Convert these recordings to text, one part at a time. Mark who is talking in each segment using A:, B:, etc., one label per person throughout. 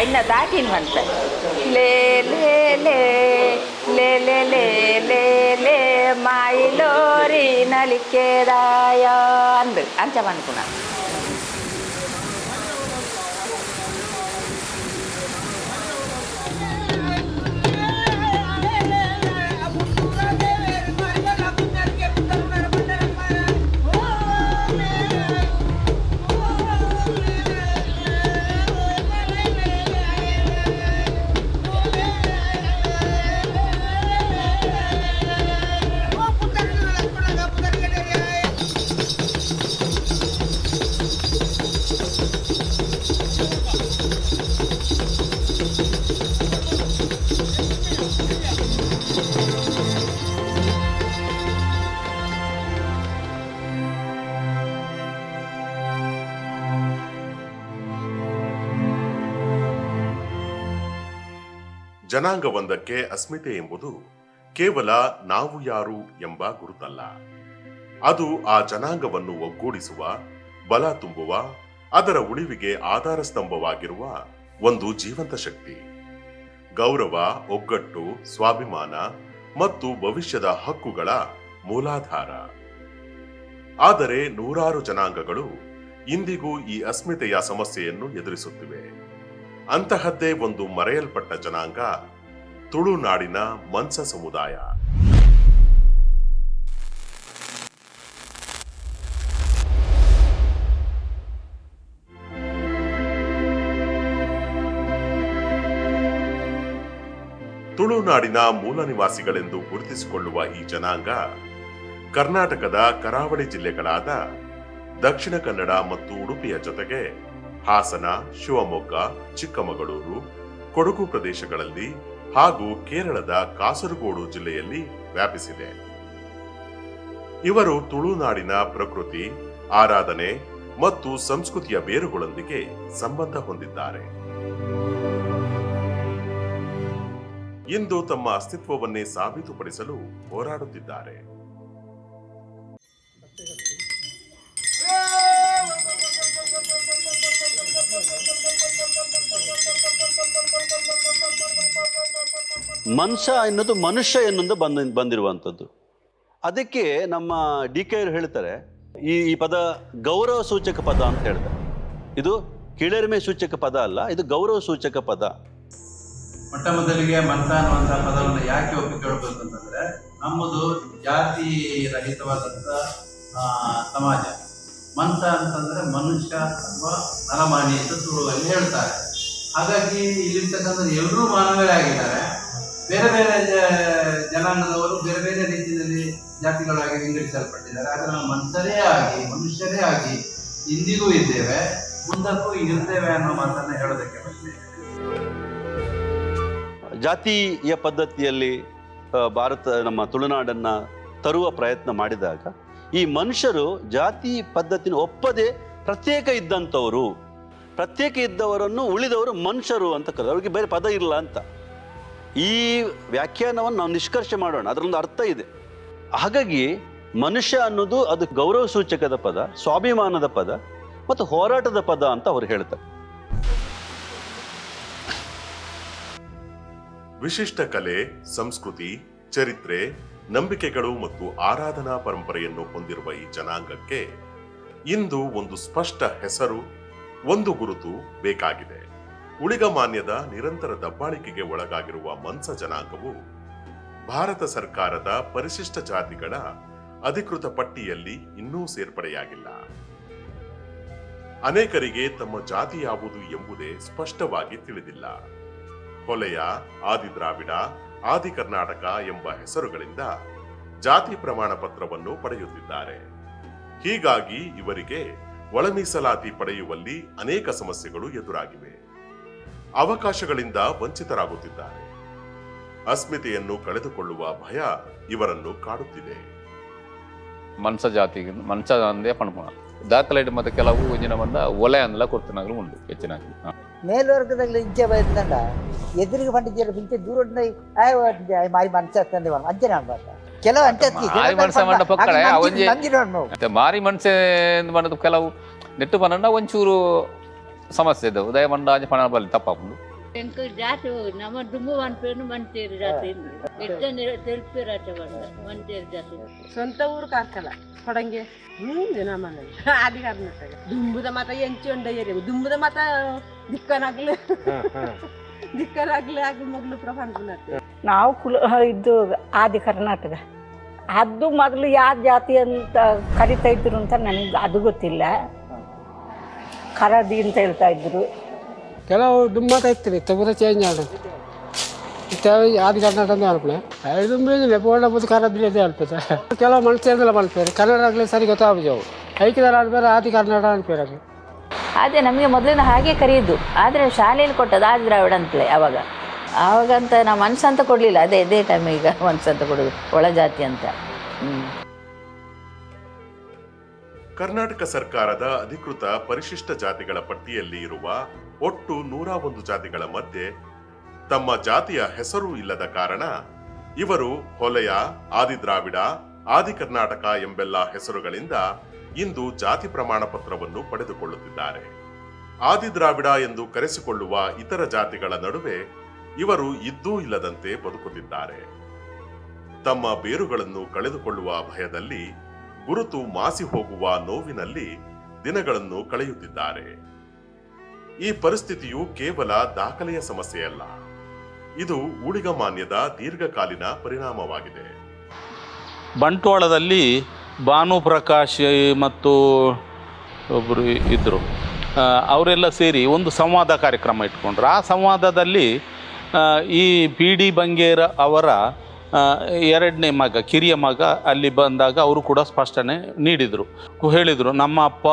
A: ಇನ್ನ ದಾಟಿನ ಅಂತ ಲೇ ಲೇ ಲೇ ಲೇ ಲೇ ಲೇ ಲೇ ಲೇ ಮಾಯಿಲೋರಿ ನಲಿಕೆದಾಯ ಅಂದು ಅಂಚ ಅನ್ಕುಣ.
B: ಜನಾಂಗವೊಂದಕ್ಕೆ ಅಸ್ಮಿತೆ ಎಂಬುದು ಕೇವಲ ನಾವು ಯಾರು ಎಂಬ ಗುರುತಲ್ಲ. ಅದು ಆ ಜನಾಂಗವನ್ನು ಒಗ್ಗೂಡಿಸುವ, ಬಲ ತುಂಬುವ, ಅದರ ಉಳಿವಿಗೆ ಆಧಾರ ಸ್ತಂಭವಾಗಿರುವ ಒಂದು ಜೀವಂತ ಶಕ್ತಿ. ಗೌರವ, ಒಗ್ಗಟ್ಟು, ಸ್ವಾಭಿಮಾನ ಮತ್ತು ಭವಿಷ್ಯದ ಹಕ್ಕುಗಳ ಮೂಲಾಧಾರ. ಆದರೆ ನೂರಾರು ಜನಾಂಗಗಳು ಇಂದಿಗೂ ಈ ಅಸ್ಮಿತೆಯ ಸಮಸ್ಯೆಯನ್ನು ಎದುರಿಸುತ್ತಿವೆ. ಅಂತಹದ್ದೇ ಒಂದು ಮರೆಯಲ್ಪಟ್ಟ ಜನಾಂಗ ತುಳುನಾಡಿನ ಮನ್ಸ ಸಮುದಾಯ. ತುಳುನಾಡಿನ ಮೂಲ ನಿವಾಸಿಗಳೆಂದು ಗುರುತಿಸಿಕೊಳ್ಳುವ ಈ ಜನಾಂಗ ಕರ್ನಾಟಕದ ಕರಾವಳಿ ಜಿಲ್ಲೆಗಳಾದ ದಕ್ಷಿಣ ಕನ್ನಡ ಮತ್ತು ಉಡುಪಿಯ ಜೊತೆಗೆ ಹಾಸನ, ಶಿವಮೊಗ್ಗ, ಚಿಕ್ಕಮಗಳೂರು, ಕೊಡಗು ಪ್ರದೇಶಗಳಲ್ಲಿ ಹಾಗೂ ಕೇರಳದ ಕಾಸರಗೋಡು ಜಿಲ್ಲೆಯಲ್ಲಿ ವ್ಯಾಪಿಸಿದೆ. ಇವರು ತುಳುನಾಡಿನ ಪ್ರಕೃತಿ, ಆರಾಧನೆ ಮತ್ತು ಸಂಸ್ಕೃತಿಯ ಬೇರುಗಳೊಂದಿಗೆ ಸಂಬಂಧ ಹೊಂದಿದ್ದಾರೆ. ಇಂದು ತಮ್ಮ ಅಸ್ತಿತ್ವವನ್ನೇ ಸಾಬೀತುಪಡಿಸಲು ಹೋರಾಡುತ್ತಿದ್ದಾರೆ.
C: ಮನ್ಸ ಎನ್ನುವುದು ಮನುಷ್ಯ ಎನ್ನುವುದು ಬಂದಿರುವಂಥದ್ದು. ಅದಕ್ಕೆ ನಮ್ಮ DK ಅವರು ಹೇಳ್ತಾರೆ, ಈ ಪದ ಗೌರವ ಸೂಚಕ ಪದ ಅಂತ ಹೇಳ್ತಾರೆ. ಇದು ಕೀಳರಿಮೆ ಸೂಚಕ ಪದ ಅಲ್ಲ, ಇದು ಗೌರವ ಸೂಚಕ ಪದ.
D: ಮೊಟ್ಟ ಮೊದಲಿಗೆ ಮನ್ಸ ಅನ್ನುವಂಥ ಪದವನ್ನು ಯಾಕೆ ಒಪ್ಪಿಕೊಳ್ಬೇಕು ಅಂತಂದ್ರೆ, ನಮ್ಮದು ಜಾತಿ ರಹಿತವಾದಂಥ ಸಮಾಜ. ಮನ್ಸ ಅಂತಂದ್ರೆ ಮನುಷ್ಯ ಅಥವಾ ನರಮಾನಿ ಅಂತ ತುಳುವಲ್ಲಿ ಹೇಳ್ತಾರೆ. ಹಾಗಾಗಿ ಇಲ್ಲಿರ್ತಕ್ಕಂಥ ಎಲ್ಲರೂ ಮಾನವರೇ ಆಗಿದ್ದಾರೆ. ಬೇರೆ ಬೇರೆ ಜನಾಂಗದವರು ಬೇರೆ ಬೇರೆ ರೀತಿಯಲ್ಲಿ ಜಾತಿಗಳಾಗಿ ವಿಂಗಡಿಸಲ್ಪಟ್ಟಿದ್ದಾರೆ. ಆದರೆ ನಾವು ಮನುಷ್ಯರೇ ಆಗಿ ಇಂದಿಗೂ ಇದ್ದೇವೆ, ಮುಂದಕ್ಕೂ ಇರ್ತೇವೆ ಅನ್ನೋ ಮಾತನ್ನ ಹೇಳೋದಕ್ಕೆ ಬಂದಿದೆ.
C: ಜಾತಿಯ ಪದ್ಧತಿಯಲ್ಲಿ ನಮ್ಮ ತುಳುನಾಡನ್ನ ತರುವ ಪ್ರಯತ್ನ ಮಾಡಿದಾಗ ಈ ಮನುಷ್ಯರು ಜಾತಿ ಪದ್ಧತಿನ ಒಪ್ಪದೆ ಪ್ರತ್ಯೇಕ ಇದ್ದವರನ್ನು ಉಳಿದವರು ಮನುಷ್ಯರು ಅಂತ ಕರೆದು ಅವ್ರಿಗೆ ಬೇರೆ ಪದ ಇಲ್ಲ ಅಂತ. ಈ ವ್ಯಾಖ್ಯಾನವನ್ನು ನಾವು ನಿಷ್ಕರ್ಷೆ ಮಾಡೋಣ, ಅದರೊಂದು ಅರ್ಥ ಇದೆ. ಹಾಗಾಗಿ ಮನುಷ್ಯ ಅನ್ನೋದು ಅದು ಗೌರವ ಸೂಚಕದ ಪದ, ಸ್ವಾಭಿಮಾನದ ಪದ ಮತ್ತು ಹೋರಾಟದ ಪದ ಅಂತ ಅವರು ಹೇಳ್ತಾರೆ.
B: ವಿಶಿಷ್ಟ ಕಲೆ, ಸಂಸ್ಕೃತಿ, ಚರಿತ್ರೆ, ನಂಬಿಕೆಗಳು ಮತ್ತು ಆರಾಧನಾ ಪರಂಪರೆಯನ್ನು ಹೊಂದಿರುವ ಈ ಜನಾಂಗಕ್ಕೆ ಇಂದು ಒಂದು ಸ್ಪಷ್ಟ ಹೆಸರು, ಒಂದು ಗುರುತು ಬೇಕಾಗಿದೆ. ಉಳಿಗಮಾನ್ಯದ ನಿರಂತರ ದಬ್ಬಾಳಿಕೆಗೆ ಒಳಗಾಗಿರುವ ಮನ್ಸ ಜನಾಂಗವು ಭಾರತ ಸರ್ಕಾರದ ಪರಿಶಿಷ್ಟ ಜಾತಿಗಳ ಅಧಿಕೃತ ಪಟ್ಟಿಯಲ್ಲಿ ಇನ್ನೂ ಸೇರ್ಪಡೆಯಾಗಿಲ್ಲ. ಅನೇಕರಿಗೆ ತಮ್ಮ ಜಾತಿ ಯಾವುದು ಎಂಬುದೇ ಸ್ಪಷ್ಟವಾಗಿ ತಿಳಿದಿಲ್ಲ. ಹೊಲೆಯ, ಆದಿದ್ರಾವಿಡ, ಆದಿ ಕರ್ನಾಟಕ ಎಂಬ ಹೆಸರುಗಳಿಂದ ಜಾತಿ ಪ್ರಮಾಣ ಪತ್ರವನ್ನು ಪಡೆಯುತ್ತಿದ್ದಾರೆ. ಹೀಗಾಗಿ ಇವರಿಗೆ ಒಳ ಮೀಸಲಾತಿ ಪಡೆಯುವಲ್ಲಿ ಅನೇಕ ಸಮಸ್ಯೆಗಳು ಎದುರಾಗಿವೆ. ಅವಕಾಶಗಳಿಂದ ವಂಚಿತರಾಗುತ್ತಿದ್ದಾರೆ. ಅಸ್ಮಿತೆಯನ್ನು ಕಳೆದುಕೊಳ್ಳುವ ಭಯ ಇವರನ್ನು ಕಾಡುತ್ತಿದೆ.
E: ಮನ್ಸ ಜಾತಿಗೆ ಮನ್ಸ ಅಂದೇ ಪಣಪುಣ ದಾಖಲೆ ಮತ್ತೆ ಕೆಲವು ಒಂಜಿನ ಬಂದ ಒಲೆ ಅಂದಲ ಕೊಡ್ತಿನಾಗ್ಲೂ ಉಂಟು ಹೆಚ್ಚಿನಾಗಿ.
F: ಮೇಲ್ವರ್ಗದಲ್ಲಿ ಇಂಚೆ ಬಯದಂಡ ಎದುರಿಗೆ ಪಂಡಿತರು ಪಿಂಚೆ ದೂರ ಮಾರಿ ಮನ್ಸ ಅಂಚನೆ ಅನ್ಬಾರ್ದ ಕೆಲವು
E: ಮಾರಿ ಮನ್ಸ ಮಂಡ ಪಕ್ಕಡೆ ಅವೊಂಜಿ ಮಾರಿ ಮನ್ಸ ಬಂದದ್ದು ಕೆಲವು ನೆಟ್ಟು ಪನ್ನಂಡ ಒಂಚೂರು ಸಮಸ್ಯೆ ಇದ್ದವು. ಉದಯ ಮಂಡ ಪಣ ಬಲ್ಲಿ ತಪ್ಪಾಪುಂಡು
G: ಎಂಕು ಜಾತಿ ಹೋಗಿ ನಮ್ಮ ದುಮ್ಮು ಅನ್ಪೇನು ಮಂತೇರಿ ಜಾತಿ ಎಷ್ಟನೇ ತೆಲ್ಪಿ ರಾಜ ಬಂದ ಮಂತೇರಿ ಜಾತಿ
H: ಸ್ವಂತ ಊರು ಕಾರ್ಕಳ ಕೊಡಂಗೆ ಜನ ಮನೇಲಿ ಆದಿ ಕರ್ನಾಟಕ ದುಂಬುದ ಮಾತ ಎಂಚು ಉಂಡಯ್ಯರಿ ದುಂಬುದ ಮಾತ ದಿಕ್ಕನಾಗ್ಲು ಆಗಿ ಮಗ್ಳು ಪ್ರಪಂಚ
I: ನಾವು ಇದ್ದು ಆದಿ ಕರ್ನಾಟಕ ಅದು ಮೊದಲು ಯಾವ ಜಾತಿ ಅಂತ ಕರಿತಾ ಇದ್ರು ಅಂತ ನನಗೆ ಅದು ಗೊತ್ತಿಲ್ಲ. ಕರದಿ ಅಂತ ಹೇಳ್ತಾ ಇದ್ರು.
J: ಕೆಲವು ದುಮ್ಮತ ಇರ್ತೀರಿ ತಗುದ ಚೇಂಜ್ ಆಡೋದು ಆದಿ ಕರ್ನಾಟಕ ಅನ್ಪಲೆ ಐದು ಮೇಲೆ ಬೋರ್ಡ್ ಕರದಿ ಅನ್ಪೇತ ಕೆಲವು ಮನುಷ್ಯರೆಲ್ಲ ಮಲ್ಪೇರು ಕನ್ನಡ ಆಗಲಿ ಸರಿ ಗೊತ್ತಾಗ್ಬೋದು ಅವು ಐಕ್ಯದಾರ ಆಡ್ಬೇರೆ ಆದಿ ಕರ್ನಾಟಕ ಅನ್ಪೇರು.
A: ಅದೇ ನಮಗೆ ಮೊದಲಿನ ಹಾಗೆ ಕರೆಯೋದು, ಆದರೆ ಶಾಲೆಯಲ್ಲಿ ಕೊಟ್ಟದ್ದು ಆದಿ ದ್ರಾವಿಡ ಅಂತಲೇ ಆವಾಗಂತ ನಾವು ಮನ್ಸಂತ ಕೊಡಲಿಲ್ಲ. ಇದೇ ಟೈಮ್ ಈಗ ಮನ್ಸಂತ ಕೊಡೋದು ಒಳ ಜಾತಿ ಅಂತ.
B: ಕರ್ನಾಟಕ ಸರ್ಕಾರದ ಅಧಿಕೃತ ಪರಿಶಿಷ್ಟ ಜಾತಿಗಳ ಪಟ್ಟಿಯಲ್ಲಿ ಇರುವ ಒಟ್ಟು 101 ಜಾತಿಗಳ ಮಧ್ಯೆ ತಮ್ಮ ಜಾತಿಯ ಹೆಸರು ಇಲ್ಲದ ಕಾರಣ ಇವರು ಹೊಲೆಯ, ಆದಿ ದ್ರಾವಿಡ, ಆದಿ ಕರ್ನಾಟಕ ಎಂಬೆಲ್ಲ ಹೆಸರುಗಳಿಂದ ಇಂದು ಜಾತಿ ಪ್ರಮಾಣ ಪತ್ರವನ್ನು ಪಡೆದುಕೊಳ್ಳುತ್ತಿದ್ದಾರೆ. ಆದಿ ದ್ರಾವಿಡ ಎಂದು ಕರೆಸಿಕೊಳ್ಳುವ ಇತರ ಜಾತಿಗಳ ನಡುವೆ ಇವರು ಇದ್ದೂ ಇಲ್ಲದಂತೆ ಬದುಕುತ್ತಿದ್ದಾರೆ. ತಮ್ಮ ಬೇರುಗಳನ್ನು ಕಳೆದುಕೊಳ್ಳುವ ಭಯದಲ್ಲಿ, ಗುರುತು ಮಾಸಿ ಹೋಗುವ ನೋವಿನಲ್ಲಿ ದಿನಗಳನ್ನು ಕಳೆಯುತ್ತಿದ್ದಾರೆ. ಈ ಪರಿಸ್ಥಿತಿಯು ಕೇವಲ ದಾಖಲೆಯ ಸಮಸ್ಯೆಯಲ್ಲ, ಇದು ಊಳಿಗಮಾನ್ಯದ ದೀರ್ಘಕಾಲೀನ ಪರಿಣಾಮವಾಗಿದೆ.
K: ಬಂಟ್ವಾಳದಲ್ಲಿ ಭಾನುಪ್ರಕಾಶ್ ಮತ್ತು ಒಬ್ಬರು ಇದ್ದರು, ಅವರೆಲ್ಲ ಸೇರಿ ಒಂದು ಸಂವಾದ ಕಾರ್ಯಕ್ರಮ ಇಟ್ಕೊಂಡ್ರು. ಆ ಸಂವಾದದಲ್ಲಿ ಈ ಪಿ ಡಿ ಬಂಗೇರ ಅವರ ಎರಡನೇ ಮಗ, ಕಿರಿಯ ಮಗ ಅಲ್ಲಿ ಬಂದಾಗ ಅವರು ಕೂಡ ಸ್ಪಷ್ಟನೆ ನೀಡಿದರು. ಹೇಳಿದರು, ನಮ್ಮ ಅಪ್ಪ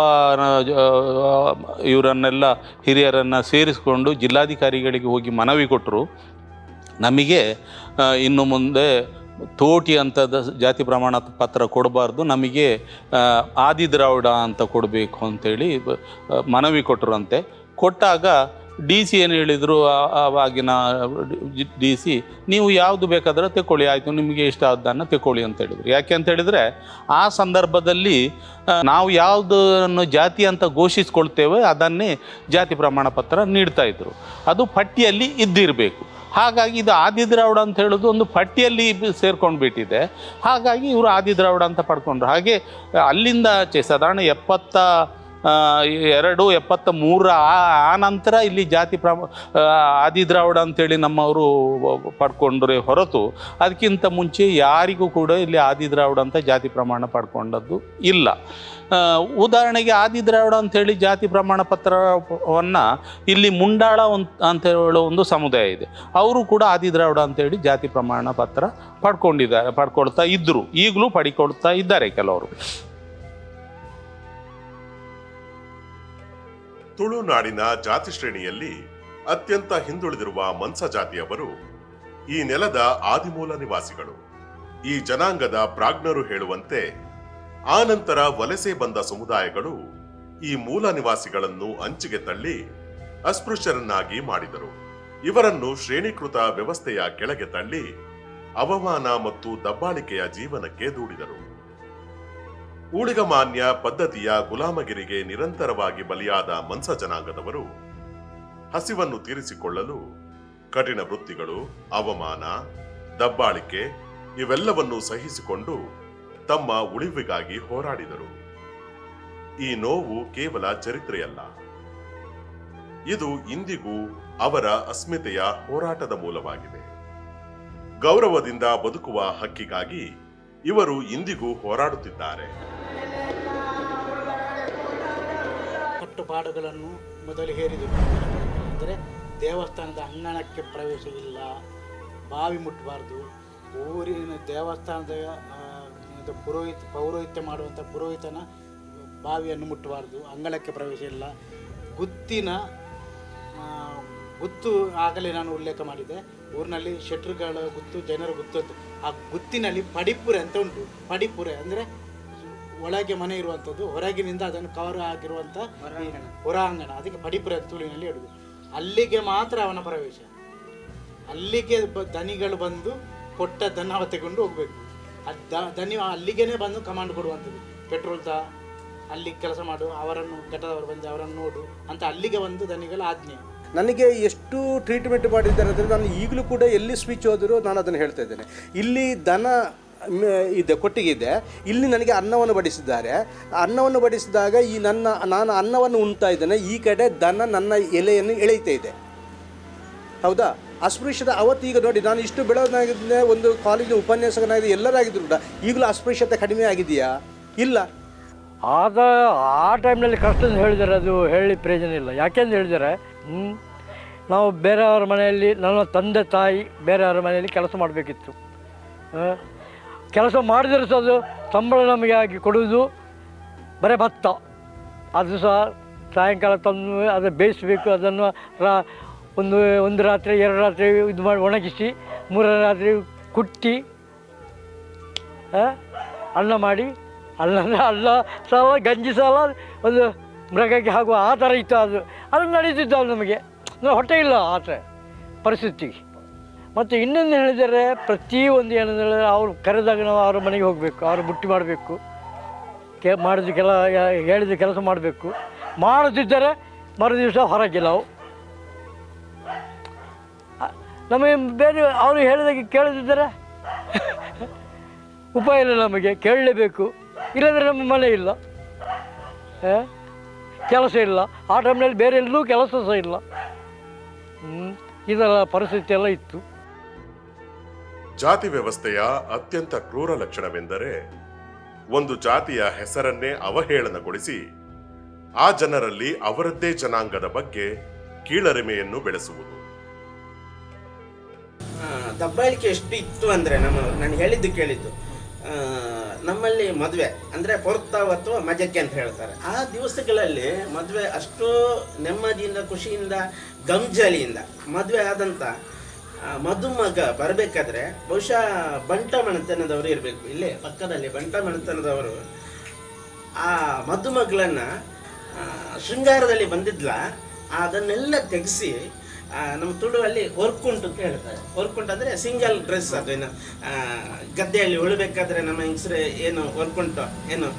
K: ಇವರನ್ನೆಲ್ಲ ಹಿರಿಯರನ್ನು ಸೇರಿಸಿಕೊಂಡು ಜಿಲ್ಲಾಧಿಕಾರಿಗಳಿಗೆ ಹೋಗಿ ಮನವಿ ಕೊಟ್ಟರು, ನಮಗೆ ಇನ್ನು ಮುಂದೆ ತೋಟಿ ಅಂತದ ಜಾತಿ ಪ್ರಮಾಣ ಪತ್ರ ಕೊಡಬಾರ್ದು, ನಮಗೆ ಆದಿ ದ್ರಾವಿಡ ಅಂತ ಕೊಡಬೇಕು ಅಂತೇಳಿ ಮನವಿ ಕೊಟ್ಟರಂತೆ. ಕೊಟ್ಟಾಗ ಡಿ ಸಿ ಏನು ಹೇಳಿದರು, ಆವಾಗಿನ ಡಿ ಸಿ, ನೀವು ಯಾವುದು ಬೇಕಾದ್ರೆ ತೆಕ್ಕೊಳ್ಳಿ, ಆಯಿತು ನಿಮಗೆ ಇಷ್ಟ ಆದ್ದನ್ನು ತೆಕ್ಕೊಳ್ಳಿ ಅಂತ ಹೇಳಿದರು. ಯಾಕೆ ಅಂತ ಹೇಳಿದರೆ ಆ ಸಂದರ್ಭದಲ್ಲಿ ನಾವು ಯಾವುದನ್ನು ಜಾತಿ ಅಂತ ಘೋಷಿಸ್ಕೊಳ್ತೇವೆ ಅದನ್ನೇ ಜಾತಿ ಪ್ರಮಾಣ ಪತ್ರ ನೀಡ್ತಾಯಿದ್ರು, ಅದು ಪಟ್ಟಿಯಲ್ಲಿ ಇದ್ದಿರಬೇಕು. ಹಾಗಾಗಿ ಇದು ಆದಿ ದ್ರಾವಿಡ ಅಂತ ಹೇಳೋದು ಒಂದು ಪಟ್ಟಿಯಲ್ಲಿ ಸೇರ್ಕೊಂಡು ಬಿಟ್ಟಿದೆ. ಹಾಗಾಗಿ ಇವರು ಆದಿ ದ್ರಾವಿಡ ಅಂತ ಪಡ್ಕೊಂಡ್ರು. ಹಾಗೆ ಅಲ್ಲಿಂದ ಸಾಧಾರಣ 72, 73 ಆ ನಂತರ ಇಲ್ಲಿ ಜಾತಿ ಆದಿ ದ್ರಾವಿಡ ಅಂತೇಳಿ ನಮ್ಮವರು ಪಡ್ಕೊಂಡ್ರೆ ಹೊರತು ಅದಕ್ಕಿಂತ ಮುಂಚೆ ಯಾರಿಗೂ ಕೂಡ ಇಲ್ಲಿ ಆದಿ ದ್ರಾವಿಡ ಅಂತ ಜಾತಿ ಪ್ರಮಾಣ ಪಡ್ಕೊಂಡದ್ದು ಇಲ್ಲ. ಉದಾಹರಣೆಗೆ ಆದಿ ದ್ರಾವಿಡ ಅಂಥೇಳಿ ಜಾತಿ ಪ್ರಮಾಣ ಪತ್ರವನ್ನು ಇಲ್ಲಿ ಮುಂಡಾಳ ಅಂತ ಹೇಳೋ ಒಂದು ಸಮುದಾಯ ಇದೆ, ಅವರು ಕೂಡ ಆದಿ ದ್ರಾವಿಡ ಅಂತೇಳಿ ಜಾತಿ ಪ್ರಮಾಣ ಪತ್ರ ಪಡ್ಕೊಳ್ತಾ ಇದ್ದರು, ಈಗಲೂ ಪಡ್ಕೊಳ್ತಾ ಇದ್ದಾರೆ ಕೆಲವರು.
B: ತುಳುನಾಡಿನ ಜಾತಿ ಶ್ರೇಣಿಯಲ್ಲಿ ಅತ್ಯಂತ ಹಿಂದುಳಿದಿರುವ ಮನ್ಸ ಜಾತಿಯವರು ಈ ನೆಲದ ಆದಿಮೂಲ ನಿವಾಸಿಗಳು. ಈ ಜನಾಂಗದ ಪ್ರಾಜ್ಞರು ಹೇಳುವಂತೆ ಆನಂತರ ವಲಸೆ ಬಂದ ಸಮುದಾಯಗಳು ಈ ಮೂಲ ನಿವಾಸಿಗಳನ್ನು ಅಂಚಿಗೆ ತಳ್ಳಿ ಅಸ್ಪೃಶ್ಯರನ್ನಾಗಿ ಮಾಡಿದರು. ಇವರನ್ನು ಶ್ರೇಣೀಕೃತ ವ್ಯವಸ್ಥೆಯ ಕೆಳಗೆ ತಳ್ಳಿ ಅವಮಾನ ಮತ್ತು ದಬ್ಬಾಳಿಕೆಯ ಜೀವನಕ್ಕೆ ದೂಡಿದರು. ಊಳಿಗಮಾನ್ಯ ಪದ್ಧತಿಯ ಗುಲಾಮಗಿರಿಗೆ ನಿರಂತರವಾಗಿ ಬಲಿಯಾದ ಮನ್ಸ ಜನಾಂಗದವರು ಹಸಿವನ್ನು ತೀರಿಸಿಕೊಳ್ಳಲು ಕಠಿಣ ವೃತ್ತಿಗಳು, ಅವಮಾನ, ದಬ್ಬಾಳಿಕೆ ಇವೆಲ್ಲವನ್ನು ಸಹಿಸಿಕೊಂಡು ತಮ್ಮ ಉಳಿವಿಗಾಗಿ ಹೋರಾಡಿದರು. ಈ ನೋವು ಕೇವಲ ಚರಿತ್ರೆಯಲ್ಲ, ಇದು ಇಂದಿಗೂ ಅವರ ಅಸ್ಮಿತೆಯ ಹೋರಾಟದ ಮೂಲವಾಗಿದೆ. ಗೌರವದಿಂದ ಬದುಕುವ ಹಕ್ಕಿಗಾಗಿ ಇವರು ಇಂದಿಗೂ ಹೋರಾಡುತ್ತಿದ್ದಾರೆ.
L: ಕಟ್ಟುಪಾಡುಗಳನ್ನು ಮೊದಲು ಹೇರಿದರು. ಅಂದರೆ ದೇವಸ್ಥಾನದ ಅಂಗಣಕ್ಕೆ ಪ್ರವೇಶ ಇಲ್ಲ, ಬಾವಿ ಮುಟ್ಟಬಾರ್ದು, ಊರಿನ ದೇವಸ್ಥಾನದ ಪೌರೋಹಿತ್ಯ ಮಾಡುವಂಥ ಪುರೋಹಿತನ ಬಾವಿಯನ್ನು ಮುಟ್ಟಬಾರ್ದು, ಅಂಗಳಕ್ಕೆ ಪ್ರವೇಶ ಇಲ್ಲ. ಗುತ್ತು ಆಗಲೇ ನಾನು ಉಲ್ಲೇಖ ಮಾಡಿದೆ, ಊರಿನಲ್ಲಿ ಶೆಟ್ರುಗಳ ಗುತ್ತು, ಜನರ ಗುತ್ತು ಅಂತ. ಆ ಗುತ್ತಿನಲ್ಲಿ ಪಡಿಪುರೆ ಅಂತ ಉಂಟು. ಪಡಿಪುರೆ ಅಂದರೆ ಒಳಗೆ ಮನೆ ಇರುವಂಥದ್ದು, ಹೊರಗಿನಿಂದ ಅದನ್ನು ಕವರ್ ಆಗಿರುವಂಥ ಹೊರಾಂಗಣ, ಅದಕ್ಕೆ ಪಡಿಪುರೆ ಅಂತ ತುಳುವಿನಲ್ಲಿ ಹೇಳುವುದು. ಅಲ್ಲಿಗೆ ಮಾತ್ರ ಅವನ ಪ್ರವೇಶ. ಅಲ್ಲಿಗೆ ದನಿಗಳು ಬಂದು ಕೊಟ್ಟ ದನ ತೆಗೊಂಡು ಹೋಗಬೇಕು. ದನಿ ಅಲ್ಲಿಗೇ ಬಂದು ಕಮಾಂಡ್ ಕೊಡುವಂಥದ್ದು. ಪೆಟ್ರೋಲ್ ಅಲ್ಲಿ ಕೆಲಸ ಮಾಡು, ಅವರನ್ನು ಕೆಟ್ಟದವರು ಬಂದು ಅವರನ್ನು ನೋಡು ಅಂತ ಅಲ್ಲಿಗೆ ಒಂದು ದನಿಗಳ ಆಜ್ಞೆ.
M: ನನಗೆ ಎಷ್ಟು ಟ್ರೀಟ್ಮೆಂಟ್ ಮಾಡಿದ್ದಾರೆ ಅಂದರೆ ನಾನು ಈಗಲೂ ಕೂಡ ಎಲ್ಲಿ ಸ್ವಿಚ್ ಹೋದರೂ ನಾನು ಅದನ್ನು ಹೇಳ್ತಾ ಇದ್ದೇನೆ. ಇಲ್ಲಿ ದನ ಇದೆ, ಕೊಟ್ಟಿಗೆ ಇದೆ, ಇಲ್ಲಿ ನನಗೆ ಅನ್ನವನ್ನು ಬಡಿಸಿದ್ದಾರೆ. ಅನ್ನವನ್ನು ಬಡಿಸಿದಾಗ ನಾನು ಅನ್ನವನ್ನು ಉಣ್ತಾ ಇದ್ದೇನೆ, ಈ ಕಡೆ ದನ ನನ್ನ ಎಲೆಯನ್ನು ಎಳೆಯುತ್ತಾ ಇದೆ. ಹೌದಾ? ಅಸ್ಪೃಶ್ಯತೆ ಅವತ್ತು ಈಗ ನೋಡಿ, ನಾನು ಇಷ್ಟು ಬೆಳವನಾಗಿದ್ದೆ, ಒಂದು ಕಾಲೇಜು ಉಪನ್ಯಾಸಕನಾಗಿದೆ, ಎಲ್ಲರಾಗಿದ್ರು ಕೂಡ ಈಗಲೂ ಅಸ್ಪೃಶ್ಯತೆ ಕಡಿಮೆ ಆಗಿದೆಯಾ? ಇಲ್ಲ.
N: ಆ ಟೈಮ್ನಲ್ಲಿ ಕಷ್ಟ ಹೇಳಿದರೆ ಅದು ಹೇಳಿ ಪ್ರಯೋಜನ ಇಲ್ಲ. ಯಾಕೆಂದು ಹೇಳಿದರೆ ನಾವು ಬೇರೆಯವರ ಮನೆಯಲ್ಲಿ, ನನ್ನ ತಂದೆ ತಾಯಿ ಬೇರೆಯವರ ಮನೆಯಲ್ಲಿ ಕೆಲಸ ಮಾಡಬೇಕಿತ್ತು. ಕೆಲಸ ಮಾಡಿದರೆ ಸಹ ಅದು ಸಂಬಳ ನಮಗೆ ಆಗಿ ಕೊಡುವುದು ಬರೀ ಭತ್ತ. ಅದು ಸಹ ಸಾಯಂಕಾಲ ತಂದು ಅದು ಬೇಯಿಸಬೇಕು. ಅದನ್ನು ಒಂದು ರಾತ್ರಿ 2 ರಾತ್ರಿ ಇದು ಮಾಡಿ ಒಣಗಿಸಿ 3ನೇ ರಾತ್ರಿ ಕುಟ್ಟಿ ಅನ್ನ ಮಾಡಿ, ಅಲ್ಲ ಸಾಲ ಗಂಜಿ ಸಾಲ ಒಂದು ಮೃಗಕ್ಕೆ ಹಾಕುವ ಆ ಥರ ಇತ್ತು. ಅದು ನಡೀತಿತ್ತು ನಮಗೆ. ಹೊಟ್ಟೆ ಇಲ್ಲ ಆ ಥರ ಪರಿಸ್ಥಿತಿ. ಮತ್ತು ಇನ್ನೊಂದು ಹೇಳಿದರೆ ಪ್ರತಿಯೊಂದು ಏನಂದರೆ ಅವರು ಕರೆದಾಗ ನಾವು ಅವ್ರ ಮನೆಗೆ ಹೋಗಬೇಕು, ಅವರು ಬುಟ್ಟಿ ಮಾಡಬೇಕು, ಹೇಳಿದ ಕೆಲಸ ಮಾಡಬೇಕು. ಮಾಡದಿದ್ದರೆ ಮರು ದಿವಸ ಹೊರಗೆ ನಾವು ನಮಗೆ ಬೇರೆ ಅವರು ಹೇಳಿದಾಗೆ ಕೇಳದಿದ್ದರೆ ಉಪಾಯ ಇಲ್ಲ. ನಮಗೆ ಕೇಳಲೇಬೇಕು, ಇಲ್ಲಂದರೆ ನಮ್ಮ ಮನೆ ಇಲ್ಲ, ಕೆಲಸ ಇಲ್ಲ. ಆ ಟೈಮ್ನಲ್ಲಿ ಬೇರೆ ಎಲ್ಲೂ ಕೆಲಸ ಸಹ ಇಲ್ಲ. ಇದೆಲ್ಲ ಪರಿಸ್ಥಿತಿ ಎಲ್ಲ ಇತ್ತು.
B: ಜಾತಿ ವ್ಯವಸ್ಥೆಯ ಅತ್ಯಂತ ಕ್ರೂರ ಲಕ್ಷಣವೆಂದರೆ ಒಂದು ಜಾತಿಯ ಹೆಸರನ್ನೇ ಅವಹೇಳನಗೊಳಿಸಿ ಆ ಜನರಲ್ಲಿ ಅವರದ್ದೇ ಜನಾಂಗದ ಬಗ್ಗೆ ಕೀಳರಿಮೆಯನ್ನು ಬೆಳೆಸುವುದು.
O: ದಬ್ಬಾಳಿಕೆ ಎಷ್ಟು ಇತ್ತು ಅಂದರೆ ನಾನು ಹೇಳಿದ್ದು ಕೇಳಿದ್ದು, ನಮ್ಮಲ್ಲಿ ಮದುವೆ ಅಂದರೆ ಪೊರ್ತಾವ್ ಅಥವಾ ಮಜಕ್ಕೆ ಅಂತ ಹೇಳ್ತಾರೆ. ಆ ದಿವಸಗಳಲ್ಲಿ ಮದುವೆ ಅಷ್ಟೋ ನೆಮ್ಮದಿಯಿಂದ, ಖುಷಿಯಿಂದ, ಗಂಜಲಿಯಿಂದ ಮದುವೆ ಆದಂಥ ಮದುಮಗ ಬರಬೇಕಾದ್ರೆ ಬಹುಶಃ ಬಂಟ ಮನೆತನದವರು ಇರಬೇಕು. ಇಲ್ಲೇ ಪಕ್ಕದಲ್ಲಿ ಬಂಟ ಮನೆತನದವರು ಆ ಮದುಮಗಳನ್ನು ಶೃಂಗಾರದಲ್ಲಿ ಬಂದಿದ್ಲ, ಅದನ್ನೆಲ್ಲ ತೆಗೆಸಿ ನಮ್ಮ ತುಳುವಲ್ಲಿ ಹೊರ್ಕುಂಟು ಅಂತ ಹೇಳ್ತಾರೆ. ಹೊರ್ಕುಂಟು ಅಂದರೆ ಸಿಂಗಲ್ ಡ್ರೆಸ್. ಅದೇನು ಗದ್ದೆಯಲ್ಲಿ ಉಳಬೇಕಾದ್ರೆ ನಮ್ಮ ಹೆಂಗಸರು ಏನು ಹೊರ್ಕುಂಟು ಏನು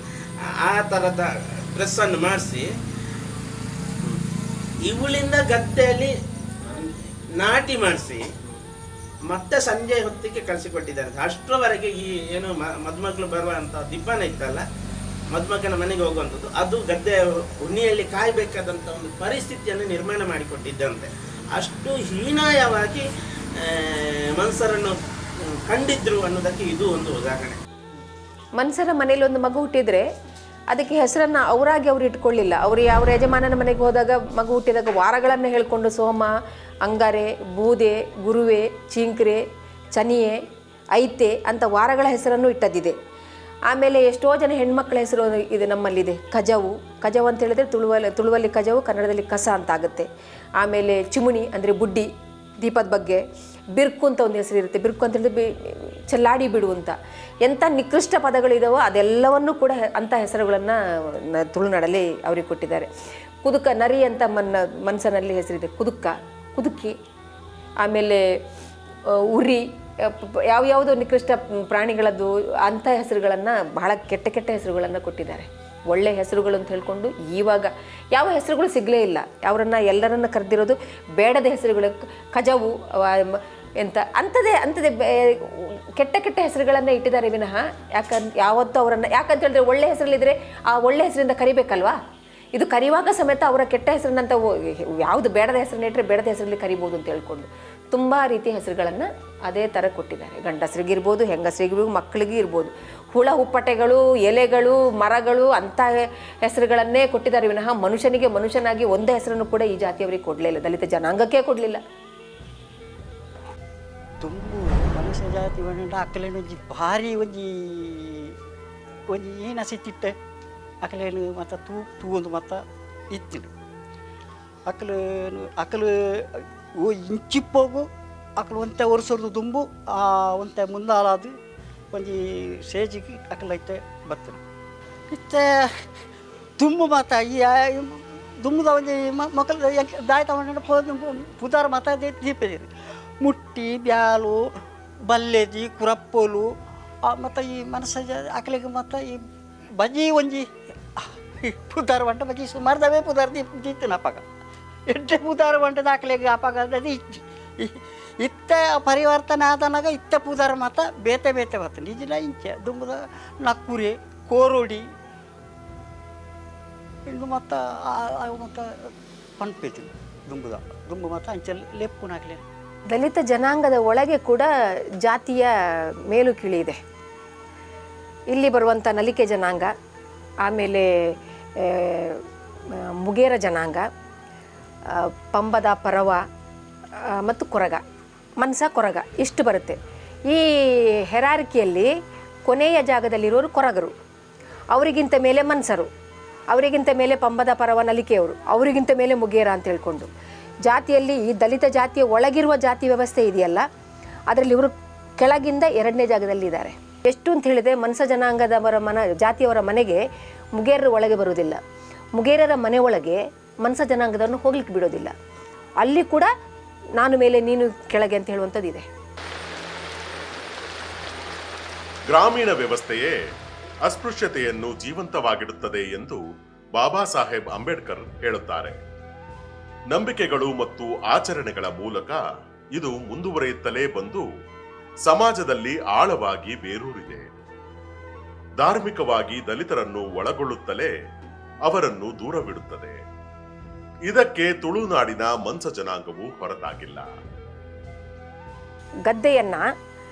O: ಆ ಥರದ ಡ್ರೆಸ್ಸನ್ನು ಮಾಡಿಸಿ ಇವಳಿಂದ ಗದ್ದೆಯಲ್ಲಿ ನಾಟಿ ಮಾಡಿಸಿ ಮತ್ತೆ ಸಂಜೆ ಹೊತ್ತಿಗೆ ಕಳಿಸಿಕೊಟ್ಟಿದ್ದಾರೆ. ಅಷ್ಟರವರೆಗೆ ಈ ಏನು ಮದುಮಗಳು ಬರುವಂಥ ದಿಬ್ಬನ ಇತ್ತಲ್ಲ, ಮದುಮಗನ ಮನೆಗೆ ಹೋಗುವಂಥದ್ದು, ಅದು ಗದ್ದೆ ಹುಣ್ಣಿಯಲ್ಲಿ ಕಾಯಬೇಕಾದಂಥ ಒಂದು ಪರಿಸ್ಥಿತಿಯನ್ನು ನಿರ್ಮಾಣ ಮಾಡಿಕೊಟ್ಟಿದ್ದಂತೆ. ಅಷ್ಟು ಹೀನಾಯವಾಗಿ ಮನ್ಸರನ್ನು ಕಂಡಿದ್ರು ಅನ್ನೋದಕ್ಕೆ ಇದು ಒಂದು ಉದಾಹರಣೆ.
P: ಮನ್ಸರ ಮನೇಲಿ ಒಂದು ಮಗು ಹುಟ್ಟಿದ್ರೆ ಅದಕ್ಕೆ ಹೆಸರನ್ನು ಅವರಾಗಿ ಅವ್ರು ಇಟ್ಕೊಳ್ಳಿಲ್ಲ. ಅವ್ರ ಯಜಮಾನನ ಮನೆಗೆ ಹೋದಾಗ ಮಗು ಹುಟ್ಟಿದಾಗ ವಾರಗಳನ್ನು ಹೇಳ್ಕೊಂಡು ಸೋಮ, ಅಂಗಾರೆ, ಬೂದೆ, ಗುರುವೆ, ಚಿಂಕ್ರೆ, ಚನಿಯೆ, ಐತೆ ಅಂತ ವಾರಗಳ ಹೆಸರನ್ನು ಇಟ್ಟದ್ದಿದೆ. ಆಮೇಲೆ ಎಷ್ಟೋ ಜನ ಹೆಣ್ಮಕ್ಳ ಹೆಸರು ಇದೆ ನಮ್ಮಲ್ಲಿದೆ. ಕಜವು ಅಂತ ಹೇಳಿದ್ರೆ ತುಳುವಲ್ಲಿ ಕಜವು, ಕನ್ನಡದಲ್ಲಿ ಕಸ ಅಂತ ಆಗುತ್ತೆ. ಆಮೇಲೆ ಚಿಮುಣಿ ಅಂದರೆ ಬುಡ್ಡಿ, ದೀಪದ ಬಗ್ಗೆ. ಬಿರ್ಕು ಅಂತ ಒಂದು ಹೆಸರು ಇರುತ್ತೆ. ಬಿರ್ಕು ಅಂತ ಹೇಳಿದ್ರೆ ಚೆಲ್ಲಾಡಿ ಬಿಡು ಅಂತ. ಎಂಥ ನಿಕೃಷ್ಟ ಪದಗಳಿದಾವೋ ಅದೆಲ್ಲವನ್ನೂ ಕೂಡ ಅಂಥ ಹೆಸರುಗಳನ್ನು ತುಳುನಾಡಲ್ಲಿ ಅವ್ರಿಗೆ ಕೊಟ್ಟಿದ್ದಾರೆ. ಕುದುಕ, ನರಿ ಅಂತ ಮನಸ್ಸಿನಲ್ಲಿ ಹೆಸರಿದೆ. ಕುದುಕಿ, ಆಮೇಲೆ ಉರಿ, ಯಾವ್ಯಾವುದೋ ನಿಕೃಷ್ಟ ಪ್ರಾಣಿಗಳದ್ದು ಅಂಥ ಹೆಸರುಗಳನ್ನು, ಬಹಳ ಕೆಟ್ಟ ಹೆಸರುಗಳನ್ನು ಕೊಟ್ಟಿದ್ದಾರೆ. ಒಳ್ಳೆಯ ಹೆಸರುಗಳು ಅಂತ ಹೇಳ್ಕೊಂಡು ಇವಾಗ ಯಾವ ಹೆಸರುಗಳು ಸಿಗಲೇ ಇಲ್ಲ. ಎಲ್ಲರನ್ನ ಕರೆದಿರೋದು ಬೇಡದ ಹೆಸರುಗಳು. ಕಜವು ಅಂಥದ್ದೇ ಕೆಟ್ಟ ಹೆಸರುಗಳನ್ನು ಇಟ್ಟಿದ್ದಾರೆ ವಿನಃ ಯಾವತ್ತೂ ಯಾಕಂತ ಹೇಳಿದ್ರೆ ಒಳ್ಳೆ ಹೆಸರಲ್ಲಿದ್ದರೆ ಆ ಒಳ್ಳೆ ಹೆಸರಿಂದ ಕರಿಬೇಕಲ್ವಾ. ಇದು ಕರಿವಾಗ ಸಮೇತ ಅವರ ಕೆಟ್ಟ ಹೆಸರನ್ನಂತ ಯಾವುದು ಬೇಡದ ಹೆಸರನ್ನ ಇಟ್ಟರೆ ಬೇಡದ ಹೆಸರಲ್ಲಿ ಕರಿಬೋದು ಅಂತ ಹೇಳ್ಕೊಂಡು ತುಂಬ ರೀತಿಯ ಹೆಸರುಗಳನ್ನು ಅದೇ ಥರ ಕೊಟ್ಟಿದ್ದಾರೆ. ಗಂಡಸರಿಗಿರ್ಬೋದು, ಹೆಂಗಸರಿಗಿರ್ಬೋದು, ಮಕ್ಕಳಿಗೆ ಇರ್ಬೋದು. ಹುಳ ಹುಪ್ಪಟೆಗಳು, ಎಲೆಗಳು, ಮರಗಳು ಅಂಥ ಹೆಸರುಗಳನ್ನೇ ಕೊಟ್ಟಿದ್ದಾರೆ ವಿನಃ ಮನುಷ್ಯನಾಗಿ ಒಂದೇ ಹೆಸರನ್ನು ಕೂಡ ಈ ಜಾತಿಯವರಿಗೆ ಕೊಡಲೇ ಇಲ್ಲ. ದಲಿತ ಜನಾಂಗಕ್ಕೆ ಕೊಡಲಿಲ್ಲ.
F: ತುಂಬು ಮನುಷ್ಯ ಜಾತಿ ಅಕ್ಕಲೇನು ಒಂಜಿ ಭಾರಿ ಒಂಜಿ ಏನ ಸಿಟ್ಟಿಟ್ಟೆ ಅಕ್ಕಲೇನು ಮತ್ತು ತೂಗೊಂದು ಮತ್ತು ಇತ್ತಿಡು ಅಕ್ಕಲು ಓ ಇಂಚಿಪ್ಪೋಗು ಅಕ್ಕಲು ಒಂತೆ ಒರೆಸೋದು ದುಂಬು ಒಂತೆ ಮುಂದಾಳದು ಒಂಜಿ ಸೇಜಿಗೆ ಅಕ್ಕಲೈತೆ ಬರ್ತದೆ ಇತ್ತೆ ತುಂಬು ಮಾತ ಈ ದುಂಬುದ ಒಂಜಿ ಮಕ್ಕಳು ದಾಯ ತಗೊಂಡು ಪುದಾರ ಮಾತ ದೀಪದಿರಿ ಮುಟ್ಟಿ ಬ್ಯಾಲು ಬಲ್ಲೆದಿ ಕುರಪ್ಪೋಲು ಮತ್ತು ಈ ಮನಸ್ಸ ಅಕ್ಕಲಿಗೆ ಮತ್ತು ಈ ಬಜಿ ಒಂಜಿ ಪುದಾರ ಬಂಟ ಬಜಿ ಸುಮಾರ್ದವೇ ಪುದಾರ ದೀಪ್ತಿನ ಪಗ ಎಡ್ಡೆ ಪೂದಾರ ಬಂಟ ದಾಖಲೆಗೆ ಅಪಘಾತದ ಇತ್ತ ಪರಿವರ್ತನೆ ಆದನಾಗ ಇತ್ತ ಪೂದಾರ ಮಾತ ಬೇತೆ ಬೇತೆ ಬತ್ತ ನಿಜನ ಇಂಚೆ ದುಂಬದ ನಕ್ಕುರಿ ಕೋರೋಡಿ ಇಂದು ಮತ್ತ ಮತ್ತ ಪಂಪೇತಿ ದುಂಬು ಮತ್ತ ಅಂಚೆ ಲೆಪ್ಪು ನಾಕ್ಲೆ.
P: ದಲಿತ ಜನಾಂಗದ ಒಳಗೆ ಕೂಡ ಜಾತಿಯ ಮೇಲು ಕೀಳಿ ಇದೆ. ಇಲ್ಲಿ ಬರುವಂಥ ನಲಿಕೆ ಜನಾಂಗ, ಆಮೇಲೆ ಮುಗೇರ ಜನಾಂಗ, ಪಂಬದ ಪರವ ಮತ್ತು ಕೊರಗ, ಮನ್ಸ ಕೊರಗ ಇಷ್ಟು ಬರುತ್ತೆ. ಈ ಹೆರಾರಿಕೆಯಲ್ಲಿ ಕೊನೆಯ ಜಾಗದಲ್ಲಿರೋರು ಕೊರಗರು, ಅವರಿಗಿಂತ ಮೇಲೆ ಮನ್ಸರು, ಅವರಿಗಿಂತ ಮೇಲೆ ಪಂಬದ ಪರವ ನಲಿಕೆಯವರು, ಅವರಿಗಿಂತ ಮೇಲೆ ಮುಗೇರ ಅಂತ ಹೇಳ್ಕೊಂಡು ಜಾತಿಯಲ್ಲಿ ಈ ದಲಿತ ಜಾತಿಯ ಒಳಗಿರುವ ಜಾತಿ ವ್ಯವಸ್ಥೆ ಇದೆಯಲ್ಲ, ಅದರಲ್ಲಿ ಇವರು ಕೆಳಗಿಂದ 2ನೇ ಜಾಗದಲ್ಲಿದ್ದಾರೆ. ಎಷ್ಟು ಅಂತ ಹೇಳಿದರೆ ಮನ್ಸ ಜನಾಂಗದವರ ಜಾತಿಯವರ ಮನೆಗೆ ಮುಗೇರರ ಒಳಗೆ ಬರುವುದಿಲ್ಲ, ಮುಗೇರರ ಮನೆ ಒಳಗೆ ಮನ್ಸ ಜನಾಂಗದವರನ್ನು ಹೋಗ್ಲಿಕ್ಕೆ ಬಿಡೋದಿಲ್ಲ. ಅಲ್ಲಿ ಕೂಡ ನಾನು ಮೇಲೆ ನೀನು ಕೆಳಗೆ ಅಂತ ಹೇಳುವಂಥದ್ದು ಇದೆ.
B: ಗ್ರಾಮೀಣ ವ್ಯವಸ್ಥೆಯೇ ಅಸ್ಪೃಶ್ಯತೆಯನ್ನು ಜೀವಂತವಾಗಿಡುತ್ತದೆ ಎಂದು ಬಾಬಾ ಸಾಹೇಬ್ ಅಂಬೇಡ್ಕರ್ ಹೇಳುತ್ತಾರೆ. ನಂಬಿಕೆಗಳು ಮತ್ತು ಆಚರಣೆಗಳ ಮೂಲಕ ಇದು ಮುಂದುವರಿಯುತ್ತಲೇ ಬಂದು ಸಮಾಜದಲ್ಲಿ ಆಳವಾಗಿ ಬೇರೂರಿದೆ. ಧಾರ್ಮಿಕವಾಗಿ ದಲಿತರನ್ನು ಒಳಗೊಳ್ಳುತ್ತಲೇ ಅವರನ್ನು ದೂರವಿಡುತ್ತದೆ. ಇದಕ್ಕೆ ತುಳುನಾಡಿನ ಮನ್ಸ ಜನಾಂಗವು ಹೊರತಾಗಿಲ್ಲ.
P: ಗದ್ದೆಯನ್ನ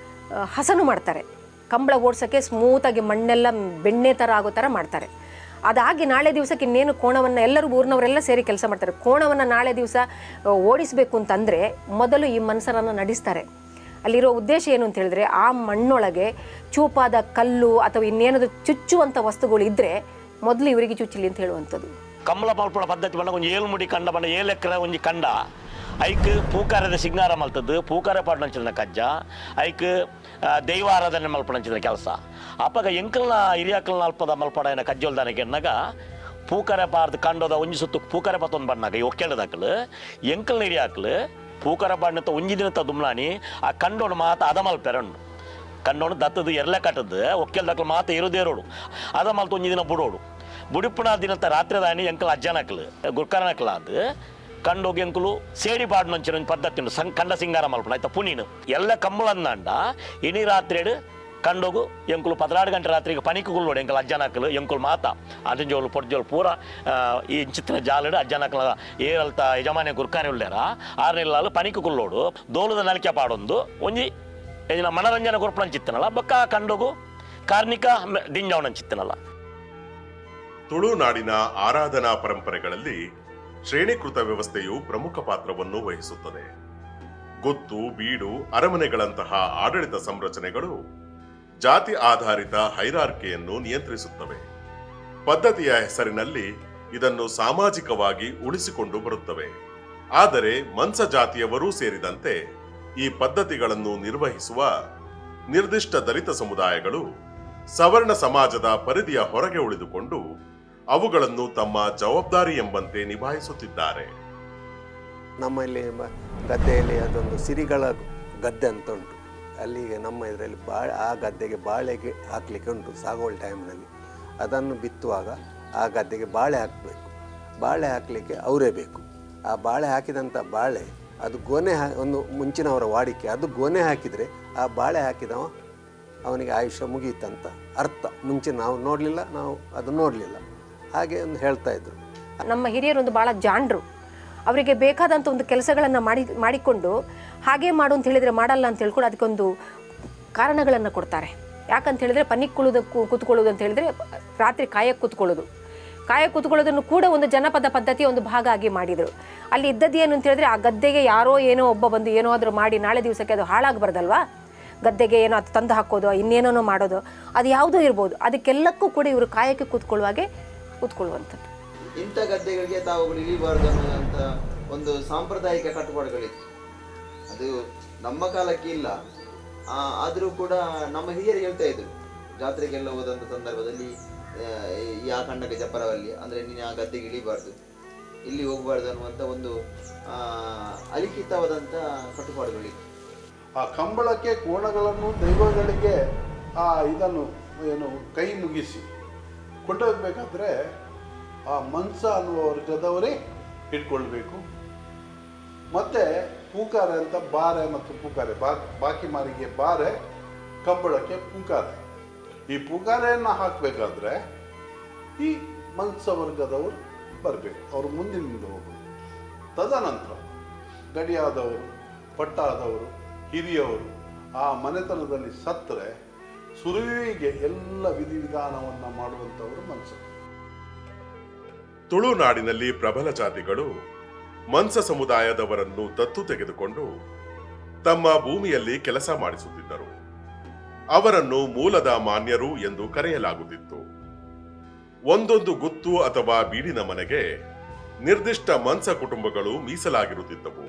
P: ಹಸನು ಮಾಡ್ತಾರೆ, ಕಂಬಳ ಓಡಿಸೋಕ್ಕೆ ಸ್ಮೂತಾಗಿ ಮಣ್ಣೆಲ್ಲ ಬೆಣ್ಣೆ ಥರ ಆಗೋ ಥರ ಮಾಡ್ತಾರೆ. ಅದಾಗಿ ನಾಳೆ ದಿವಸಕ್ಕೆ ಇನ್ನೇನು ಕೋಣವನ್ನು ಎಲ್ಲರೂ ಊರಿನವರೆಲ್ಲ ಸೇರಿ ಕೆಲಸ ಮಾಡ್ತಾರೆ. ಕೋಣವನ್ನು ನಾಳೆ ದಿವಸ ಓಡಿಸಬೇಕು ಅಂತಂದರೆ ಮೊದಲು ಈ ಮನ್ಸರನ್ನು ನಡೆಸ್ತಾರೆ. ಅಲ್ಲಿರೋ ಉದ್ದೇಶ ಏನು ಅಂತ ಹೇಳಿದ್ರೆ, ಆ ಮಣ್ಣೊಳಗೆ ಚೂಪಾದ ಕಲ್ಲು ಅಥವಾ ಇನ್ನೇನಾದರೂ ಚುಚ್ಚುವಂಥ ವಸ್ತುಗಳು ಇದ್ದರೆ ಮೊದಲು ಇವರಿಗೆ ಚುಚ್ಚಲಿ ಅಂತ ಹೇಳುವಂಥದ್ದು.
Q: ಕಂಬಳ ಮಲ್ಪಡ ಪದ್ಧತಿ ಬಂದ ಒಂದು 7 ಮುಡಿ ಕಂಡ ಬಂದ 7 ಎಕರೆ ಒಂಜಿ ಕಂಡ ಐಕ್ ಪೂಕಾರದ ಸಿಂಗಾರ ಮಲ್ತದ್ದು, ಪೂಕಾರ ಪಾಡ್ನಂಚಿನ ಕಜ್ಜ, ಐಕ್ ದೈವಾರಾಧನೆ ಮಲ್ಪಡಂಚಿನ ಕೆಲಸ. ಅಪ್ಪಾಗ ಎಂಕಲ್ನ ಹಿರಿಯಕಲ್ನ ಅಲ್ಪದ ಮಲ್ಪಡ ಏನ ಕಜ್ಜೋಲ್ದಾನಕ್ಕೆ ಎನ್ನಾಗ ಪೂಕರೆ ಪಾರ್ದು ಕಂಡೋದ ಒಂಜಿ ಸುತ್ತು ಪೂಕರೆ ಪತ್ತೊಂದು ಬಣ್ಣಾಗ ಈ ಒಕ್ಕೆಳದಾಕಲು ಎಂಕಲ್ನ ಹಿರಿಯಾಕಲು ಪೂಕರ ಪಾಡ್ನಂತ ಒಂಜಿ ದಿನತ್ತ ದುಮ್ಲಾನಿ ಆ ಕಂಡೋಡು ಮಾತ ಅದ ಮಲ್ಪೆರಂಡು ಕಂಡೋಡು ದತ್ತದು ಎರಲೆ ಕಟ್ಟದ್ದು ಒಕ್ಕೆಲ್ದಾಕಲು ಮಾತ ಇರೋದೇರೋಡು ಅದ ಮಲ್ತು ಒಂಜಿ ದಿನ ಬುಡೋಡು ಬುಡಿಪುಣ ದಿನತ್ತ ರಾತ್ರಿ ದಾನಿ ಎಂಕಲ್ ಅಜ್ಜನಕ್ಲು ಗುರ್ಕರನಕ್ಲ ಅದು ಕಂಡೋಗಿ ಎಂಕುಲು ಸೇಡಿ ಪಾಡ್ನಂಚಿನ ಪದ್ಧತಿ ಉಂಟು ಕಂಡ ಸಿಂಗಾರ ಮಲ್ಪಣ ಆಯ್ತಾ ಪುನೀನು ಎಲ್ಲ ಕಂಬಳಂದಂಡ ಇನಿ ರಾತ್ರಿ ಕಂಡೋಗು ಎಂಕುಲು 16 ಗಂಟೆ ರಾತ್ರಿಗೆ ಪನಿಕುಗಳು ಎಂಕಲ್ ಅಜ್ಜನಕ್ಲು ಎಂಕುಲು ಮಾತ ಅದಂಜೋಲು ಪೊಡ್ಜೋಲು ಪೂರ ಈ ಚಿತ್ರ ಜಾಲಡು ಅಜ್ಜನಕ್ಲ ಏರಲ್ತ ಯಜಮಾನ್ಯ ಗುರ್ಕಾನೆ ಉಳ್ಳಾರ 6 ನೆಲ್ಲಾಲು ಪನಿಕುಳ್ಳೋಡು ದೋಲದ ನಲಿಕೆ ಪಾಡೊಂದು ಒಂಜಿ ಮನರಂಜನೆ ಗುರುಪಣಂಚಿತ್ತನಲ್ಲ ಬೊಕ್ಕ ಕಂಡೋಗು ಕಾರ್ಣಿಕ ದಿಂಜಾವಣಂಚಿತ್ತನಲ್ಲ.
B: ತುಳುನಾಡಿನ ಆರಾಧನಾ ಪರಂಪರೆಗಳಲ್ಲಿ ಶ್ರೇಣೀಕೃತ ವ್ಯವಸ್ಥೆಯು ಪ್ರಮುಖ ಪಾತ್ರವನ್ನು ವಹಿಸುತ್ತದೆ. ಗುತ್ತು, ಬೀಡು, ಅರಮನೆಗಳಂತಹ ಆಡಳಿತ ಸಂರಚನೆಗಳು ಜಾತಿ ಆಧಾರಿತ ಹೈರಾರ್ಕಿಯನ್ನು ನಿಯಂತ್ರಿಸುತ್ತವೆ. ಪದ್ಧತಿಯ ಹೆಸರಿನಲ್ಲಿ ಇದನ್ನು ಸಾಮಾಜಿಕವಾಗಿ ಉಳಿಸಿಕೊಂಡು ಬರುತ್ತವೆ. ಆದರೆ ಮನ್ಸ ಜಾತಿಯವರೂ ಸೇರಿದಂತೆ ಈ ಪದ್ಧತಿಗಳನ್ನು ನಿರ್ವಹಿಸುವ ನಿರ್ದಿಷ್ಟ ದಲಿತ ಸಮುದಾಯಗಳು ಸವರ್ಣ ಸಮಾಜದ ಪರಿಧಿಯ ಹೊರಗೆ ಉಳಿದುಕೊಂಡು ಅವುಗಳನ್ನು ತಮ್ಮ ಜವಾಬ್ದಾರಿ ಎಂಬಂತೆ ನಿಭಾಯಿಸುತ್ತಿದ್ದಾರೆ.
R: ನಮ್ಮಲ್ಲಿ ಗದ್ದೆಯಲ್ಲಿ ಅದೊಂದು ಸಿರಿಗಳ ಗದ್ದೆ ಅಂತ ಉಂಟು. ಅಲ್ಲಿಗೆ ನಮ್ಮ ಇದರಲ್ಲಿ ಆ ಗದ್ದೆಗೆ ಬಾಳೆಗೆ ಹಾಕಲಿಕ್ಕೆ ಉಂಟು. ಸಾಗುವಳಿ ಟೈಮ್ನಲ್ಲಿ ಅದನ್ನು ಬಿತ್ತುವಾಗ ಆ ಗದ್ದೆಗೆ ಬಾಳೆ ಹಾಕಬೇಕು. ಬಾಳೆ ಹಾಕಲಿಕ್ಕೆ ಅವರೇ ಬೇಕು. ಆ ಬಾಳೆ ಹಾಕಿದಂಥ ಬಾಳೆ ಅದು ಗೊನೆ ಒಂದು ಮುಂಚಿನವರ ವಾಡಿಕೆ. ಅದು ಗೊನೆ ಹಾಕಿದರೆ ಆ ಬಾಳೆ ಹಾಕಿದವ ಅವನಿಗೆ ಆಯುಷ್ಯ ಮುಗಿಯಿತಂತ ಅರ್ಥ. ಮುಂಚೆ ನಾವು ನೋಡಲಿಲ್ಲ, ನಾವು ಅದು ನೋಡಲಿಲ್ಲ, ಹಾಗೆ ಒಂದು ಹೇಳ್ತಾ ಇದ್ರು.
P: ನಮ್ಮ ಹಿರಿಯರೊಂದು ಭಾಳ ಜಾಣರು. ಅವರಿಗೆ ಬೇಕಾದಂಥ ಒಂದು ಕೆಲಸಗಳನ್ನು ಮಾಡಿಕೊಂಡು ಹಾಗೆ ಮಾಡು ಅಂತ ಹೇಳಿದರೆ ಮಾಡಲ್ಲ ಅಂತ ಹೇಳ್ಕೊಂಡು ಅದಕ್ಕೊಂದು ಕಾರಣಗಳನ್ನು ಕೊಡ್ತಾರೆ. ಯಾಕಂತ ಹೇಳಿದ್ರೆ ಪನಿಕ್ ಕೂತ್ಕೊಳ್ಳೋದು ಅಂತ ಹೇಳಿದರೆ ರಾತ್ರಿ ಕಾಯಕ್ಕೆ ಕೂತ್ಕೊಳ್ಳೋದನ್ನು ಕೂಡ ಒಂದು ಜನಪದ ಪದ್ಧತಿಯ ಒಂದು ಭಾಗ ಆಗಿ ಮಾಡಿದರು. ಅಲ್ಲಿ ಇದ್ದದ್ದು ಏನು ಅಂತ ಹೇಳಿದ್ರೆ, ಆ ಗದ್ದೆಗೆ ಯಾರೋ ಏನೋ ಒಬ್ಬ ಬಂದು ಏನೋ ಆದರೂ ಮಾಡಿ ನಾಳೆ ದಿವಸಕ್ಕೆ ಅದು ಹಾಳಾಗಬಾರ್ದಲ್ವಾ. ಗದ್ದೆಗೆ ಏನೋ ಅದು ತಂದು ಹಾಕೋದು, ಇನ್ನೇನೋ ಮಾಡೋದು, ಅದು ಯಾವುದೋ ಇರ್ಬೋದು. ಅದಕ್ಕೆಲ್ಲಕ್ಕೂ ಕೂಡ ಇವರು ಕಾಯಕ್ಕೆ ಕೂತ್ಕೊಳ್ಳುವಂಥದ್ದು.
S: ಇಂಥ ಗದ್ದೆಗಳಿಗೆ ತಾವುಗಳು ಇಳಿಬಾರ್ದು ಅನ್ನೋದಂಥ ಒಂದು ಸಾಂಪ್ರದಾಯಿಕ ಕಟ್ಟುಪಾಡುಗಳಿತ್ತು. ಅದು ನಮ್ಮ ಕಾಲಕ್ಕೆ ಇಲ್ಲ, ಆದರೂ ಕೂಡ ನಮ್ಮ ಹಿರಿಯರು ಹೇಳ್ತಾ ಇದ್ರು. ಜಾತ್ರೆಗೆಲ್ಲ ಹೋದಂಥ ಸಂದರ್ಭದಲ್ಲಿ ಈ ಆ ಕಂಡಕ ಜಪರವಲ್ಲಿ ಅಂದರೆ ನೀನು ಆ ಗದ್ದೆಗೆ ಇಳಿಬಾರ್ದು, ಇಲ್ಲಿ ಹೋಗಬಾರ್ದು ಅನ್ನುವಂಥ ಒಂದು ಅಲಿಖಿತವಾದಂಥ ಕಟ್ಟುಪಾಡುಗಳಿತ್ತು.
T: ಆ ಕಂಬಳಕ್ಕೆ ಕೋಣಗಳನ್ನು ದೈವಗಳಿಗೆ ಇದನ್ನು ಏನು ಕೈ ಮುಗಿಸಿ ಕೊಂಡೋಗ್ಬೇಕಾದ್ರೆ ಆ ಮನ್ಸ ಅನ್ನುವ ವರ್ಗದವರೇ ಇಟ್ಕೊಳ್ಬೇಕು. ಮತ್ತು ಪೂಕಾರೆ ಅಂತ ಬಾರೆ ಮತ್ತು ಪೂಕಾರೆ ಬಾಕಿ ಮಾರಿಗೆ ಬಾರೆ, ಕಂಬಳಕ್ಕೆ ಪೂಕಾರೆ. ಈ ಪೂಕಾರೆಯನ್ನು ಹಾಕಬೇಕಾದ್ರೆ ಈ ಮನ್ಸವರ್ಗದವರು ಬರಬೇಕು, ಅವರು ಮುಂದಿನಿಂದ ಹೋಗೋದು. ತದನಂತರ ಗಡಿಯಾದವರು, ಪಟ್ಟಾದವರು, ಹಿರಿಯವರು ಆ ಮನೆತನದಲ್ಲಿ ಸತ್ತರೆ ಸುರುವಿಗೆ ಎಲ್ಲ ವಿಧಿವಿಧಾನವನ್ನು ಮಾಡುವಂಥವರು ಮನ್ಸರು.
B: ತುಳುನಾಡಿನಲ್ಲಿ ಪ್ರಬಲ ಜಾತಿಗಳು ಮನ್ಸ ಸಮುದಾಯದವರನ್ನು ದತ್ತು ತೆಗೆದುಕೊಂಡು ತಮ್ಮ ಭೂಮಿಯಲ್ಲಿ ಕೆಲಸ ಮಾಡಿಸುತ್ತಿದ್ದರು. ಅವರನ್ನು ಮೂಲದ ಮಾನ್ಯರು ಎಂದು ಕರೆಯಲಾಗುತ್ತಿತ್ತು. ಒಂದೊಂದು ಗುತ್ತು ಅಥವಾ ಬೀಡಿನ ಮನೆಗೆ ನಿರ್ದಿಷ್ಟ ಮನ್ಸ ಕುಟುಂಬಗಳು ಮೀಸಲಾಗಿರುತ್ತಿದ್ದವು.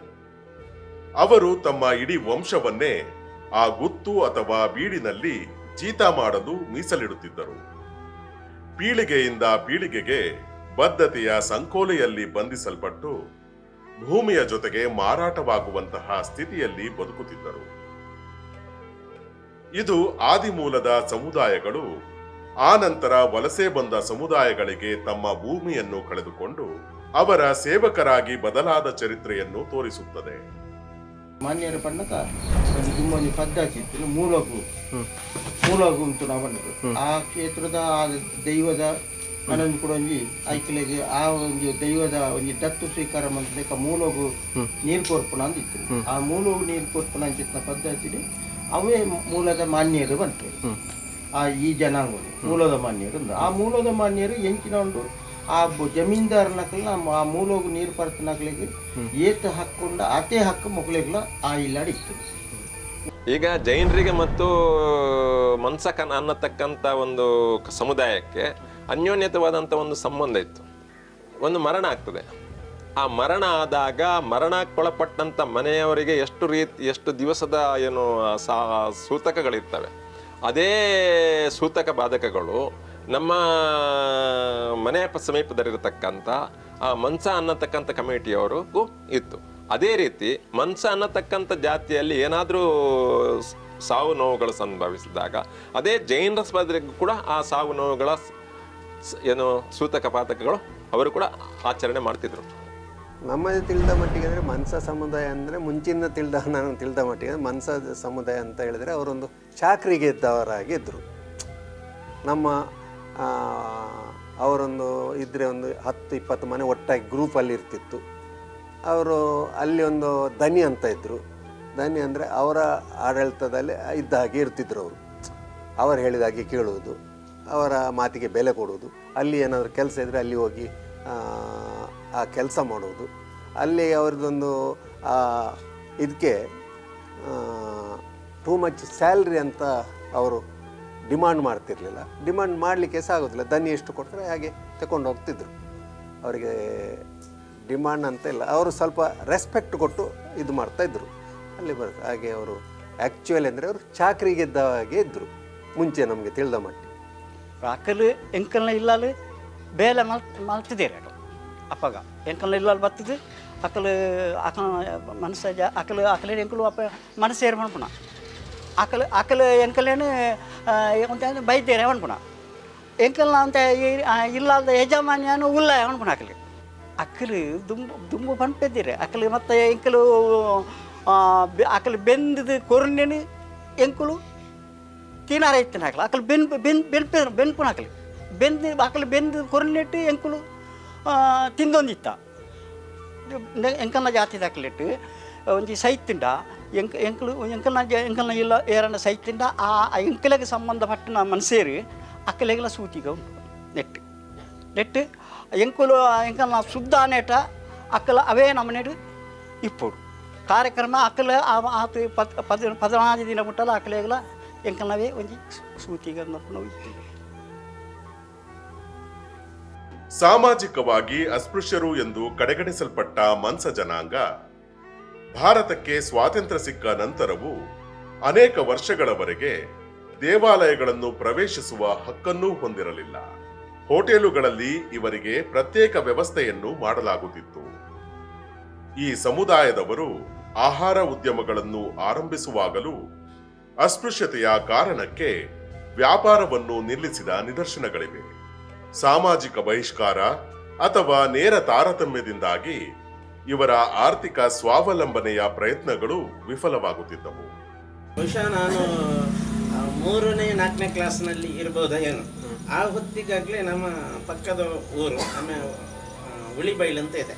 B: ಅವರು ತಮ್ಮ ಇಡೀ ವಂಶವನ್ನೇ ಆ ಗುತ್ತು ಅಥವಾ ಬೀಡಿನಲ್ಲಿ ಜೀತ ಮಾಡಲು ಮೀಸಲಿಡುತ್ತಿದ್ದರು. ಪೀಳಿಗೆಯಿಂದ ಪೀಳಿಗೆಗೆ ಬದ್ಧತೆಯ ಸಂಕೋಲೆಯಲ್ಲಿ ಬಂಧಿಸಲ್ಪಟ್ಟು ಭೂಮಿಯ ಜೊತೆಗೆ ಮಾರಾಟವಾಗುವಂತಹ ಸ್ಥಿತಿಯಲ್ಲಿ ಬದುಕುತ್ತಿದ್ದರು. ಇದು ಆದಿಮೂಲದ ಸಮುದಾಯಗಳು ಆ ನಂತರ ವಲಸೆ ಬಂದ ಸಮುದಾಯಗಳಿಗೆ ತಮ್ಮ ಭೂಮಿಯನ್ನು ಕಳೆದುಕೊಂಡು ಅವರ ಸೇವಕರಾಗಿ ಬದಲಾದ ಚರಿತ್ರೆಯನ್ನು ತೋರಿಸುತ್ತದೆ.
U: ಮಾನ್ಯರ ಪಣ್ಣಕ ಒಂದು ತುಂಬೊಂದು ಪದ್ಧತಿ ಇತ್ತು, ಮೂಲಗು ಉಂಟು ನಾವು ಆ ಕ್ಷೇತ್ರದ ದೈವದ ನನಂದು ಕೂಡ ಒಂಜಿ ಐಕ್ಲೆಗೆ ಆ ಒಂದು ದೈವದ ಒಂದು ದತ್ತು ಸ್ವೀಕಾರ ಮಾಡಬೇಕ ಮೂಲಗು ನೀರು ಕೊರ್ಪಣ ಅಂದಿತ್ತು. ಆ ಮೂಲಗು ನೀರು ಕೊರ್ಪಣ ಅಂಚಿನ ಪದ್ಧತಿ ಅವೇ ಮೂಲದ ಮಾನ್ಯರು ಬಂತು. ಆ ಈ ಜನಾಂಗ ಮೂಲದ ಮಾನ್ಯರು ಆ ಮೂಲದ ಮಾನ್ಯರು ಎಂಚಿನ ಉಂಟು ಆ ಜಮೀನ್ದಾರನಕಲ್ಲ ಆ ಮೂಲೋಗು ನೀರು ಪರ್ತನಗಳಿಗೆ ಏತ ಹಾಕ್ಕೊಂಡು ಅದೇ ಹಕ್ಕು ಮಕ್ಕಳಿಗೆಲ್ಲ ಆ ಇಲ್ಲಾಡಿತ್ತು.
V: ಈಗ ಜೈನರಿಗೆ ಮತ್ತು ಮನ್ಸಕನ ಅನ್ನತಕ್ಕಂಥ ಒಂದು ಸಮುದಾಯಕ್ಕೆ ಅನ್ಯೋನ್ಯತವಾದಂಥ ಒಂದು ಸಂಬಂಧ ಇತ್ತು. ಒಂದು ಮರಣ ಆಗ್ತದೆ, ಆ ಮರಣ ಆದಾಗ ಮರಣಕ್ಕೊಳಪಟ್ಟಂಥ ಮನೆಯವರಿಗೆ ಎಷ್ಟು ದಿವಸದ ಏನು ಸೂತಕಗಳಿರ್ತವೆ, ಅದೇ ಸೂತಕ ಬಾಧಕಗಳು ನಮ್ಮ ಮನೆಯ ಸಮೀಪದಲ್ಲಿರತಕ್ಕಂಥ ಆ ಮನ್ಸ ಅನ್ನತಕ್ಕಂಥ ಕಮಿಟಿಯವರಿಗೂ ಇತ್ತು. ಅದೇ ರೀತಿ ಮನ್ಸ ಅನ್ನತಕ್ಕಂಥ ಜಾತಿಯಲ್ಲಿ ಏನಾದರೂ ಸಾವು ನೋವುಗಳು ಸಂಭವಿಸಿದಾಗ ಅದೇ ಜೈನರ ಸ್ಪರ್ಧೆಗೂ ಕೂಡ ಆ ಸಾವು ನೋವುಗಳ ಏನು ಸೂತಕ ಪಾತಕಗಳು ಅವರು ಕೂಡ ಆಚರಣೆ ಮಾಡ್ತಿದ್ರು.
R: ನಮ್ಮದು ತಿಳಿದ ಮಟ್ಟಿಗೆ ಅಂದರೆ ಮನ್ಸ ಸಮುದಾಯ ಅಂದರೆ ಮುಂಚಿನ ನಾನು ತಿಳಿದ ಮಟ್ಟಿಗೆ ಮನ್ಸ ಸಮುದಾಯ ಅಂತ ಹೇಳಿದರೆ ಅವರೊಂದು ಚಾಕ್ರಿಗೆ ಇದ್ದವರಾಗಿ ಇದ್ದರು. ನಮ್ಮ ಅವರೊಂದು ಇದ್ದರೆ ಒಂದು 10-20 ಮನೆ ಒಟ್ಟಾಗಿ ಗ್ರೂಪಲ್ಲಿ ಇರ್ತಿತ್ತು. ಅವರು ಅಲ್ಲಿ ಒಂದು ದನಿ ಅಂತ ಇದ್ದರು. ದನಿ ಅಂದರೆ ಅವರ ಆಡಳಿತದಲ್ಲಿ ಇದ್ದ ಹಾಗೆ ಇರ್ತಿದ್ರು. ಅವರು ಹೇಳಿದ ಹಾಗೆ ಕೇಳುವುದು, ಅವರ ಮಾತಿಗೆ ಬೆಲೆ ಕೊಡುವುದು, ಅಲ್ಲಿ ಏನಾದರೂ ಕೆಲಸ ಇದ್ದರೆ ಅಲ್ಲಿ ಹೋಗಿ ಆ ಕೆಲಸ ಮಾಡುವುದು. ಅಲ್ಲಿ ಅವ್ರದ್ದೊಂದು ಇದಕ್ಕೆ ಟೂ ಮಚ್ ಸ್ಯಾಲ್ರಿ ಅಂತ ಅವರು ಡಿಮಾಂಡ್ ಮಾಡ್ತಿರ್ಲಿಲ್ಲ. ಡಿಮಾಂಡ್ ಮಾಡಲಿಕ್ಕೆ ಸಹ ಆಗೋದಿಲ್ಲ. ದನಿ ಎಷ್ಟು ಕೊಡ್ತಾರೆ ಹಾಗೆ ತಗೊಂಡು ಹೋಗ್ತಿದ್ರು. ಅವರಿಗೆ ಡಿಮಾಂಡ್ ಅಂತ ಇಲ್ಲ, ಅವರು ಸ್ವಲ್ಪ ರೆಸ್ಪೆಕ್ಟ್ ಕೊಟ್ಟು ಇದು ಮಾಡ್ತಾಯಿದ್ರು. ಅಲ್ಲಿ ಬರುತ್ತೆ ಹಾಗೆ ಅವರು ಆ್ಯಕ್ಚುಲಿ ಅಂದರೆ ಅವರು ಚಾಕ್ರಿಗೆ ಇದ್ದ ಹಾಗೆ ಇದ್ದರು ಮುಂಚೆ ನಮಗೆ ತಿಳಿದ ಮಟ್ಟಿಗೆ.
F: ಅಕ್ಕಲು ಎಂಕಲ್ನ ಇಲ್ಲಾಲು ಬೇಲೆ ಮಲ್ತಿದ್ದೀರಿ ಅಪ್ಪಗ ಎಂಕಲ್ನ ಇಲ್ಲಾಲು ಬರ್ತದೆ ಅಕ್ಕಲು ಅಕ್ಕ ಮನಸ್ಸ ಅಕ್ಕಲೆ ಎಂಕಲು ಅಪ್ಪ ಮನಸ್ಸು ಸೇರಿ ಮಾಡ್ಪುಣ ಅಕ್ಕಲು ಎಂಕಲೇನು ಬೈದೇರಿ ಅವನ್ಪುಣ ಎಂಕಲ್ನ ಅಂತ ಇಲ್ಲಾದ ಯಜಮಾನ್ಯನು ಉಲ್ಲ ಅವನ್ಪುಣ ಅಕ್ಕಲು ದುಂಬು ಪಂಪಿದ್ದೀರಿ ಅಕ್ಕಲು ಮತ್ತು ಎಂಕಲು ಅಕ್ಕಲು ಬೆಂದದು ಕೊರ್ನೆನು ಎಂಕಲು ತಿನ್ನಾರ ಇತ್ತಿನ ಹಾಕಲ ಅಕ್ಕಲು ಬೆನ್ಪುನ ಹಾಕಲಿ ಅಕ್ಕಲು ಬೆಂದು ಕೊರ್ನೆಟ್ಟು ಎಂಕಲು ತಿಂದೊಂದಿತ್ತ ಎಂಕಲ್ನ ಜಾತಿದ ಹಾಕಲಿಟ್ಟು ಒಂಜಿ ಸೈತಿಂಡ ಎಂಕಲ್ನ ಇಲ್ಲ ಏರಣ್ಣ ಸೈತಿಂಡ ಆ ಎಂಕಲೆಗೆ ಸಂಬಂಧಪಟ್ಟ ಮನಸ್ಸೇರಿ ಅಕ್ಕಲೆಗೆಲ್ಲ ಸೂತಿಗ ನೆಟ್ಟು ಎಂಕುಲು ಎಂಕಲ್ನ ಶುದ್ಧ ನೇಟ ಅಕ್ಕಲ ಅವೇ ನಮ್ಮನೇಡು ಇಪ್ಪೋಡು ಕಾರ್ಯಕ್ರಮ ಅಕ್ಕಲ ಆತು 14 ದಿನ ಬಿಟ್ಟಲ್ಲ ಅಕ್ಕಲೆಗೆಲ್ಲ ಎಂಕಲ್ನವೇ ಒಂಜಿ ಸೂತಿಗ ನಾವು ಇತ್ತು.
B: ಸಾಮಾಜಿಕವಾಗಿ ಅಸ್ಪೃಶ್ಯರು ಎಂದು ಕಡೆಗಣಿಸಲ್ಪಟ್ಟ ಮನ್ಸ ಜನಾಂಗ ಭಾರತಕ್ಕೆ ಸ್ವಾತಂತ್ರ್ಯ ಸಿಕ್ಕ ನಂತರವೂ ಅನೇಕ ವರ್ಷಗಳವರೆಗೆ ದೇವಾಲಯಗಳನ್ನು ಪ್ರವೇಶಿಸುವ ಹಕ್ಕನ್ನೂ ಹೊಂದಿರಲಿಲ್ಲ. ಹೋಟೆಲುಗಳಲ್ಲಿ ಇವರಿಗೆ ಪ್ರತ್ಯೇಕ ವ್ಯವಸ್ಥೆಯನ್ನು ಮಾಡಲಾಗುತ್ತಿತ್ತು. ಈ ಸಮುದಾಯದವರು ಆಹಾರ ಉದ್ಯಮಗಳನ್ನು ಆರಂಭಿಸುವಾಗಲೂ ಅಸ್ಪೃಶ್ಯತೆಯ ಕಾರಣಕ್ಕೆ ವ್ಯಾಪಾರವನ್ನು ನಿಲ್ಲಿಸಿದ ನಿದರ್ಶನಗಳಿವೆ. ಸಾಮಾಜಿಕ ಬಹಿಷ್ಕಾರ ಅಥವಾ ನೇರ ತಾರತಮ್ಯದಿಂದಾಗಿ ಇವರ ಆರ್ಥಿಕ ಸ್ವಾವಲಂಬನೆಯ ಪ್ರಯತ್ನಗಳು ವಿಫಲವಾಗುತ್ತಿದ್ದವು.
O: ಬಹುಶಃ ನಾನು 3ನೇ 4ನೇ ಕ್ಲಾಸ್ನಲ್ಲಿ ಇರ್ಬೋದಾ ಏನು. ಆ ಹೊತ್ತಿಗಾಗಲೇ ನಮ್ಮ ಪಕ್ಕದ ಊರು ಆಮೇಲೆ ಉಳಿಬೈಲು ಅಂತ ಇದೆ,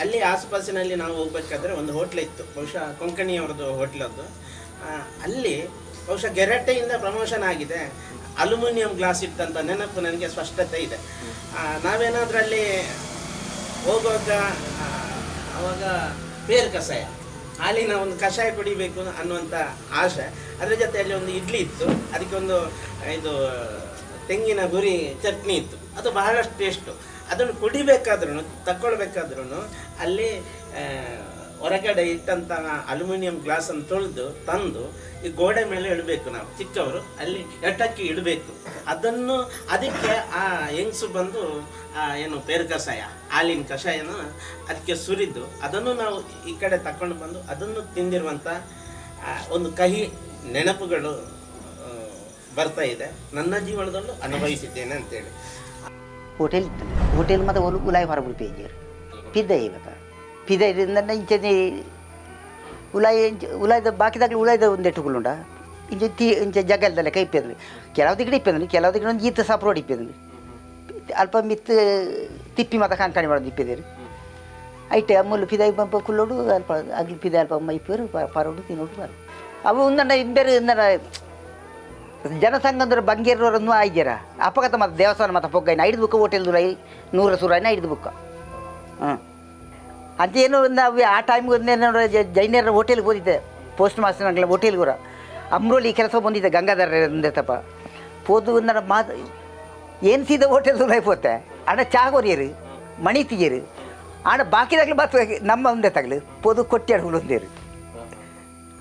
O: ಅಲ್ಲಿ ಆಸುಪಾಸಿನಲ್ಲಿ ನಾವು ಹೋಗ್ಬೇಕಾದ್ರೆ ಒಂದು ಹೋಟ್ಲ್ ಇತ್ತು, ಬಹುಶಃ ಕೊಂಕಣಿಯವ್ರದ್ದು ಹೋಟ್ಲದ್ದು. ಅಲ್ಲಿ ಬಹುಶಃ ಗೆರಟೆಯಿಂದ ಪ್ರಮೋಷನ್ ಆಗಿದೆ, ಅಲ್ಯೂಮಿನಿಯಂ ಗ್ಲಾಸ್ ಇಟ್ಟಂಥ ನೆನಪು ನನಗೆ ಸ್ಪಷ್ಟತೆ ಇದೆ. ನಾವೇನಾದರೂ ಅಲ್ಲಿ ಹೋಗುವಾಗ ಆವಾಗ ಬೇರು ಕಷಾಯ, ಹಾಲಿನ ಒಂದು ಕಷಾಯ ಕುಡಿಬೇಕು ಅನ್ನುವಂಥ ಆಸೆ. ಅದರ ಜೊತೆಯಲ್ಲಿ ಒಂದು ಇಡ್ಲಿ ಇತ್ತು, ಅದಕ್ಕೆ ಒಂದು ಇದು ತೆಂಗಿನ ಗುರಿ ಚಟ್ನಿ ಇತ್ತು, ಅದು ಬಹಳಷ್ಟು ಟೇಸ್ಟು. ಅದನ್ನು ಕುಡಿಬೇಕಾದ್ರೂ ತಗೊಳ್ಬೇಕಾದ್ರೂ ಅಲ್ಲಿ ಹೊರಗಡೆ ಇಟ್ಟಂಥ ಅಲ್ಯೂಮಿನಿಯಂ ಗ್ಲಾಸನ್ನು ತೊಳೆದು ತಂದು ಈ ಗೋಡೆ ಮೇಲೆ ಇಡಬೇಕು, ನಾವು ಚಿಕ್ಕವರು ಅಲ್ಲಿ ಎಟಕ್ಕೆ ಇಡಬೇಕು. ಅದಕ್ಕೆ ಆ ಹೆಂಗಸು ಬಂದು ಏನು ಪೇರು ಕಷಾಯ, ಹಾಲಿನ ಕಷಾಯನ ಅದಕ್ಕೆ ಸುರಿದು ಅದನ್ನು ನಾವು ಈ ಕಡೆ ತಗೊಂಡು ಬಂದು ಅದನ್ನು ತಿಂದಿರುವಂಥ ಒಂದು ಕಹಿ ನೆನಪುಗಳು ಬರ್ತಾ ಇದೆ. ನನ್ನ ಜೀವನದಲ್ಲೂ ಅನುಭವಿಸಿದ್ದೇನೆ ಅಂತೇಳಿ.
C: ಹೋಟೆಲ್ ಇತ್ತು, ಹೋಟೆಲ್ ಮತ್ತು ಉಲಾಯಿ ಹೊರಬಿಡು ಪೇಜರು ಪಿದ್ದ ಇವತ್ತು ಪಿದ ಇದರಿಂದ ಇಂಚೆ ಉಲಾಯ್ದ ಬಾಕಿದಾಗಲಿ ಉಲಾಯ್ದ ಒಂದು ಎಟ್ಟುಗುಳುಂಡ ಇಂಚೆ ಇಂಚೆ ಜಗ್ಗಲ್ದಲ್ಲ ಕೈ ಇಪ್ಪದ್ರಿ ಕೆಲವು ದಿಗಡೆ ಇಪ್ಪದ್ರಿ, ಕೆಲವು ದಿಗಡೆ ಒಂದು ಈತ ಸಾಪ್ರೋಡ್ ಇಪ್ಪದ್ರಿ, ಅಲ್ಪ ಮಿತ್ತು ತಿಪ್ಪಿ ಮತ್ತು ಕಾಣ್ಕಾಣಿ ಮಾಡೋದು ಇಪ್ಪದಿರಿ ಐಟೆ ಅಮ್ಮಲು ಪಿದ ಪಂಪ ಕುಲ್ಲೋಡು ಅಲ್ಪ ಅಗ್ಲಿ ಪಿದ ಅಲ್ಪ ಅಮ್ಮ ಇಪ್ಪರು ಪಾರೋಡು ತಿನ್ನೋಡು ಬಾರು ಅವು ಒಂದಣ್ಣ ಇಂಬೇರು ಇಂದಣ್ಣ ಜನಸಂಘ ಬಂಗೇರವರನ್ನು ಆಯ್ಯಾರ ಅಪಘಾತ ಮತ್ತು ದೇವಸ್ಥಾನ ಮತ್ತು ಪೊಗ್ಗೈನ 5 ಬುಕ್ಕ ಹೋಟೆಲ್ ದುರೈ 100 ಸೂರಾಯಿನ 5 ಬುಕ್ಕ. ಹಾಂ ಅದೇನು ನಾವು ಆ ಟೈಮ್ಗೆ ಜೈನರ ಹೋಟೆಲ್ಗೆ ಹೋದಿದ್ದೆ, ಪೋಸ್ಟ್ ಮಾಸ್ಟರ್ಗಳ ಹೋಟೆಲ್ಗೆ ಕೂಡ ಅಮ್ರೋಲಿ ಕೆಲಸ ಬಂದಿದ್ದೆ ಗಂಗಾಧರ ತಪ್ಪ ಪೋದು ನನ್ನ ಏನು ಸೀದಾ ಹೋಟೆಲ್ ಲೈಫ್ ಅಣ್ಣ ಚಾ ಕೊರಿಯರು ಮಣಿ ತೆಗಿಯರು ಆಡ ಬಾಕಿದಾಗಲಿ ಬಸ್ ನಮ್ಮ ಒಂದೇ ತಗಲು ಪೋದು ಕೊಟ್ಟಿ ಅಡುಗೆ ಒಂದೇರು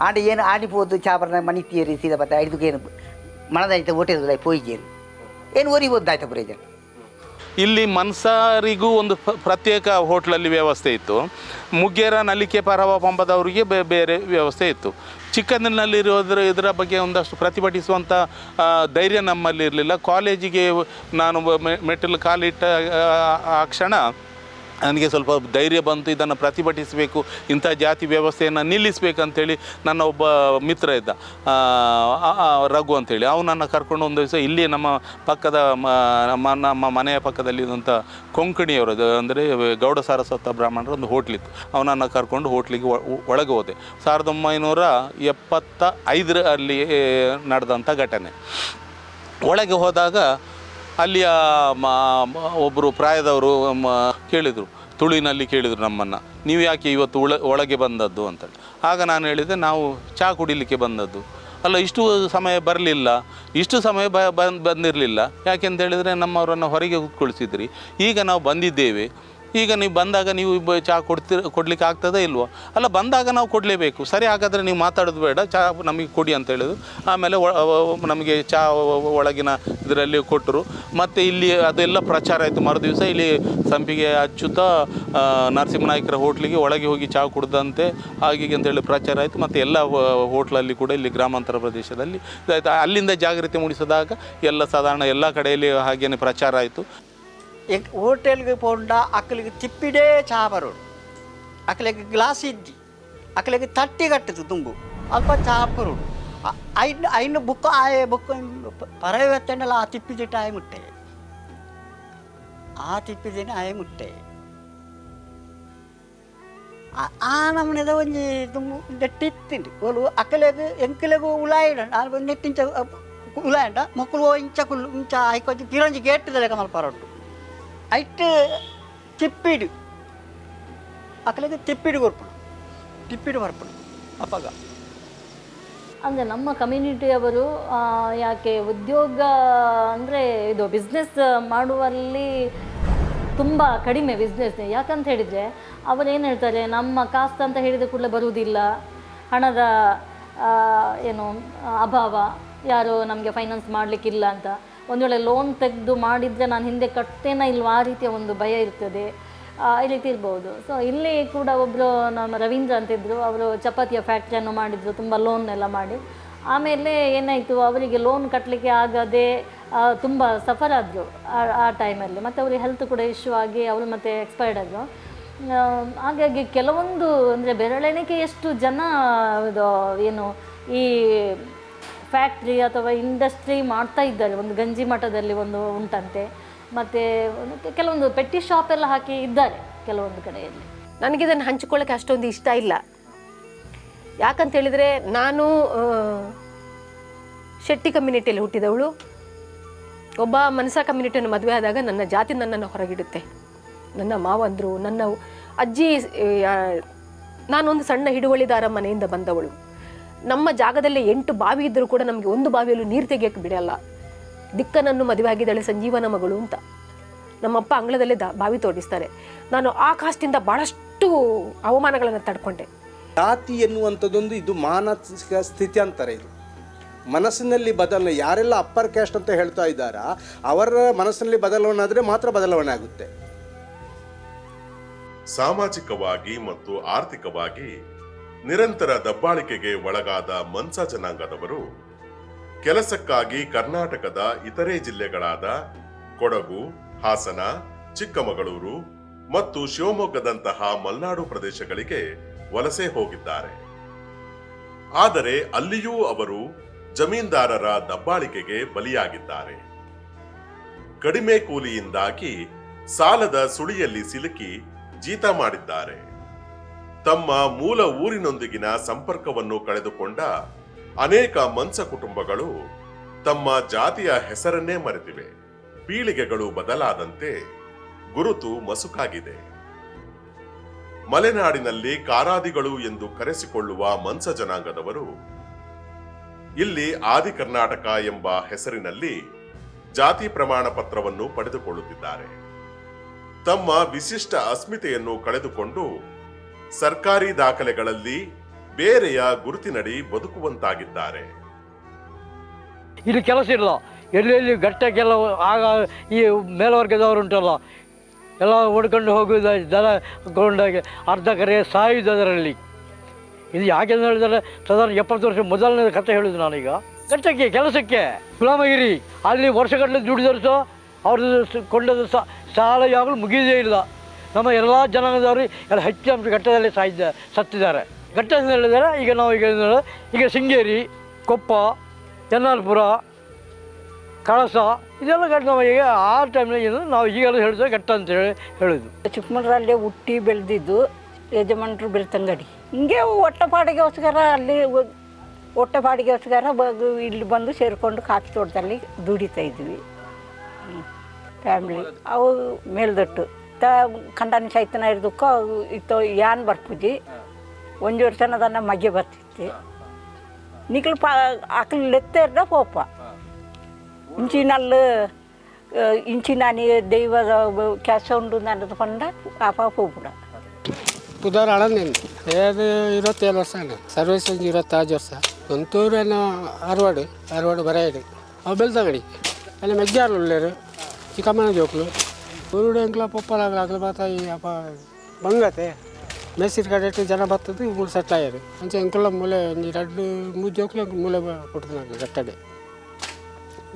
C: ಆಡ ಏನು ಆಡಿಪೋದು ಚಾಬರ್ನ ಮಣಿ ತೀಯರಿ ಸೀದಾ ಬತ್ತ 5ಕ್ಕೆ ಏನು ಮಣದಾಯ್ತ ಹೋಟೆಲ್ ಲೈಫ್ ಹೋಯ್ಗೇರು ಏನು ಓರಿಬೋದಾಯ್ತು ಬರೀ ಜನ.
K: ಇಲ್ಲಿ ಮನ್ಸಾರಿಗೂ ಒಂದು ಪ್ರತ್ಯೇಕ ಹೋಟ್ಲಲ್ಲಿ ವ್ಯವಸ್ಥೆ ಇತ್ತು, ಮುಗ್ಗೇರ ನಲಿಕೆ ಪರವ ಪಂಪದವರಿಗೆ ಬೇರೆ ವ್ಯವಸ್ಥೆ ಇತ್ತು. ಇದರ ಬಗ್ಗೆ ಒಂದಷ್ಟು ಪ್ರತಿಭಟಿಸುವಂಥ ಧೈರ್ಯ ನಮ್ಮಲ್ಲಿ ಇರಲಿಲ್ಲ. ಕಾಲೇಜಿಗೆ ನಾನು ಮೆಟ್ಟಿಲು ಕಾಲಿಟ್ಟ ಆ ಕ್ಷಣ ನನಗೆ ಸ್ವಲ್ಪ ಧೈರ್ಯ ಬಂತು, ಇದನ್ನು ಪ್ರತಿಭಟಿಸಬೇಕು, ಇಂಥ ಜಾತಿ ವ್ಯವಸ್ಥೆಯನ್ನು ನಿಲ್ಲಿಸಬೇಕಂತೇಳಿ ನನ್ನ ಒಬ್ಬ ಮಿತ್ರ ಇದ್ದ ರಘು ಅಂತೇಳಿ, ಅವನನ್ನು ಕರ್ಕೊಂಡು ಒಂದು ದಿವಸ ಇಲ್ಲಿ ನಮ್ಮ ಪಕ್ಕದ ನಮ್ಮ ಮನೆಯ ಪಕ್ಕದಲ್ಲಿ ಇದ್ದಂಥ ಕೊಂಕಣಿಯವರದು ಅಂದರೆ ಗೌಡ ಸಾರಸ್ವತ ಬ್ರಾಹ್ಮಣರ ಒಂದು ಹೋಟ್ಲಿತ್ತು, ಅವನನ್ನು ಕರ್ಕೊಂಡು ಹೋಟ್ಲಿಗೆ ಒಳಗೆ ಹೋದೆ. 1975ರಲ್ಲಿ ನಡೆದಂಥ ಘಟನೆ. ಒಳಗೆ ಹೋದಾಗ ಅಲ್ಲಿಯ ಒಬ್ಬರು ಪ್ರಾಯದವರು ಕೇಳಿದರು, ತುಳುವಿನಲ್ಲಿ ಕೇಳಿದರು ನಮ್ಮನ್ನು, ನೀವು ಯಾಕೆ ಇವತ್ತು ಒಳಗೆ ಬಂದದ್ದು ಅಂತೇಳಿ. ಆಗ ನಾನು ಹೇಳಿದೆ, ನಾವು ಚಹಾ ಕುಡಿಲಿಕ್ಕೆ ಬಂದದ್ದು. ಅಲ್ಲ, ಇಷ್ಟು ಸಮಯ ಬರಲಿಲ್ಲ, ಇಷ್ಟು ಸಮಯ ಬಂದಿರಲಿಲ್ಲ, ಯಾಕೆಂತ ಹೇಳಿದರೆ ನಮ್ಮವರನ್ನು ಹೊರಗೆ ಕೂತ್ಕೊಳಿಸಿದ್ರಿ, ಈಗ ನಾವು ಬಂದಿದ್ದೇವೆ, ಈಗ ನೀವು ಬಂದಾಗ ನೀವು ಚಹಾ ಕೊಡಲಿಕ್ಕೆ ಆಗ್ತದಾ ಇಲ್ವೋ? ಅಲ್ಲ, ಬಂದಾಗ ನಾವು ಕೊಡಲೇಬೇಕು. ಸರಿ, ಹಾಗಾದರೆ ನೀವು ಮಾತಾಡೋದು ಬೇಡ, ಚಹಾ ನಮಗೆ ಕೊಡಿ ಅಂತ ಹೇಳಿದ್ರು. ಆಮೇಲೆ ನಮಗೆ ಚಹಾ ಒಳಗಿನ ಇದರಲ್ಲಿ ಕೊಟ್ಟರು. ಮತ್ತು ಇಲ್ಲಿ ಅದೆಲ್ಲ ಪ್ರಚಾರ ಆಯಿತು. ಮರುದಿವಸ ಇಲ್ಲಿ ಸಂಪಿಗೆ ಅಚ್ಚುತ ನರಸಿಂಹನಾಯಕರ ಹೋಟ್ಲಿಗೆ ಒಳಗೆ ಹೋಗಿ ಚಹಾ ಕುಡ್ದಂತೆ ಹಾಗೆ ಅಂತೇಳಿ ಪ್ರಚಾರ ಆಯಿತು. ಮತ್ತು ಎಲ್ಲ ಹೋಟ್ಲಲ್ಲಿ ಕೂಡ ಇಲ್ಲಿ ಗ್ರಾಮಾಂತರ ಪ್ರದೇಶದಲ್ಲಿ ಇದಾಯಿತು. ಅಲ್ಲಿಂದ ಜಾಗೃತಿ ಮೂಡಿಸಿದಾಗ ಎಲ್ಲ ಸಾಧಾರಣ ಎಲ್ಲ ಕಡೆಯಲ್ಲಿ ಹಾಗೇನೆ ಪ್ರಚಾರ ಆಯಿತು.
F: ಹೋಟೆಲ್ಗೆ ಪೋಂಡ ಅಕ್ಕಲಿಗೆ ತಿಪ್ಪಿಡೇ ಚಹಾ ಬರೋಡು, ಅಕ್ಕಲಿಗೆ ಗ್ಲಾಸ್ ಇದ್ದಿ, ಅಕ್ಕಲಿಗೆ ತಟ್ಟಿ ಕಟ್ಟಿತು ತುಂಬು ಅಲ್ಪ ಚಹಾ ಬರೋಡು. ಐನು ಬುಕ್ಕ ಆಯೆ ಬುಕ್ಕ ಪರವತ್ತಂಡಲ್ಲ ಆ ತಿಪ್ಪಿದಿಟ್ಟು ಆಯೆ ಮುಟ್ಟೆ, ಆ ತಿಪ್ಪಿದಿನ ಆಯೆ ಮುಟ್ಟೆ ಆ ನಮ್ಮನೆದ ಒಂಜಿ ತುಂಬು ನೆಟ್ಟಿತ್ತಿಂಡಿ ಒಲು ಅಕ್ಕಲೆಗು ಎಂಕಲೆಗು ಉಲಾಯಿಡ ನೆಟ್ಟಿಂಚ ಉಲಾಯಂಡ ಮಕ್ಕಳು ಇಂಚ ಕುಲ್ಲು ಇಂಚ ಆಯ್ಕೊಂಚ ಪಿರಂಜಿ ಗೇಟ್ದಲೆ ಕಮಲ್ ಪರೋಡು ಐಟ್ ತಿಪ್ಪಿಡು ಅಕ್ಕಲಿಗೆ ತಿಪ್ಪಿಡು ಕೊರ್ಪುಡು, ತಿಪ್ಪಿಡು ಬರ್ಪುಡು ಅಪ್ಪಗ.
D: ಅಂದರೆ ನಮ್ಮ ಕಮ್ಯುನಿಟಿಯವರು ಯಾಕೆ ಉದ್ಯೋಗ ಅಂದರೆ ಇದು ಬಿಸ್ನೆಸ್ ಮಾಡುವಲ್ಲಿ ತುಂಬ ಕಡಿಮೆ ಬಿಸ್ನೆಸ್. ಯಾಕಂತ ಹೇಳಿದರೆ ಅವರೇನು ಹೇಳ್ತಾರೆ, ನಮ್ಮ ಕಾಸ್ಟ್ ಅಂತ ಹೇಳಿದ ಕೂಡಲೇ ಬರುವುದಿಲ್ಲ, ಹಣದ ಏನು ಅಭಾವ, ಯಾರು ನಮಗೆ ಫೈನಾನ್ಸ್ ಮಾಡಲಿಕ್ಕಿಲ್ಲ ಅಂತ. ಒಂದು ವೇಳೆ ಲೋನ್ ತೆಗೆದು ಮಾಡಿದರೆ ನಾನು ಹಿಂದೆ ಕಟ್ತೇನೋ ಇಲ್ವ ಆ ರೀತಿಯ ಒಂದು ಭಯ ಇರ್ತದೆ, ಈ ರೀತಿ ಇರ್ಬೋದು. ಸೊ ಇಲ್ಲಿ ಕೂಡ ಒಬ್ಬರು ನಮ್ಮ ರವೀಂದ್ರ ಅಂತಿದ್ದರು, ಅವರು ಚಪಾತಿಯ ಫ್ಯಾಕ್ಟ್ರಿಯನ್ನು ಮಾಡಿದರು, ತುಂಬ ಲೋನ್ ಎಲ್ಲ ಮಾಡಿ. ಆಮೇಲೆ ಏನಾಯಿತು, ಅವರಿಗೆ ಲೋನ್ ಕಟ್ಟಲಿಕ್ಕೆ ಆಗದೆ ತುಂಬ ಸಫರ್ ಆದರು ಆ ಟೈಮಲ್ಲಿ. ಮತ್ತು ಅವ್ರಿಗೆ ಹೆಲ್ತ್ ಕೂಡ ಇಶ್ಯೂ ಆಗಿ ಅವರು ಮತ್ತೆ ಎಕ್ಸ್ಪೈರ್ಡ್ ಆದರು. ಹಾಗಾಗಿ ಕೆಲವೊಂದು ಅಂದರೆ ಬೆರಳೆಣಿಕೆಯಷ್ಟು ಜನ ಇದು ಏನು ಈ ಫ್ಯಾಕ್ಟ್ರಿ ಅಥವಾ ಇಂಡಸ್ಟ್ರಿ ಮಾಡ್ತಾ ಇದ್ದಾರೆ. ಒಂದು ಗಂಜಿ ಮಠದಲ್ಲಿ ಒಂದು ಉಂಟಂತೆ, ಮತ್ತು ಕೆಲವೊಂದು ಪೆಟ್ಟಿ ಶಾಪ್ ಎಲ್ಲ ಹಾಕಿ ಇದ್ದಾರೆ ಕೆಲವೊಂದು ಕಡೆಯಲ್ಲಿ.
P: ನನಗಿದನ್ನು ಹಂಚಿಕೊಳ್ಳೋಕ್ಕೆ ಅಷ್ಟೊಂದು ಇಷ್ಟ ಇಲ್ಲ. ಯಾಕಂತೇಳಿದರೆ ನಾನು ಶೆಟ್ಟಿ ಕಮ್ಯುನಿಟಿಯಲ್ಲಿ ಹುಟ್ಟಿದವಳು. ಒಬ್ಬ ಮನಸ ಕಮ್ಯುನಿಟಿಯನ್ನು ಮದುವೆ ಆದಾಗ ನನ್ನ ಜಾತಿ ನನ್ನನ್ನು ಹೊರಗಿಡುತ್ತೆ. ನನ್ನ ಮಾವಂದರು, ನನ್ನ ಅಜ್ಜಿ, ನಾನೊಂದು ಸಣ್ಣ ಹಿಡುವಳಿದಾರ ಮನೆಯಿಂದ ಬಂದವಳು. ನಮ್ಮ ಜಾಗದಲ್ಲಿ 8 ಬಾವಿ ಇದ್ದರೂ ಕೂಡ ನಮಗೆ ಒಂದು ಬಾವಿಯಲ್ಲೂ ನೀರು ತೆಗಿಯೋಕ್ಕೆ ಬಿಡಲ್ಲ. ದಿಕ್ಕನನ್ನು ಮದುವೆ ಆಗಿದ್ದಾಳೆ ಸಂಜೀವನ ಮಗಳು ಅಂತ. ನಮ್ಮಪ್ಪ ಅಂಗಳದಲ್ಲೇ ಬಾವಿ ತೋಡಿಸ್ತಾರೆ. ನಾನು ಆ ಕಾಸ್ಟಿಂದ ಭಾಳಷ್ಟು ಅವಮಾನಗಳನ್ನು ತಡ್ಕೊಂಡೆ.
M: ಜಾತಿ ಎನ್ನುವಂಥದ್ದೊಂದು ಇದು ಮಾನಸಿಕ ಸ್ಥಿತಿ ಅಂತಾರೆ. ಇದು ಮನಸ್ಸಿನಲ್ಲಿ ಬದಲಾವಣೆ. ಯಾರೆಲ್ಲ ಅಪ್ಪರ್ ಕ್ಯಾಸ್ಟ್ ಅಂತ ಹೇಳ್ತಾ ಇದ್ದಾರಾ ಅವರ ಮನಸ್ಸಿನಲ್ಲಿ ಬದಲಾವಣೆ ಆದರೆ ಮಾತ್ರ ಬದಲಾವಣೆ ಆಗುತ್ತೆ.
B: ಸಾಮಾಜಿಕವಾಗಿ ಮತ್ತು ಆರ್ಥಿಕವಾಗಿ ನಿರಂತರ ದಬ್ಬಾಳಿಕೆಗೆ ಒಳಗಾದ ಮನ್ಸ ಜನಾಂಗದವರು ಕೆಲಸಕ್ಕಾಗಿ ಕರ್ನಾಟಕದ ಇತರೆ ಜಿಲ್ಲೆಗಳಾದ ಕೊಡಗು, ಹಾಸನ, ಚಿಕ್ಕಮಗಳೂರು ಮತ್ತು ಶಿವಮೊಗ್ಗದಂತಹ ಮಲೆನಾಡು ಪ್ರದೇಶಗಳಿಗೆ ವಲಸೆ ಹೋಗಿದ್ದಾರೆ. ಆದರೆ ಅಲ್ಲಿಯೂ ಅವರು ಜಮೀನ್ದಾರರ ದಬ್ಬಾಳಿಕೆಗೆ ಬಲಿಯಾಗಿದ್ದಾರೆ. ಕಡಿಮೆ ಕೂಲಿಯಿಂದಾಗಿ ಸಾಲದ ಸುಳಿಯಲ್ಲಿ ಸಿಲುಕಿ ಜೀತ ಮಾಡಿದ್ದಾರೆ. ತಮ್ಮ ಮೂಲ ಊರಿನೊಂದಿಗಿನ ಸಂಪರ್ಕವನ್ನು ಕಳೆದುಕೊಂಡ ಅನೇಕ ಮನ್ಸ ಕುಟುಂಬಗಳು ತಮ್ಮ ಜಾತಿಯ ಹೆಸರನ್ನೇ ಮರೆತಿವೆ. ಪೀಳಿಗೆಗಳು ಬದಲಾದಂತೆ ಗುರುತು ಮಸುಕಾಗಿದೆ. ಮಲೆನಾಡಿನಲ್ಲಿ ಕಾರಾದಿಗಳು ಎಂದು ಕರೆಸಿಕೊಳ್ಳುವ ಮನ್ಸ ಜನಾಂಗದವರು ಇಲ್ಲಿ ಆದಿ ಕರ್ನಾಟಕ ಎಂಬ ಹೆಸರಿನಲ್ಲಿ ಜಾತಿ ಪ್ರಮಾಣ ಪತ್ರವನ್ನು ಪಡೆದುಕೊಳ್ಳುತ್ತಿದ್ದಾರೆ. ತಮ್ಮ ವಿಶಿಷ್ಟ ಅಸ್ಮಿತೆಯನ್ನು ಕಳೆದುಕೊಂಡು ಸರ್ಕಾರಿ ದಾಖಲೆಗಳಲ್ಲಿ ಬೇರೆಯ ಗುರುತಿನಡಿ ಬದುಕುವಂತಾಗಿದ್ದಾರೆ.
N: ಇಲ್ಲಿ ಕೆಲಸ ಇಲ್ಲ, ಎಲ್ಲೆಲ್ಲಿ ಗಟ್ಟಕ್ಕೆಲ್ಲ ಆಗ ಈ ಮೇಲ್ವರ್ಗದವರು ಉಂಟಲ್ಲ ಎಲ್ಲ ಓಡ್ಕೊಂಡು ಹೋಗುವುದು, ದನ ಕೊಂಡಾಗೆ ಅರ್ಧ ಕರೆ ಸಾಯುವುದು ಅದರಲ್ಲಿ. ಇದು ಯಾಕೆ ಹೇಳಿದರೆ ಸಾಧಾರಣ 70 ವರ್ಷ ಮೊದಲನೇ ಕಥೆ ಹೇಳುದು ನಾನೀಗ. ಗಟ್ಟಕ್ಕೆ ಕೆಲಸಕ್ಕೆ ಗುಲಾಮಗಿರಿ ಅಲ್ಲಿ ವರ್ಷಗಟ್ಟಲೆ ದುಡಿದರು ಸಹ ಅವ್ರದ್ದು ಕೊಂಡದ್ದು ಸಾಲ ಯಾವಾಗಲೂ ಮುಗಿಯದೇ ಇಲ್ಲ. ನಮ್ಮ ಎಲ್ಲ ಜನಾಂಗದವರು ಎಲ್ಲ ಹೆಚ್ಚು ಅಂಶ ಘಟ್ಟದಲ್ಲಿ ಸತ್ತಿದ್ದಾರೆ. ಘಟ್ಟದಲ್ಲಿ ಹೇಳಿದರೆ ಈಗ ನಾವು ಈಗ ಶೃಂಗೇರಿ, ಕೊಪ್ಪ, ಎನ್ನಾಲ್ಪುರ, ಕಳಸ ಇದೆಲ್ಲ ಘಟ್ಟ ನಾವು ಈಗ ಆ ಟೈಮ್ನಾಗ ನಾವು ಈಗೆಲ್ಲ ಹೇಳಿದ್ರೆ ಘಟ್ಟ ಅಂತ ಹೇಳೋದು.
I: ಚಿಕ್ಕಮಗಳೂರಲ್ಲೇ ಹುಟ್ಟಿ ಬೆಳೆದಿದ್ದು ಯಜಮಾನರು ಬೆಳ್ತಂಗಡಿ. ಹಿಂಗೆ ಹೊಟ್ಟೆಪಾಡಿಗೋಸ್ಕರ ಅಲ್ಲಿ ಹೊಟ್ಟೆಪಾಡಿಗೋಸ್ಕರ ಇಲ್ಲಿ ಬಂದು ಸೇರಿಕೊಂಡು ಕಾಫಿ ತೋಟದಲ್ಲಿ ದುಡಿತಾ ಇದ್ವಿ ಫ್ಯಾಮ್ಲಿ. ಅವು ಮೇಲ್ದೊಟ್ಟು ಖಂಡಾನಿ ಚೈತನ್ಯ ಇರ್ದಕ್ಕೋ ಇತ್ತು ಯಾನ್ ಬರ್ಪುಜಿ 1 ವರ್ಷನದನ್ನ ಮಗೆ ಬರ್ತಿತ್ತು. ನಿಖಲ್ ಆಕಲ್ ಲೆತ್ತ ಇರ್ದ ಪೋಪ ಇಂಚಿನಲ್ಲಿ ಇಂಚಿನಾನಿ ದೈವದ ಕೆಲಸ ಉಂಡು ನನ್ನದು ಪಂಡ ಆಪ ಹೋಗ್ಬಿಡ.
J: ಉದಾರ ಅಳಂದೇನು ಅದು 27 ವರ್ಷ ಸರ್ವಿಸ್ 26 ವರ್ಷ. ಒಂತೂರೇನು ಅರವಾಡು ಬರಾಯಿಡು ಅವು ಬೆಳ್ತಂಗಡಿ ಅಲ್ಲಿ ಮೆಗ್ಗಾರು ಉಳ್ಳೇರು ಚಿಕ್ಕಮ್ಮನ ಜೋಕ್ಲು ಊರುಡು ಎಂಕ್ಲ ಪೊಪ್ಪಲಾಗಲಾಗಲು ಬಾತಾಯಿ ಅಪ್ಪ ಬಂಗತೆ ಮೇಸಿನ ಕಡೆ ಜನ ಬರ್ತದೆ 3 ಸೆಟ್ ಆಯ್ಯಾರು ಅಂಚೆ ಎಂಕುಲ್ಲ ಮೂಲೆ 2-3 ಜೋಕ್ಲು ಮೂಲೆ ಕೊಡ್ತೀನಿ ಗಟ್ಟಡೆ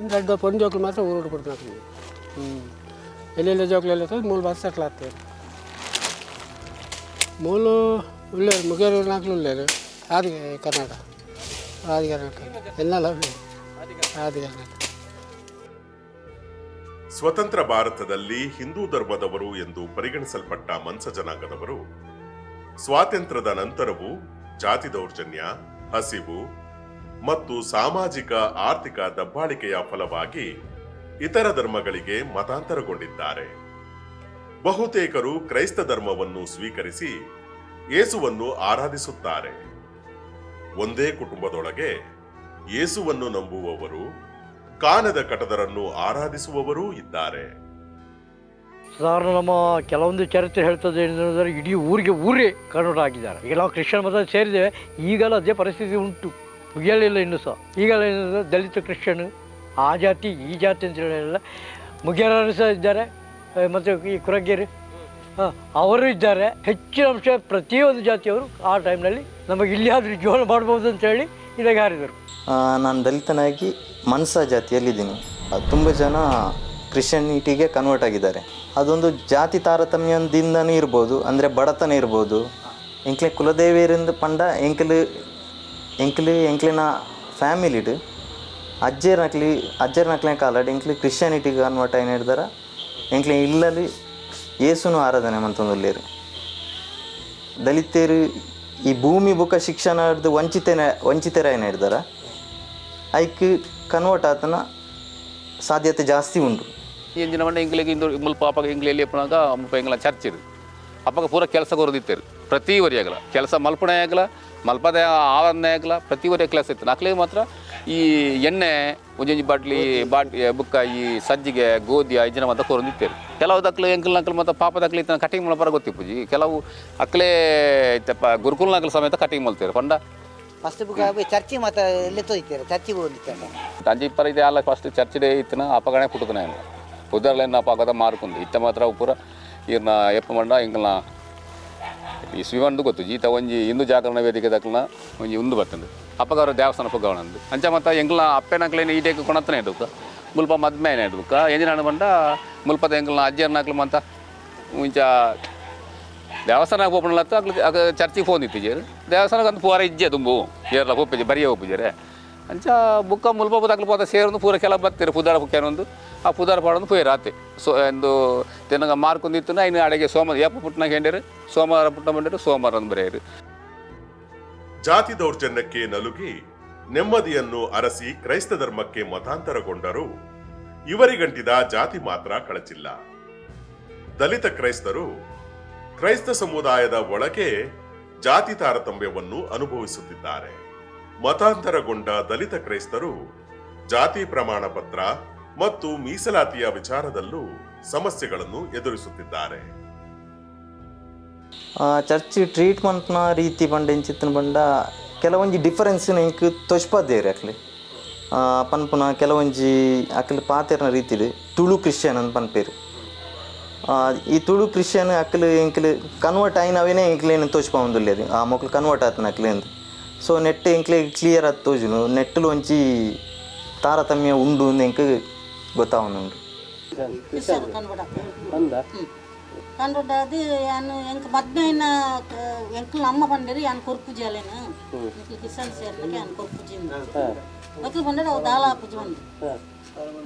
J: 2 ಪೊನ್ ಜೋಕ್ಲು ಮಾತ್ರ ಊರುಡು ಕೊಡ್ತೀನಿ. ಎಲ್ಲೆಲ್ಲ ಜೋಕ್ಲೆಲ್ಲ 3 ಬಸ್ ಸೆಟ್ಲ್ ಆಗ್ತೇವೆ. ಮೂಲು ಉಳ್ಳೇರು ಮುಗೇರು ನಾಲ್ಕು ಉಳ್ಳೇರು ಆದಿ ಕರ್ನಾಟಕ ಎಲ್ಲೆಲ್ಲ ಆದಿ ಕರ್ನಾಟಕ.
B: ಸ್ವತಂತ್ರ ಭಾರತದಲ್ಲಿ ಹಿಂದೂ ಧರ್ಮದವರು ಎಂದು ಪರಿಗಣಿಸಲ್ಪಟ್ಟ ಮನ್ಸ ಜನಾಂಗದವರು ಸ್ವಾತಂತ್ರ್ಯದ ನಂತರವೂ ಜಾತಿ ದೌರ್ಜನ್ಯ, ಹಸಿವು ಮತ್ತು ಸಾಮಾಜಿಕ ಆರ್ಥಿಕ ದಬ್ಬಾಳಿಕೆಯ ಫಲವಾಗಿ ಇತರ ಧರ್ಮಗಳಿಗೆ ಮತಾಂತರಗೊಂಡಿದ್ದಾರೆ. ಬಹುತೇಕರು ಕ್ರೈಸ್ತ ಧರ್ಮವನ್ನು ಸ್ವೀಕರಿಸಿ ಯೇಸುವನ್ನು ಆರಾಧಿಸುತ್ತಾರೆ. ಒಂದೇ ಕುಟುಂಬದೊಳಗೆ ಯೇಸುವನ್ನು ನಂಬುವವರು, ಕಾನದ ಕಟದರನ್ನು ಆರಾಧಿಸುವವರೂ ಇದ್ದಾರೆ.
N: ಸಾಧಾರಣ ನಮ್ಮ ಕೆಲವೊಂದು ಚರಿತ್ರೆ ಹೇಳ್ತದೆ ಏನಂದರೆ ಇಡೀ ಊರೇ ಕನ್ವರ್ಟ್ ಆಗಿದ್ದಾರೆ. ಈಗ ನಾವು ಕ್ರಿಶ್ಚಿಯನ್ ಮತ ಸೇರಿದ್ದೇವೆ, ಈಗಲೂ ಅದೇ ಪರಿಸ್ಥಿತಿ ಉಂಟು, ಮುಗಿಯಲಿಲ್ಲ ಇನ್ನೂ ಸಹ. ಈಗಲೂ ಏನಂದರೆ ದಲಿತ ಕ್ರಿಶ್ಚಿಯನ್ ಆ ಜಾತಿ ಈ ಜಾತಿ ಅಂತ ಹೇಳಿಲ್ಲ, ಮುಗಿಯರು ಸಹ ಇದ್ದಾರೆ ಮತ್ತು ಈ ಕುರಗೇರಿ ಅವರು ಇದ್ದಾರೆ. ಹೆಚ್ಚಿನ ಅಂಶ ಪ್ರತಿಯೊಂದು ಜಾತಿಯವರು ಆ ಟೈಮ್ನಲ್ಲಿ ನಮಗೆ ಇಲ್ಲಿಯಾದರೂ ಜೀವನ ಮಾಡ್ಬೋದು ಅಂತೇಳಿ ಇದಾಗಿ ಹಾರಿದರು.
E: ನಾನು ದಲಿತನಾಗಿ ಮನ್ಸ ಜಾತಿಯಲ್ಲಿದ್ದೀನಿ. ತುಂಬ ಜನ ಕ್ರಿಶ್ಚಿಯನಿಟಿಗೆ ಕನ್ವರ್ಟ್ ಆಗಿದ್ದಾರೆ. ಅದೊಂದು ಜಾತಿ ತಾರತಮ್ಯದಿಂದನೂ ಇರ್ಬೋದು, ಅಂದರೆ ಬಡತನ ಇರ್ಬೋದು. ಎಂಕ್ಲೆ ಕುಲದೇವಿಯರಿಂದ ಪಂಡ ಎಂಕ್ಲಿನ ಫ್ಯಾಮಿಲಿಡು ಅಜ್ಜರ್ನಕ್ಲೆ ಕಾಲಡ್ ಎಂಕ್ಲಿ ಕ್ರಿಶ್ಚಿಯಾನಿಟಿ ಕನ್ವರ್ಟ್ ಏನು ಹಿಡ್ದಾರ ಎಂಕ್ಲೆ ಇಲ್ಲಲ್ಲಿ ಏಸುನು ಆರಾಧನೆ ಮಂತೊಂದುಲ್ಲೇರು. ದಲಿತರು ಈ ಭೂಮಿ ಬುಕ್ಕ ಶಿಕ್ಷಣ ಹಿಡ್ದು ವಂಚಿತರ ಏನು ಹಿಡ್ದಾರ ಐಕ್ ಕನ್ವರ್ಟ್ ಆತನ ಸಾಧ್ಯತೆ ಜಾಸ್ತಿ ಉಂಟು.
G: ಎಂಜಿನ ಮಂಡ ಇಂಗ್ಲಿಗೆ ಇಂದು ಮುಲ್ಪ ಅಪ್ಪ ಇಂಗ್ಲಿ ಎಪ್ಪನಾಗ ಮುಲ್ಪ ಎಂಗ್ಲ ಚರ್ಚ್ ಇದು ಅಪ್ಪಗ ಪೂರ ಕೆಲಸ ಕೊರದಿತ್ತೇರು ಪ್ರತಿ ವರಿ ಆಗಲ ಕೆಲಸ ಮಲ್ಪಣೆ ಆಗಲ ಮಲ್ಪದ ಆವರಣೆ ಆಗಲ ಪ್ರತಿ ವರಿ ಕೆಲಸ ಇತ್ತು. ನಕ್ಲಿಗೆ ಮಾತ್ರ ಈ ಎಣ್ಣೆ ಒಂಜೊಂಜಿ ಬಾಟ್ಲಿ ಬುಕ್ಕ ಈ ಸಜ್ಜಿಗೆ ಗೋಧಿ ಐಜಿನ ಮಾತ್ರ ಕೊರದಿತ್ತೇರು. ಕೆಲವು ದಕ್ಲು ಎಂಕಲ್ ನಕಲು ಮತ್ತು ಪಾಪ ದಕ್ಲಿ ಇತ್ತ ಕಟಿಂಗ್ ಮಲ್ಪರ ಗೊತ್ತಿಪ್ಪುಜಿ. ಕೆಲವು ಅಕ್ಲೇ ಇತ್ತಪ್ಪ ಗುರುಕುಲ್ ನಕಲು ಸಮೇತ ಕಟಿಂಗ್ ಮಲ್ತೇರು ಪಂಡ
C: ಫಸ್ಟ್ ಚರ್ಚಿ ಮತ್ತು ಎಲ್ಲಿ ತೋಯ್ತಾರೆ ಚರ್ಚಿಗೆ ಹೋಗ್ಲಿಕ್ಕೆ
G: ಅಂಜಿ ಇಪ್ಪರ ಇದೆ ಅಲ್ಲ ಫಸ್ಟ್ ಚರ್ಚ್ ಡೇ ಇತ್ತಿನ ಅಪಗಣೆ ಪುಟ್ಟದನ ಉದರ್ಲೆನ್ನ ಪಾಕದ ಮಾರ್ಕುಂದು ಇತ್ತ ಮಾತ್ರ ಪೂರ ಇರ್ನ ಎಪ್ಪ ಮಂಡ ಇಂಕಲ್ನ ಈ ಶಿವಂದು ಗೊತ್ತು ಜೀತ ಒಂಜಿ ಹಿಂದೂ ಜಾಗರಣ ವೇದಿಕೆ ದಕ್ಲನ ಒಂಜಿ ಉಂದು ಬರ್ತಂದು ಅಪ್ಪಗ ಅವರ ದೇವಸ್ಥಾನ ಪುಗವಣಂದು ಅಂಚ ಮತ್ತು ಎಂಗ್ಲ ಅಪ್ಪೆನಕ್ಲೇನು ಈಟೇക്ക് ಕೊಣತ್ತನೇ ಇಡ್ಬೇಕು ಮುಲ್ಪ ಮದ್ಮೇನೆ ಇಡ್ಬೇಕು ಎಂಜಿನ ಬಂಡ ಮುಲ್ಪದ ಎಂಗ್ಲನ ಅಜ್ಜರ್ನಾಕ್ಲು ಮಂತ ಮುಂಚ ದೇವಸ್ಥಾನ ಹೋಗ್ಬಿಡಲತ್ತ ಅಕ್ಕ ಚರ್ಚಿಗೆ ಫೋನ್ ಇತ್ತಿಜೇರು ದೇವಸ್ಥಾನಕ್ಕೆ ಅಂತ ಪೂರ ಇಜ್ಜೆ ತುಂಬು ಏರ್ಲ ಹೋಗ್ಪಿಜೆ ಬರಿಯೇ ಹೋಗ್ಪಿಜರೆ ಅಂಚ ಬುಕ್ಕ ಮುಲ್ಪ ತಕ್ಲು ಪೋತ ಸೇರೊಂದು ಪೂರ ಕೆಲ ಬತ್ತೀರು ಪುದಾರ ಬುಕ್ಕೇನೊಂದು ಆ ಪುದಾರ ಪಾಡೊಂದು ಪೋಯ್ ರಾತೆ ಸೊ ಎಂದು ತಿನ್ನಗ ಮಾರ್ಕೊಂದಿತ್ತು ಇನ್ನು ಅಡಿಗೆ ಸೋಮವಾರ ಏಪ ಪುಟ್ಟನಾಗ ಹೆಂಡೇರು ಸೋಮವಾರ ಪುಟ್ಟ ಬಂಡೇರು ಸೋಮವಾರ ಅಂದು ಬರೆಯರು.
B: ಜಾತಿ ದೌರ್ಜನ್ಯಕ್ಕೆ ನಲುಗಿ ನೆಮ್ಮದಿಯನ್ನು ಅರಸಿ ಕ್ರೈಸ್ತ ಧರ್ಮಕ್ಕೆ ಮತಾಂತರಗೊಂಡರೂ ಇವರಿಗಂಟಿದ ಜಾತಿ ಮಾತ್ರ ಕಳಚಿಲ್ಲ. ದಲಿತ ಕ್ರೈಸ್ತರು ಕ್ರೈಸ್ತ ಸಮುದಾಯದ ಒಳಗೆ ಜಾತಿ ತಾರತಮ್ಯವನ್ನು ಅನುಭವಿಸುತ್ತಿದ್ದಾರೆ. ಮತಾಂತರಗೊಂಡ ದಲಿತ ಕ್ರೈಸ್ತರು ಜಾತಿ ಪ್ರಮಾಣ ಪತ್ರ ಮತ್ತು ಮೀಸಲಾತಿಯ ವಿಚಾರದಲ್ಲೂ ಸಮಸ್ಯೆಗಳನ್ನು ಎದುರಿಸುತ್ತಿದ್ದಾರೆ.
E: ಚರ್ಚ್ ಟ್ರೀಟ್ಮೆಂಟ್ನ ರೀತಿ ಬಂಡ ಎಂಚಿತ್ತಿನ ಬಂಡ ಕೆಲವೊಂಜಿ ಡಿಫರೆನ್ಸ್ನ ಇಂಕ್ ತೊಚ್ಪದ್ದೇರಿ ಅಕ್ಲೆ ಪನ್ಪುನ ಕೆಲವೊಂಜಿ ಅಕ್ಲೆ ಪಾತೆರ್ನ ರೀತಿಡು ತುಳು ಕ್ರಿಶ್ಚಿಯನ್ ಅಂತ ಪನ್ಪೇರು. ಈ ತುಳು ಕ್ರಿಶ್ಚಿಯನ್ ಅಕ್ಲು ಎಂಕ್ಲು ಕನ್ವರ್ಟ್ ಆಯ್ನವೇನೇ ಎಂಕ್ಲೇನು ತೋಚ್ಪೊಂದುಲ್ಲೇರಿ ಆ ಮಕ್ಳು ಕನ್ವರ್ಟ್ ಆತನ ಅಕ್ಲೇಂದು. ಸೊ ನೆಟ್ ಎಂಕ್ಲೆ ಕ್ಲಿಯರ್ ಆಗಿ ತೋಜುನು ನೆಟ್ಟಲು ಒಂಚಿ ತಾರತಮ್ಯ ಉಂಡು ಎಂಕ್ ಗೊತ್ತಾವನುಂಡು.
W: ಕಂಡು ಅದು ಯಾನು ಎಂಕ್ ಮದ್ಮೇನ ಎಂಕ್ಲು ಅಮ್ಮ ಬಂದಿರಿ ಯಾನು ಕೊರ್ಪುಜಿ ಅಲ್ಲೇನು ಎಂಕ್ಲು ಕಿಸನ್ ಸೇರ್ಲಿಕ್ಕೆ ಯಾನು ಕೊರ್ಪುಜಿ ಮಕ್ಳು ಬಂದರೆ ಅವು ದಾಲ ಪೂಜೆ ಬಂದು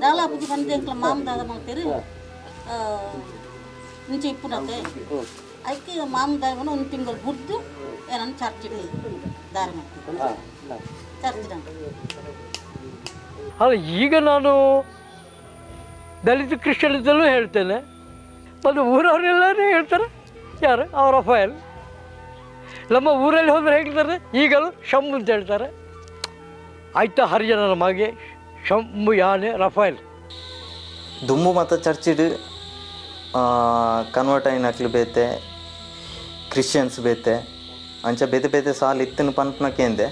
W: ದಾಲ ಪೂಜೆ ಬಂದು ಎಂಕ್ಲ ಮಾಮ ದಾದ ಮಾಡ್ತೀರಿ ಮುಂಚೆ ಇಪ್ಪುನತ್ತೆ ಅದಕ್ಕೆ ಮಾಮ ದಾದ ಬಂದು ಒಂದು ತಿಂಗಳು ಬುಡ್ದು ಏನನ್ನು ಚರ್ಚಿಗೆ ದಾರ ಮಾಡ್ತೀವಿ ಚರ್ಚಿದ.
N: ಅಲ್ಲ ಈಗ ನಾನು ದಲಿತ ಕ್ರಿಶ್ಚಿಯನಿದ್ದಲ್ಲೂ ಹೇಳ್ತೇನೆ ಮತ್ತು ಊರವರೆಲ್ಲರೂ ಹೇಳ್ತಾರೆ ಯಾರು ಅವರ ಫೈಲ್ ನಮ್ಮ ಊರಲ್ಲಿ ಹೋದರೆ ಹೇಳ್ತಾರೆ ಈಗಲೂ ಶಂಭು ಅಂತ ಹೇಳ್ತಾರೆ. ಆಯ್ತಾ ಹರಿಜನರ ಮಗೆ ಶಂಭು ಯಾನೆ ರಫೈಲ್
E: ದುಂಬು ಮತ್ತು ಚರ್ಚಿಡು ಕನ್ವರ್ಟ್ ಆಯ್ನ ಅಕ್ಲು ಬೇತೆ ಕ್ರಿಶ್ಚಿಯನ್ಸ್ ಬೇತೆ ಅಂಚ ಬೇತೆ ಬೇತೆ ಸಾಲ್ ಇತ್ತಿನ ಪನ್ಪನಕ್ಕೆಂದೆ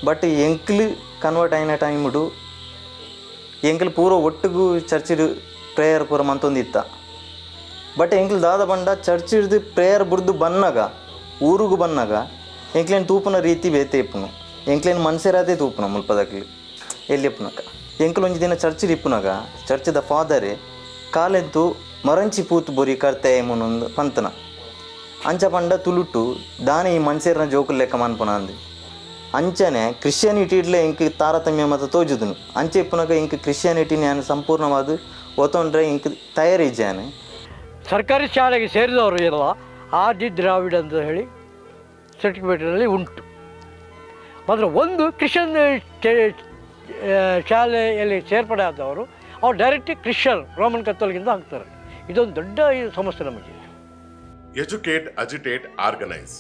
E: ಬಟ್ ಎಂಕ್ಲು ಕನ್ವರ್ಟ್ ಆಯ್ನ ಟೈಮುಡು ಎಂಕ್ಲು ಪೂರ ಒಟ್ಟಿಗೂ ಚರ್ಚಿಡು ಪ್ರೇಯರ್ ಪೂರ ಮಂತೊಂದಿತ್ತ. ಬಟ್ ಎಂಕ್ಲು ದಾದ ಬಂಡ ಚರ್ಚ್ ಹಿಡ್ದು ಪ್ರೇಯರ್ ಬುಡ್ದು ಬನ್ನಾಗ ಊರಿಗೂ ಬನ್ನಾಗ ಎಂಕ್ಲೇನು ತೂಪುನ ರೀತಿ ಬೇತೆ ಇಪ್ಪುನು ಎಂಕ್ಲೇನು ಮನ್ಸೇರಾದೇ ತೂಪುನ ಮುಲ್ಪದಕ್ಲಿ ಎಲ್ಲಿ ಇಪ್ಪುನಕ ಎಂಕ್ಲು ಒಂಜಿ ದಿನ ಚರ್ಚಿಗೆ ಇಪ್ಪುನಾಗ ಚರ್ಚದ ಫಾದರೇ ಕಾಲೆದ್ದು ಮರಂಚಿ ಪೂತು ಬೊರಿ ಕರ್ತೆ ಮುನೊಂದು ಪಂತನ ಅಂಚ ಪಂಡ ತುಳುಟು ದಾನೆ ಈ ಮನ್ಸೇರನ ಜೋಕುಲ್ ಲೆಕ್ಕ ಮನ್ಪುನ ಅಂದು ಅಂಚನೆ ಕ್ರಿಶ್ಚಿಯಾನಿಟಿ ಇಡ್ಲೆ ಇಂಕ್ ತಾರತಮ್ಯ ಮತ್ತು ತೋಜುದುನು ಅಂಚೆ ಇಪ್ಪುನಾಗ ಇಂಕ್ ಕ್ರಿಶ್ಚಿಯಾನಿಟಿ ನಾನು ಸಂಪೂರ್ಣವಾದ ಒತ್ತೊಂಡ್ರೆ ಇಂಕ್ ತಯಾರಿಜ್ಜಾನೆ.
N: ಸರ್ಕಾರಿ ಶಾಲೆಗೆ ಸೇರಿದವರು ಎಲ್ಲ ಆದಿ ದ್ರಾವಿಡ ಅಂತ ಹೇಳಿ ಸರ್ಟಿಫಿಕೇಟಲ್ಲಿ ಉಂಟು. ಮಾತ್ರ ಒಂದು ಕ್ರಿಶ್ಚಿಯನ್ ಶಾಲೆಯಲ್ಲಿ ಸೇರ್ಪಡೆ ಆದವರು ಅವ್ರು ಡೈರೆಕ್ಟ್ ಕ್ರಿಶ್ಚಿಯನ್ ರೋಮನ್ ಕತ್ತೋಲಿಗಿಂದ ಆಗ್ತಾರೆ. ಇದೊಂದು ದೊಡ್ಡ ಸಮಸ್ಯೆ ನಮಗೆ.
B: Educate, agitate, organise.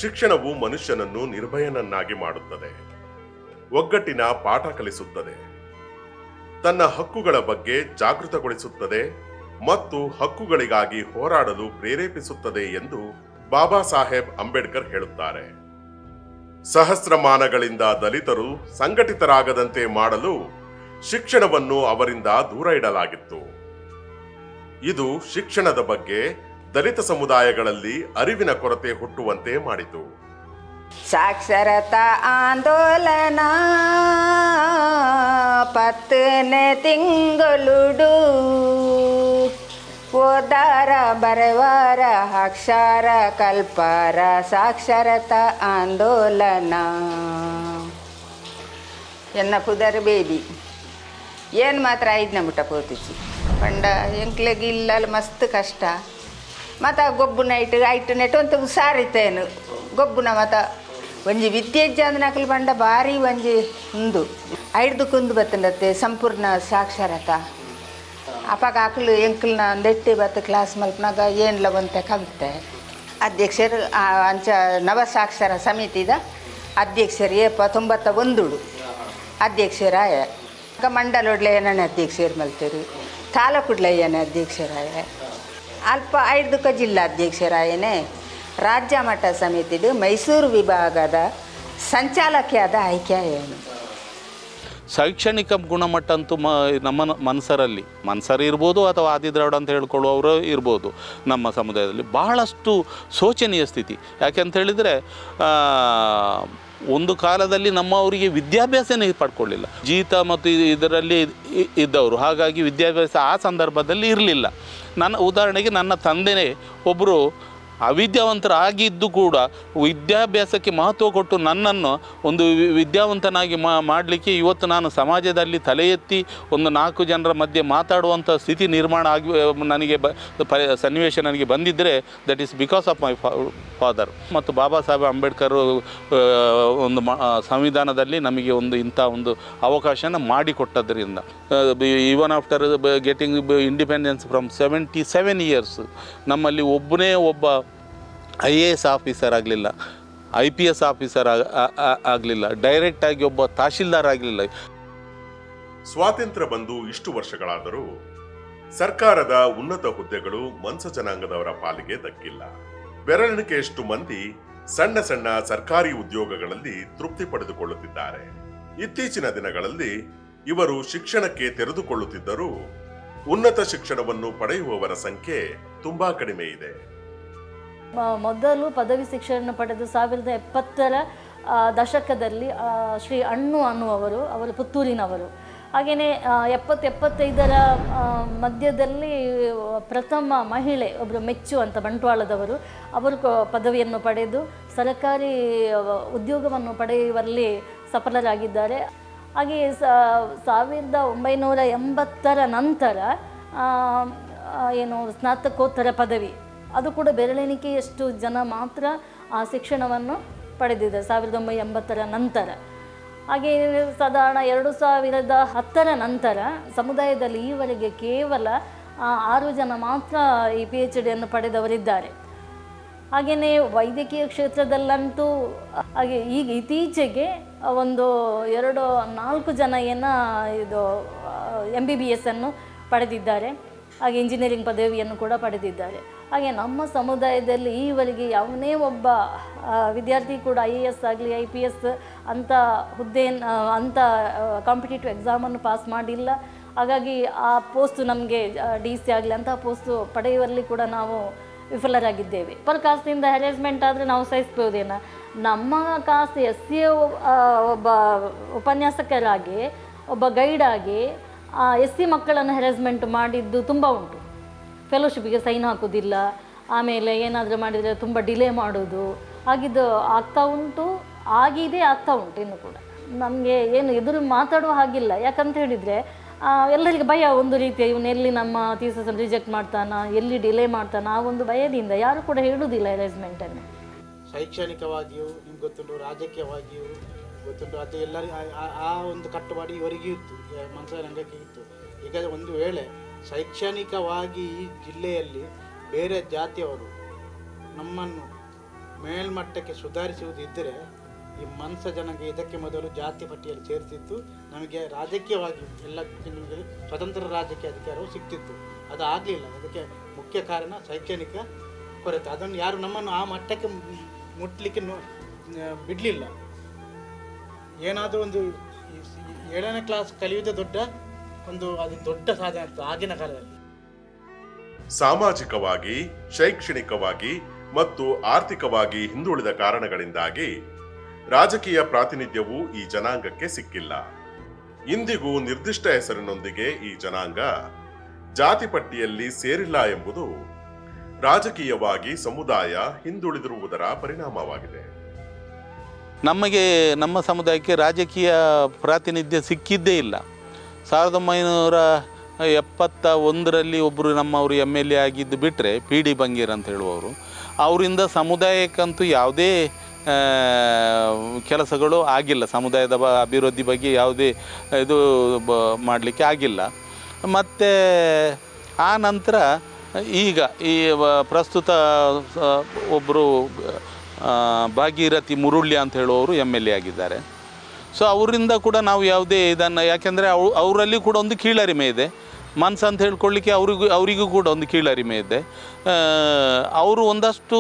B: ಶಿಕ್ಷಣವು ಮನುಷ್ಯನನ್ನು ನಿರ್ಭಯನನ್ನಾಗಿ ಮಾಡುತ್ತದೆ, ಒಗ್ಗಟ್ಟಿನ ಪಾಠ ಕಲಿಸುತ್ತದೆ, ತನ್ನ ಹಕ್ಕುಗಳ ಬಗ್ಗೆ ಜಾಗೃತಗೊಳಿಸುತ್ತದೆ ಮತ್ತು ಹಕ್ಕುಗಳಿಗಾಗಿ ಹೋರಾಡಲು ಪ್ರೇರೇಪಿಸುತ್ತದೆ ಎಂದು ಬಾಬಾ ಸಾಹೇಬ್ ಅಂಬೇಡ್ಕರ್ ಹೇಳುತ್ತಾರೆ. ಸಹಸ್ರಮಾನಗಳಿಂದ ದಲಿತರು ಸಂಘಟಿತರಾಗದಂತೆ ಮಾಡಲು ಶಿಕ್ಷಣವನ್ನು ಅವರಿಂದ ದೂರ ಇಡಲಾಗಿತ್ತು. ಇದು ಶಿಕ್ಷಣದ ಬಗ್ಗೆ ದಲಿತ ಸಮುದಾಯಗಳಲ್ಲಿ ಅರಿವಿನ ಕೊರತೆ ಹುಟ್ಟುವಂತೆ ಮಾಡಿತು.
A: ಸಾಕ್ಷರತಾ ಆಂದೋಲನ 10ನೇ ತಿಂಗಳು ಓದಾರ ಬರೆವಾರ ಅಕ್ಷರ ಕಲ್ಪಾರ ಸಾಕ್ಷರತಾ ಆಂದೋಲನ ಎನ್ನ ಪುದರ್ ಬೇಬಿ ಏನು ಮಾತ್ರ ಐದು ನಮುಟ ಪೋತಿಸಿ ಪಂಡ ಎಂಕ್ಲೆಗೆ ಇಲ್ಲ ಮಸ್ತ್ ಕಷ್ಟ ಮತ್ತು ಗೊಬ್ಬುನ ಐಟು ನೆಟ್ಟು ಅಂತ ಹುಷಾರಿತ್ತೇನು ಗೊಬ್ಬುನ ಮತ್ತು ಒಂಜಿ ವಿದ್ಯೆಜ್ಜ ಅಂದನಕಲ್ ಪಂಡ ಭಾರಿ ಒಂಜಿ ಉಂದು ಐಡ್ದು ಕುಂದು ಬತ್ತಂಡತ್ತೆ ಸಂಪೂರ್ಣ ಸಾಕ್ಷರತಾ ಅಪಾಗ ಆಕಳು ಎಂಕಲ್ನ ನೆಟ್ಟಿ ಬತ್ತು ಕ್ಲಾಸ್ ಮಲ್ಪನಾಗ ಏನ್ಲ ಬಂತೆ ಕಲಿತೆ ಅಧ್ಯಕ್ಷರು ಅಂಚ ನವಸಾಕ್ಷರ ಸಮಿತಿದ ಅಧ್ಯಕ್ಷರು 91 ಅಧ್ಯಕ್ಷರಾಯ ಮಂಡಲೊಡ್ಲೆ ಏನನೇ ಅಧ್ಯಕ್ಷರು ಮಲ್ತೇರು ತಾಲೂಕುಡ್ಲೆ ಏನೇ ಅಧ್ಯಕ್ಷರಾಯ ಅಲ್ಪ 5 ಜಿಲ್ಲಾಧ್ಯಕ್ಷರಾಯನೇ ರಾಜ್ಯ ಮಟ್ಟ ಸಮಿತಿದು ಮೈಸೂರು ವಿಭಾಗದ ಸಂಚಾಲಕಿಯಾದ ಆಯ್ಕೆ ಏನು
K: ಶೈಕ್ಷಣಿಕ ಗುಣಮಟ್ಟ ಅಂತೂ ನಮ್ಮ ಮನ್ಸರ್ ಇರ್ಬೋದು ಅಥವಾ ಆದಿದ್ರಾವಿಡ ಅಂತ ಹೇಳ್ಕೊಳ್ಳುವವರು ಇರ್ಬೋದು. ನಮ್ಮ ಸಮುದಾಯದಲ್ಲಿ ಬಹಳಷ್ಟು ಶೋಚನೀಯ ಸ್ಥಿತಿ. ಯಾಕೆಂತ ಹೇಳಿದರೆ ಒಂದು ಕಾಲದಲ್ಲಿ ನಮ್ಮವರಿಗೆ ವಿದ್ಯಾಭ್ಯಾಸನೇ ಪಡ್ಕೊಳ್ಳಿಲ್ಲ. ಜೀತ ಮತ್ತು ಇದರಲ್ಲಿ ಇದ್ದವರು, ಹಾಗಾಗಿ ವಿದ್ಯಾಭ್ಯಾಸ ಆ ಸಂದರ್ಭದಲ್ಲಿ ಇರಲಿಲ್ಲ. ಉದಾಹರಣೆಗೆ ನನ್ನ ತಂದೆಯೇ ಒಬ್ಬರು ಅವಿದ್ಯಾವಂತರಾಗಿದ್ದು ಕೂಡ ವಿದ್ಯಾಭ್ಯಾಸಕ್ಕೆ ಮಹತ್ವ ಕೊಟ್ಟು ನನ್ನನ್ನು ಒಂದು ವಿದ್ಯಾವಂತನಾಗಿ ಮಾಡಲಿಕ್ಕೆ ಇವತ್ತು ನಾನು ಸಮಾಜದಲ್ಲಿ ತಲೆ ಎತ್ತಿ ಒಂದು 4 ಜನರ ಮಧ್ಯೆ ಮಾತಾಡುವಂಥ ಸ್ಥಿತಿ ನಿರ್ಮಾಣ ಆಗಿ ನನಗೆ ಸನ್ನಿವೇಶ ನನಗೆ ಬಂದಿದ್ದರೆ that is because of my father. ಮತ್ತು ಬಾಬಾ ಸಾಹೇಬ್ ಅಂಬೇಡ್ಕರ್ ಒಂದು ಸಂವಿಧಾನದಲ್ಲಿ ನಮಗೆ ಇಂಥ ಒಂದು ಅವಕಾಶನ ಮಾಡಿಕೊಟ್ಟದ್ರಿಂದ even after getting independence from 77 years ನಮ್ಮಲ್ಲಿ ಒಬ್ಬನೇ ಒಬ್ಬ IAS ಆಫೀಸರ್ ಆಗಲಿಲ್ಲ, IPS ಆಫೀಸರ್ ಆಗಲಿಲ್ಲ, ಡೈರೆಕ್ಟಾಗಿ ಒಬ್ಬ ತಹಶೀಲ್ದಾರ್ ಆಗಲಿಲ್ಲ.
B: ಸ್ವಾತಂತ್ರ್ಯ ಬಂದು ಇಷ್ಟು ವರ್ಷಗಳಾದರೂ ಸರ್ಕಾರದ ಉನ್ನತ ಹುದ್ದೆಗಳು ಮನ್ಸ ಜನಾಂಗದವರ ಪಾಲಿಗೆ ದಕ್ಕಿಲ್ಲ. ಬೆರಳೆಣಿಕೆಯಷ್ಟು ಮಂದಿ ಸಣ್ಣ ಸಣ್ಣ ಸರ್ಕಾರಿ ಉದ್ಯೋಗಗಳಲ್ಲಿ ತೃಪ್ತಿ ಪಡೆದುಕೊಳ್ಳುತ್ತಿದ್ದಾರೆ. ಇತ್ತೀಚಿನ ದಿನಗಳಲ್ಲಿ ಇವರು ಶಿಕ್ಷಣಕ್ಕೆ ತೆರೆದುಕೊಳ್ಳುತ್ತಿದ್ದರೂ ಉನ್ನತ ಶಿಕ್ಷಣವನ್ನು ಪಡೆಯುವವರ ಸಂಖ್ಯೆ ತುಂಬಾ ಕಡಿಮೆ ಇದೆ.
D: ಮೊದಲು ಪದವಿ ಶಿಕ್ಷಣ ಪಡೆದು 1970ರ ದಶಕದಲ್ಲಿ ಶ್ರೀ ಅಣ್ಣು ಅನ್ನುವರು, ಅವರು ಪುತ್ತೂರಿನವರು. ಹಾಗೆಯೇ 70-75ರ ಮಧ್ಯದಲ್ಲಿ ಪ್ರಥಮ ಮಹಿಳೆ ಒಬ್ಬರು ಮೆಚ್ಚು ಅಂತ ಬಂಟ್ವಾಳದವರು, ಅವರು ಪದವಿಯನ್ನು ಪಡೆದು ಸರ್ಕಾರಿ ಉದ್ಯೋಗವನ್ನು ಪಡೆಯುವಲ್ಲಿ ಸಫಲರಾಗಿದ್ದಾರೆ. ಹಾಗೆಯೇ 1980ರ ನಂತರ ಸ್ನಾತಕೋತ್ತರ ಪದವಿ, ಅದು ಕೂಡ ಬೆರಳೆಣಿಕೆಯಷ್ಟು ಜನ ಮಾತ್ರ ಆ ಶಿಕ್ಷಣವನ್ನು ಪಡೆದಿದ್ದಾರೆ 1980ರ ನಂತರ. ಹಾಗೆ ಸಾಧಾರಣ 2010ರ ನಂತರ ಸಮುದಾಯದಲ್ಲಿ ಈವರೆಗೆ ಕೇವಲ 6 ಜನ ಮಾತ್ರ ಈ PhDಯನ್ನು ಪಡೆದವರಿದ್ದಾರೆ. ಹಾಗೆಯೇ ವೈದ್ಯಕೀಯ ಕ್ಷೇತ್ರದಲ್ಲಂತೂ ಹಾಗೆ ಈಗ ಇತ್ತೀಚೆಗೆ 4 ಜನ ಇದು MBBS ಅನ್ನು ಪಡೆದಿದ್ದಾರೆ. ಹಾಗೆ ಇಂಜಿನಿಯರಿಂಗ್ ಪದವಿಯನ್ನು ಕೂಡ ಪಡೆದಿದ್ದಾರೆ. ಹಾಗೆ ನಮ್ಮ ಸಮುದಾಯದಲ್ಲಿ ಈವರೆಗೆ ಯಾವನೇ ಒಬ್ಬ ವಿದ್ಯಾರ್ಥಿ ಕೂಡ IAS ಆಗಲಿ IPS ಅಂಥ ಅಂಥ ಕಾಂಪಿಟೇಟಿವ್ ಎಕ್ಸಾಮನ್ನು ಪಾಸ್ ಮಾಡಿಲ್ಲ. ಹಾಗಾಗಿ ಆ ಪೋಸ್ಟು ನಮಗೆ DC ಆಗಲಿ ಅಂಥ ಪೋಸ್ಟು ಪಡೆಯುವಲ್ಲಿ ಕೂಡ ನಾವು ವಿಫಲರಾಗಿದ್ದೇವೆ. ಅಪ್ಪರ್ ಕಾಸ್ಟಿಂದ ಹ್ಯಾರೇಸ್ಮೆಂಟ್ ಆದರೆ ನಾವು ಸಹಿಸ್ಬೋದೇನ. ನಮ್ಮ ಕಾಸ್ಟ್ SC ಒಬ್ಬ ಉಪನ್ಯಾಸಕರಾಗಿ ಒಬ್ಬ ಗೈಡಾಗಿ SC ಮಕ್ಕಳನ್ನು ಹ್ಯಾರೇಸ್ಮೆಂಟ್ ಮಾಡಿದ್ದು ತುಂಬ ಉಂಟು. ಫೆಲೋಶಿಪ್ಪಿಗೆ ಸೈನ್ ಹಾಕೋದಿಲ್ಲ, ಆಮೇಲೆ ಏನಾದರೂ ಮಾಡಿದರೆ ತುಂಬ ಡಿಲೇ ಮಾಡೋದು, ಆಗಿದ್ದು ಆಗ್ತಾ ಉಂಟು, ಆಗ್ತಾ ಉಂಟು. ಇನ್ನು ಕೂಡ ನಮಗೆ ಏನು ಎದುರು ಮಾತಾಡುವ ಹಾಗಿಲ್ಲ. ಯಾಕಂತ ಹೇಳಿದರೆ ಎಲ್ಲರಿಗೆ ಭಯ, ಒಂದು ರೀತಿಯ ಇವನು ಎಲ್ಲಿ ನಮ್ಮ ಥೀಸಸನ್ನು ರಿಜೆಕ್ಟ್ ಮಾಡ್ತಾನ, ಎಲ್ಲಿ ಡಿಲೇ ಮಾಡ್ತಾನ, ಆ ಒಂದು ಭಯದಿಂದ ಯಾರು ಕೂಡ ಹೇಳುವುದಿಲ್ಲ ಹ್ಯಾರೇಸ್ಮೆಂಟನ್ನು.
U: ಶೈಕ್ಷಣಿಕವಾಗಿಯೂ ನಿಮ್ಗೆ ಗೊತ್ತುಂಟು, ರಾಜಕೀಯವಾಗಿಯೂ ಗೊತ್ತುಂಟು, ಅದು ಎಲ್ಲರಿಗೂ ಆ ಒಂದು ಕಟ್ಟುಪಾಡು ಇವರಿಗೂ ಇತ್ತು, ಮನ್ಸ ರಂಗಕ್ಕೆ ಇತ್ತು. ಈಗ ಒಂದು ವೇಳೆ ಶೈಕ್ಷಣಿಕವಾಗಿ ಈ ಜಿಲ್ಲೆಯಲ್ಲಿ ಬೇರೆ ಜಾತಿಯವರು ನಮ್ಮನ್ನು ಮೇಲ್ಮಟ್ಟಕ್ಕೆ ಸುಧಾರಿಸುವುದಿದ್ದರೆ ಈ ಮನ್ಸ ಜನಾಂಗ ಇದಕ್ಕೆ ಮೊದಲು ಜಾತಿ ಪಟ್ಟಿಯಲ್ಲಿ ಸೇರಿಸಿದ್ದು, ನಮಗೆ ರಾಜಕೀಯವಾಗಿ ನಿಮಗೆ ಸ್ವತಂತ್ರ ರಾಜಕೀಯ ಅಧಿಕಾರವು ಸಿಗ್ತಿತ್ತು. ಅದು ಆಗಲಿಲ್ಲ. ಅದಕ್ಕೆ ಮುಖ್ಯ ಕಾರಣ ಶೈಕ್ಷಣಿಕ ಕೊರತೆ. ಅದನ್ನು ಯಾರು ನಮ್ಮನ್ನು ಆ ಮಟ್ಟಕ್ಕೆ ಮುಟ್ಟಲಿಕ್ಕೆ ಬಿಡಲಿಲ್ಲ. ಏನಾದರೂ ಒಂದು 7ನೇ ಕ್ಲಾಸ್ ಕಲಿಯುವುದೇ ಅದು ದೊಡ್ಡ ಸಾಧನೆ ಇತ್ತು ಆಗಿನ ಕಾಲದಲ್ಲಿ.
B: ಸಾಮಾಜಿಕವಾಗಿ, ಶೈಕ್ಷಣಿಕವಾಗಿ ಮತ್ತು ಆರ್ಥಿಕವಾಗಿ ಹಿಂದುಳಿದ ಕಾರಣಗಳಿಂದಾಗಿ ರಾಜಕೀಯ ಪ್ರಾತಿನಿಧ್ಯವೂ ಈ ಜನಾಂಗಕ್ಕೆ ಸಿಕ್ಕಿಲ್ಲ. ಇಂದಿಗೂ ನಿರ್ದಿಷ್ಟ ಹೆಸರಿನೊಂದಿಗೆ ಈ ಜನಾಂಗ ಜಾತಿ ಪಟ್ಟಿಯಲ್ಲಿ ಸೇರಿಲ್ಲ ಎಂಬುದು ರಾಜಕೀಯವಾಗಿ ಸಮುದಾಯ ಹಿಂದುಳಿದಿರುವುದರ ಪರಿಣಾಮವಾಗಿದೆ.
K: ನಮಗೆ ನಮ್ಮ ಸಮುದಾಯಕ್ಕೆ ರಾಜಕೀಯ ಪ್ರಾತಿನಿಧ್ಯ ಸಿಕ್ಕಿದ್ದೇ ಇಲ್ಲ. 1971ರಲ್ಲಿ ಒಬ್ಬರು ನಮ್ಮವರು MLA ಆಗಿದ್ದು ಬಿಟ್ಟರೆ PD ಬಂಗೀರ್ ಅಂತ ಹೇಳುವವರು, ಅವರಿಂದ ಸಮುದಾಯಕ್ಕಂತೂ ಯಾವುದೇ ಕೆಲಸಗಳು ಆಗಿಲ್ಲ. ಸಮುದಾಯದ ಅಭಿವೃದ್ಧಿ ಬಗ್ಗೆ ಯಾವುದೇ ಇದು ಮಾಡಲಿಕ್ಕೆ ಆಗಿಲ್ಲ. ಮತ್ತು ಆ ನಂತರ ಈಗ ಈ ಪ್ರಸ್ತುತ ಒಬ್ಬರು ಭಾಗೀರಥಿ ಮುರುಳ್ಯ ಅಂತ ಹೇಳುವವರು MLA ಆಗಿದ್ದಾರೆ. ಸೊ ಅವರಿಂದ ಕೂಡ ನಾವು ಯಾವುದೇ ಇದನ್ನು, ಯಾಕೆಂದರೆ ಅವರಲ್ಲಿ ಕೂಡ ಒಂದು ಕೀಳರಿಮೆ ಇದೆ. ಮನ್ಸು ಅಂತ ಹೇಳ್ಕೊಳ್ಳಿಕ್ಕೆ ಅವರಿಗೂ ಕೂಡ ಒಂದು ಕೀಳರಿಮೆ ಇದೆ. ಅವರು ಒಂದಷ್ಟು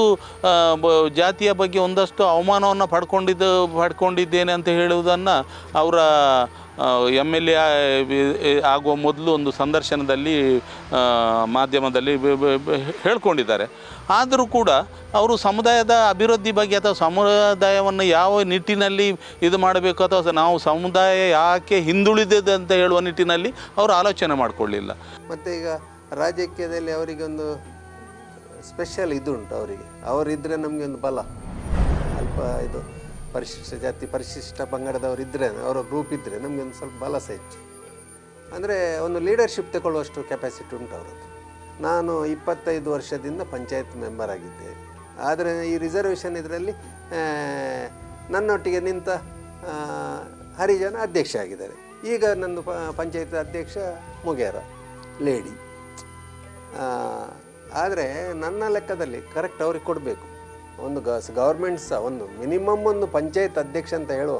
K: ಜಾತಿಯ ಬಗ್ಗೆ ಒಂದಷ್ಟು ಅವಮಾನವನ್ನು ಪಡ್ಕೊಂಡಿದ್ದೇನೆ ಅಂತ ಹೇಳುವುದನ್ನು ಅವರ MLA ಆಗುವ ಮೊದಲು ಒಂದು ಸಂದರ್ಶನದಲ್ಲಿ ಮಾಧ್ಯಮದಲ್ಲಿ ಹೇಳ್ಕೊಂಡಿದ್ದಾರೆ. ಆದರೂ ಕೂಡ ಅವರು ಸಮುದಾಯದ ಅಭಿವೃದ್ಧಿ ಬಗ್ಗೆ ಅಥವಾ ಸಮುದಾಯವನ್ನು ಯಾವ ನಿಟ್ಟಿನಲ್ಲಿ ಇದು ಮಾಡಬೇಕು ಅಥವಾ ನಾವು ಸಮುದಾಯ ಯಾಕೆ ಹಿಂದುಳಿದಿದೆ ಅಂತ ಹೇಳುವ ನಿಟ್ಟಿನಲ್ಲಿ ಅವರು ಆಲೋಚನೆ ಮಾಡಿಕೊಳ್ಳಿಲ್ಲ.
R: ಮತ್ತು ಈಗ ರಾಜಕೀಯದಲ್ಲಿ ಅವರಿಗೆ ಒಂದು ಸ್ಪೆಷಲ್ ಇದುಂಟು. ಅವರಿದ್ದರೆ ನಮಗೆ ಒಂದು ಬಲ. ಅಲ್ಪ ಇದು ಪರಿಶಿಷ್ಟ ಜಾತಿ ಪರಿಶಿಷ್ಟ ಪಂಗಡದವರು ಇದ್ದರೆ, ಅವರ ಗ್ರೂಪ್ ಇದ್ದರೆ ನಮಗೆ ಒಂದು ಸ್ವಲ್ಪ ಬಲ ಸಹ ಹೆಚ್ಚು. ಅಂದರೆ ಒಂದು ಲೀಡರ್ಶಿಪ್ ತಗೊಳ್ಳುವಷ್ಟು ಕೆಪಾಸಿಟಿ ಉಂಟು ಅವರದ್ದು. ನಾನು 25 ವರ್ಷದಿಂದ ಪಂಚಾಯತ್ ಮೆಂಬರ್ ಆಗಿದ್ದೆ. ಆದರೆ ಈ ರಿಸರ್ವೇಷನ್ ಇದರಲ್ಲಿ ನನ್ನೊಟ್ಟಿಗೆ ನಿಂತ ಹರಿಜನ ಅಧ್ಯಕ್ಷ ಆಗಿದ್ದಾರೆ. ಈಗ ನಂದು ಪಂಚಾಯತ್ ಅಧ್ಯಕ್ಷ ಮುಗೇರ ಲೇಡಿ. ಆದರೆ ನನ್ನ ಲೆಕ್ಕದಲ್ಲಿ ಕರೆಕ್ಟ್ ಅವ್ರಿಗೆ ಕೊಡಬೇಕು. ಒಂದು ಗೌರ್ಮೆಂಟ್ ಸಹ ಒಂದು ಮಿನಿಮಮ್ ಒಂದು ಪಂಚಾಯತ್ ಅಧ್ಯಕ್ಷ ಅಂತ ಹೇಳುವ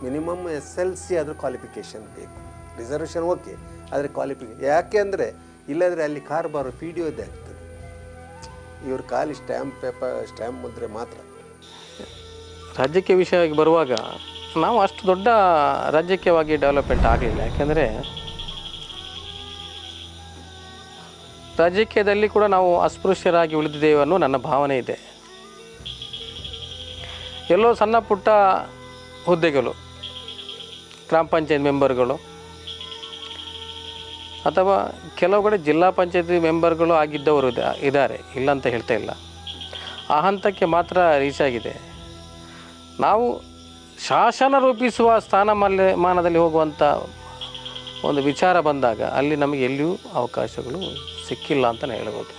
R: ಮಿನಿಮಮ್ SLC ಆದರೂ ಕ್ವಾಲಿಫಿಕೇಷನ್ ಬೇಕು. ರಿಸರ್ವೇಷನ್ ಓಕೆ, ಆದರೆ ಕ್ವಾಲಿಫಿಕೇಷನ್ ಯಾಕೆ ಅಂದರೆ ಇಲ್ಲದ್ರೆ ಅಲ್ಲಿ ಕಾರ್ಬಾರು PDOದೇ ಆಗ್ತದೆ. ಇವರು ಖಾಲಿ ಸ್ಟ್ಯಾಂಪ್ ಮುದ್ರೆ ಮಾತ್ರ.
H: ರಾಜಕೀಯ ವಿಷಯವಾಗಿ ಬರುವಾಗ ನಾವು ಅಷ್ಟು ದೊಡ್ಡ ರಾಜಕೀಯವಾಗಿ ಡೆವಲಪ್ಮೆಂಟ್ ಆಗಲಿಲ್ಲ. ಯಾಕೆಂದರೆ ರಾಜಕೀಯದಲ್ಲಿ ಕೂಡ ನಾವು ಅಸ್ಪೃಶ್ಯರಾಗಿ ಉಳಿದಿದ್ದೇವೆ ಅನ್ನೋ ನನ್ನ ಭಾವನೆ ಇದೆ. ಎಲ್ಲೋ ಸಣ್ಣ ಪುಟ್ಟ ಹುದ್ದೆಗಳು, ಗ್ರಾಮ ಪಂಚಾಯತ್ ಮೆಂಬರ್ಗಳು ಅಥವಾ ಕೆಲವು ಕಡೆ ಜಿಲ್ಲಾ ಪಂಚಾಯತಿ ಮೆಂಬರ್ಗಳು ಆಗಿದ್ದವರು ಇದ್ದಾರೆ, ಇಲ್ಲ ಅಂತ ಹೇಳ್ತಾ ಇಲ್ಲ. ಆ ಹಂತಕ್ಕೆ ಮಾತ್ರ ರೀಚ್ ಆಗಿದೆ. ನಾವು ಶಾಸನ ರೂಪಿಸುವ ಸ್ಥಾನಮಾನದಲ್ಲಿ ಹೋಗುವಂಥ ಒಂದು ವಿಚಾರ ಬಂದಾಗ ಅಲ್ಲಿ ನಮಗೆ ಎಲ್ಲಿಯೂ ಅವಕಾಶಗಳು ಸಿಕ್ಕಿಲ್ಲ ಅಂತಲೇ ಹೇಳ್ಬೋದು.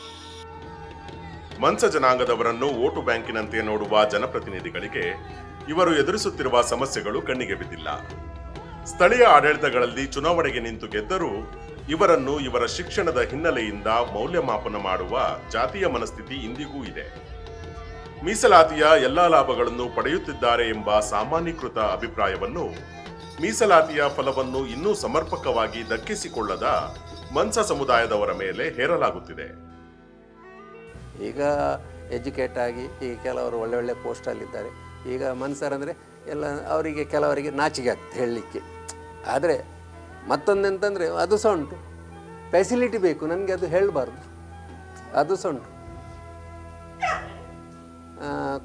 B: ಮನ್ಸ ಜನಾಂಗದವರನ್ನು ವೋಟು ಬ್ಯಾಂಕಿನಂತೆ ನೋಡುವ ಜನಪ್ರತಿನಿಧಿಗಳಿಗೆ ಇವರು ಎದುರಿಸುತ್ತಿರುವ ಸಮಸ್ಯೆಗಳು ಕಣ್ಣಿಗೆ ಬಿದ್ದಿಲ್ಲ. ಸ್ಥಳೀಯ ಆಡಳಿತಗಳಲ್ಲಿ ಚುನಾವಣೆಗೆ ನಿಂತು ಗೆದ್ದರೂ ಇವರನ್ನು ಇವರ ಶಿಕ್ಷಣದ ಹಿನ್ನೆಲೆಯಿಂದ ಮೌಲ್ಯಮಾಪನ ಮಾಡುವ ಜಾತಿಯ ಮನಸ್ಥಿತಿ ಇಂದಿಗೂ ಇದೆ. ಮೀಸಲಾತಿಯ ಎಲ್ಲಾ ಲಾಭಗಳನ್ನು ಪಡೆಯುತ್ತಿದ್ದಾರೆ ಎಂಬ ಸಾಮಾನ್ಯೀಕೃತ ಅಭಿಪ್ರಾಯವನ್ನು ಮೀಸಲಾತಿಯ ಫಲವನ್ನು ಇನ್ನೂ ಸಮರ್ಪಕವಾಗಿ ದಕ್ಕಿಸಿಕೊಳ್ಳದ ಮನ್ಸ ಸಮುದಾಯದವರ ಮೇಲೆ ಹೇರಲಾಗುತ್ತಿದೆ.
R: ಈಗ ಎಜುಕೇಟ್ ಆಗಿ ಈಗ ಕೆಲವರು ಒಳ್ಳೆ ಪೋಸ್ಟಲ್ಲಿದ್ದಾರೆ. ಈಗ ಮನ್ಸರಂದರೆ ಎಲ್ಲ ಅವರಿಗೆ ಕೆಲವರಿಗೆ ನಾಚಿಕೆ ಆಗ್ತದೆ ಹೇಳಲಿಕ್ಕೆ. ಆದರೆ ಮತ್ತೊಂದೆಂತಂದರೆ ಅದು ಸಹ ಉಂಟು, ಫೆಸಿಲಿಟಿ ಬೇಕು ನನಗೆ, ಅದು ಹೇಳಬಾರ್ದು, ಅದು ಸಹ ಉಂಟು.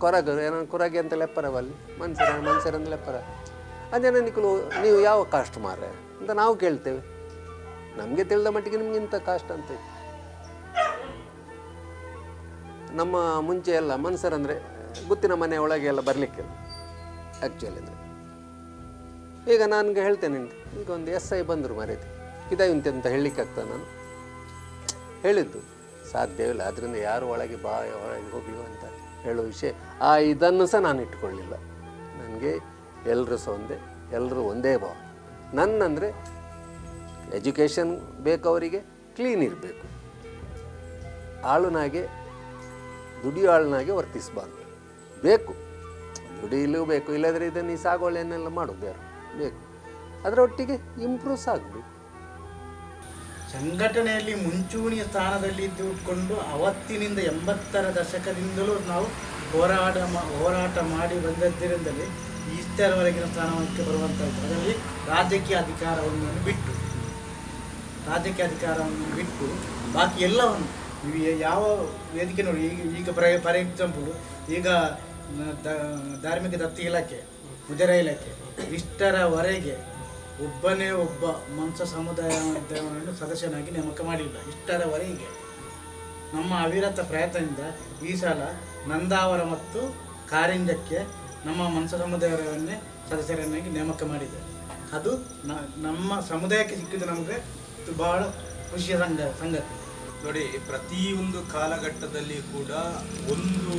R: ಕೊರಗರು ಏನೋ ಕೊರಗೆ ಅಂತ ಲೆಪ್ಪರವಲ್ಲಿ ಮನ್ಸರಂತ ಲೆಪ್ಪರ. ಅದೇ ನಿಕ್ಕಲು ನೀವು ಯಾವ ಕಾಸ್ಟ್ ಮಾರ್ರೆ ಅಂತ ನಾವು ಕೇಳ್ತೇವೆ. ನಮಗೆ ತಿಳಿದ ಮಟ್ಟಿಗೆ ನಿಮ್ಗೆ ಇಂಥ ಕಾಸ್ಟ್ ಅಂತ. ನಮ್ಮ ಮುಂಚೆ ಎಲ್ಲ ಮನ್ಸರಂದರೆ ಗುತ್ತಿನ ಮನೆ ಒಳಗೆ ಎಲ್ಲ ಬರಲಿಕ್ಕಿಲ್ಲ ಆ್ಯಕ್ಚುಲಿ. ಅಂದರೆ ಈಗ ನನಗೆ ಹೇಳ್ತೇನೆ, ಈಗ ಒಂದು SI ಬಂದರು ಮರ್ಯಾದೆ ಇದಾಯುಂತೆ ಅಂತ ಹೇಳಲಿಕ್ಕಾಗ್ತದೆ. ನಾನು ಹೇಳಿದ್ದು ಸಾಧ್ಯವಿಲ್ಲ. ಅದರಿಂದ ಯಾರು ಒಳಗೆ ಹೊರಗೆ ಹೋಗಿ ಅಂತ ಹೇಳೋ ವಿಷಯ ಇದನ್ನು ಸಹ ನಾನು ಇಟ್ಕೊಳ್ಳಿಲ್ಲ. ನನಗೆ ಎಲ್ಲರೂ ಸಹ ಒಂದೇ, ಎಲ್ಲರೂ ಒಂದೇ ಭಾವ. ನನ್ನಂದರೆ ಎಜುಕೇಷನ್ ಬೇಕು, ಅವರಿಗೆ ಕ್ಲೀನ್ ಇರಬೇಕು, ಆಳುನಾಗೆ ದುಡಿಯೋ ಆಳುನಾಗೆ ವರ್ತಿಸಬಾರ್ದು. ಬೇಕು ದುಡಿಯಲೂ ಬೇಕು, ಇಲ್ಲದ್ರೆ ಇದನ್ನು ಈ ಸಾಗುವಳಿಯನ್ನೆಲ್ಲ ಮಾಡೋದು ಯಾರು ಬೇಕು. ಅದರ ಒಟ್ಟಿಗೆ ಇಂಪ್ರೂವ್ ಆಗಬೇಕು.
L: ಸಂಘಟನೆಯಲ್ಲಿ ಮುಂಚೂಣಿಯ ಸ್ಥಾನದಲ್ಲಿ ಇದ್ದುಕೊಂಡು ಅವತ್ತಿನಿಂದ 80ರ ದಶಕದಿಂದಲೂ ನಾವು ಹೋರಾಟ ಮಾಡಿ ಬಂದದ್ದರಿಂದಲೇ ಇಷ್ಟರವರೆಗಿನ ಸ್ಥಾನಕ್ಕೆ ಬರುವಂಥದ್ದು. ಅದರಲ್ಲಿ ರಾಜಕೀಯ ಅಧಿಕಾರವನ್ನು ಬಿಟ್ಟು ಬಾಕಿ ಎಲ್ಲವನ್ನು ನೀವು ಯಾವ ವೇದಿಕೆ ನೋಡಿ. ಈಗ ಫಾರ್ ಎಕ್ಸಾಂಪಲ್ ಈಗ ಧಾರ್ಮಿಕ ದತ್ತಿ ಇಲಾಖೆ, ಮುಜರಾಯಿ ಇಲಾಖೆ ಇಷ್ಟರವರೆಗೆ ಒಬ್ಬನೇ ಒಬ್ಬ ಮನ್ಸ ಸಮುದಾಯವನ್ನು ಸದಸ್ಯನಾಗಿ ನೇಮಕ ಮಾಡಿಲ್ಲ ಇಷ್ಟರವರೆಗೆ. ನಮ್ಮ ಅವಿರತ ಪ್ರಯತ್ನದಿಂದ ಈ ಸಲ ನಂದಾವರ ಮತ್ತು ಕಾರಿಂಜಕ್ಕೆ ನಮ್ಮ ಮನ್ಸ ಸಮುದಾಯವನ್ನೇ ಸದಸ್ಯರನ್ನಾಗಿ ನೇಮಕ ಮಾಡಿದೆ. ಅದು ನಮ್ಮ ಸಮುದಾಯಕ್ಕೆ ಸಿಕ್ಕಿದ್ದು ನಮಗೆ ಬಹಳ ಖುಷಿಯ ಸಂಗತಿ.
M: ನೋಡಿ, ಪ್ರತಿಯೊಂದು ಕಾಲಘಟ್ಟದಲ್ಲಿ ಕೂಡ ಒಂದು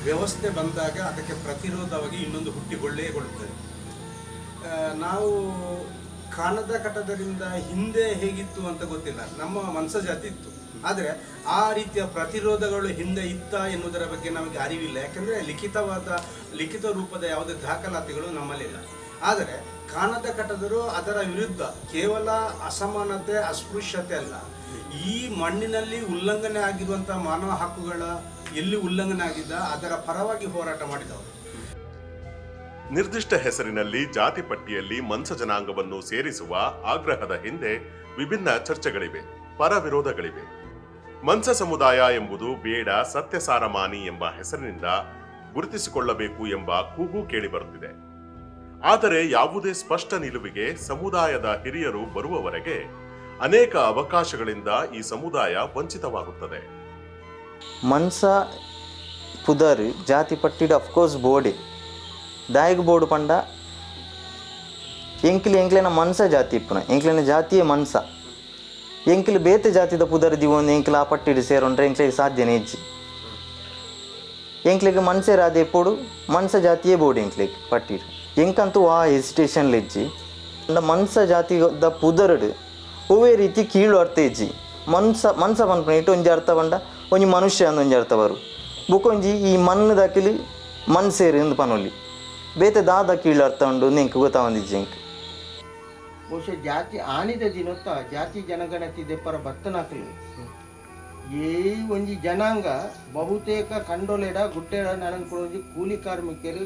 M: ವ್ಯವಸ್ಥೆ ಬಂದಾಗ ಅದಕ್ಕೆ ಪ್ರತಿರೋಧವಾಗಿ ಇನ್ನೊಂದು ಹುಟ್ಟಿಕೊಳ್ಳುತ್ತದೆ. ನಾವು ಕಾಣದ ಕಟ್ಟಡದಿಂದ ಹಿಂದೆ ಹೇಗಿತ್ತು ಅಂತ ಗೊತ್ತಿಲ್ಲ, ನಮ್ಮ ಮನ್ಸ ಜಾತಿ ಇತ್ತು. ಆದರೆ ಆ ರೀತಿಯ ಪ್ರತಿರೋಧಗಳು ಹಿಂದೆ ಇತ್ತ ಎನ್ನುವುದರ ಬಗ್ಗೆ ನಮಗೆ ಅರಿವಿಲ್ಲ. ಯಾಕೆಂದರೆ ಲಿಖಿತ ರೂಪದ ಯಾವುದೇ ದಾಖಲಾತಿಗಳು ನಮ್ಮಲ್ಲಿಲ್ಲ. ಆದರೆ ಕಾಣದ ಕಟ್ಟದರು ಅದರ ವಿರುದ್ಧ ಕೇವಲ ಅಸಮಾನತೆ, ಅಸ್ಪೃಶ್ಯತೆ ಅಲ್ಲ, ಈ ಮಣ್ಣಿನಲ್ಲಿ ಉಲ್ಲಂಘನೆ ಆಗಿರುವಂಥ ಮಾನವ ಹಕ್ಕುಗಳ ಎಲ್ಲಿ ಉಲ್ಲಂಘನೆ ಆಗಿದ್ದ ಅದರ ಪರವಾಗಿ ಹೋರಾಟ ಮಾಡಿದವರು.
B: ನಿರ್ದಿಷ್ಟ ಹೆಸರಿನಲ್ಲಿ ಜಾತಿ ಪಟ್ಟಿಯಲ್ಲಿ ಮನ್ಸ ಜನಾಂಗವನ್ನು ಸೇರಿಸುವ ಆಗ್ರಹದ ಹಿಂದೆ ವಿಭಿನ್ನ ಚರ್ಚೆಗಳಿವೆ, ಪರ ವಿರೋಧಗಳಿವೆ. ಮನ್ಸ ಸಮುದಾಯ ಎಂಬುದು ಬೇಡ, ಸತ್ಯಸಾರಮಾನಿ ಎಂಬ ಹೆಸರಿನಿಂದ ಗುರುತಿಸಿಕೊಳ್ಳಬೇಕು ಎಂಬ ಕೂಗು ಕೇಳಿಬರುತ್ತಿದೆ. ಆದರೆ ಯಾವುದೇ ಸ್ಪಷ್ಟ ನಿಲುವಿಗೆ ಸಮುದಾಯದ ಹಿರಿಯರು ಬರುವವರೆಗೆ ಅನೇಕ ಅವಕಾಶಗಳಿಂದ ಈ ಸಮುದಾಯ ವಂಚಿತವಾಗುತ್ತದೆ.
E: ಮನ್ಸ ಪುದರ್ ಜಾತಿ ಪಟ್ಟಿಡ ಅಫ್ಕೋರ್ಸ್ ಬೋರ್ಡೆ ದಾಯಗ ಬೋರ್ಡ್ ಪಂಡ ಎಂಕ್ಲೆನ ಮನ್ಸ ಜಾತಿ ಇಪ್ಪುನ ಎಂಕ್ಲೆನ ಜಾತಿಯೇ ಮನ್ಸ. ಎಂಕ್ಲು ಬೇತೆ ಜಾತಿದ ಪುದರ್ ದಿವೊಂದು ಎಂಕ್ಲು ಆ ಪಟ್ಟಿಡು ಸೇರೊಂಡ್ರೆ ಎಂಕ್ಲಿಗೆ ಸಾಧ್ಯನೇ ಇಜ್ಜಿ. ಎಂಕ್ಲಿಗೆ ಮನ್ಸೇರಾದ ಎಪ್ಪೋಡು ಮನ್ಸ ಜಾತಿಯೇ ಬೋರ್ಡ್ ಎಂಕ್ಲಿಗೆ ಪಟ್ಟಿಡು. ಎಂಕಂತೂ ಆ ಹೆಸಿಟೇಷನ್ಲಿ ಇಜ್ಜಿ ಮನ್ಸ ಜಾತಿದ ಪುದರ್ಡು ಒವೇ ರೀತಿ ಕೀಳು ಅರ್ಥ ಇಜ್ಜಿ. ಮನ್ಸ ಪನ್ಪನ ಇಟ್ಟು ಒಂಜಿ ಅರ್ಥ ಬಂಡ ಒಂಜಿ ಮನುಷ್ಯ ಅಂದ ಒಂಜಿ ಅರ್ಥ ಬರು ಬುಕೊಂಜಿ ಈ ಮಣ್ಣು ದಾಕಿಲಿ ಮನ್ಸೇರು ಎಂದು ಪನೊಲಿ ಬೇತೆ ದಾದ ಕೀಳು ಅರ್ಥ ಉಂಡು ನಿಂಗೆ ಗೊತ್ತಾವಂದಿಜ್ಜಿ. ಎಂಕ್
U: ಬಹುಶಃ ಜಾತಿ ಆನಿದ ದಿನೊತ್ತ ಜಾತಿ ಜನಗಣತಿ ದೆಪ್ಪರ ಬತ್ತನಾಕಲಿ ಏ ಒಂಜಿ ಜನಾಂಗ ಬಹುತೇಕ ಕಂಡೊಲೆಡ ಗುಡ್ಡೆಡ ನನಗೆ ಕೂಲಿ ಕಾರ್ಮಿಕರು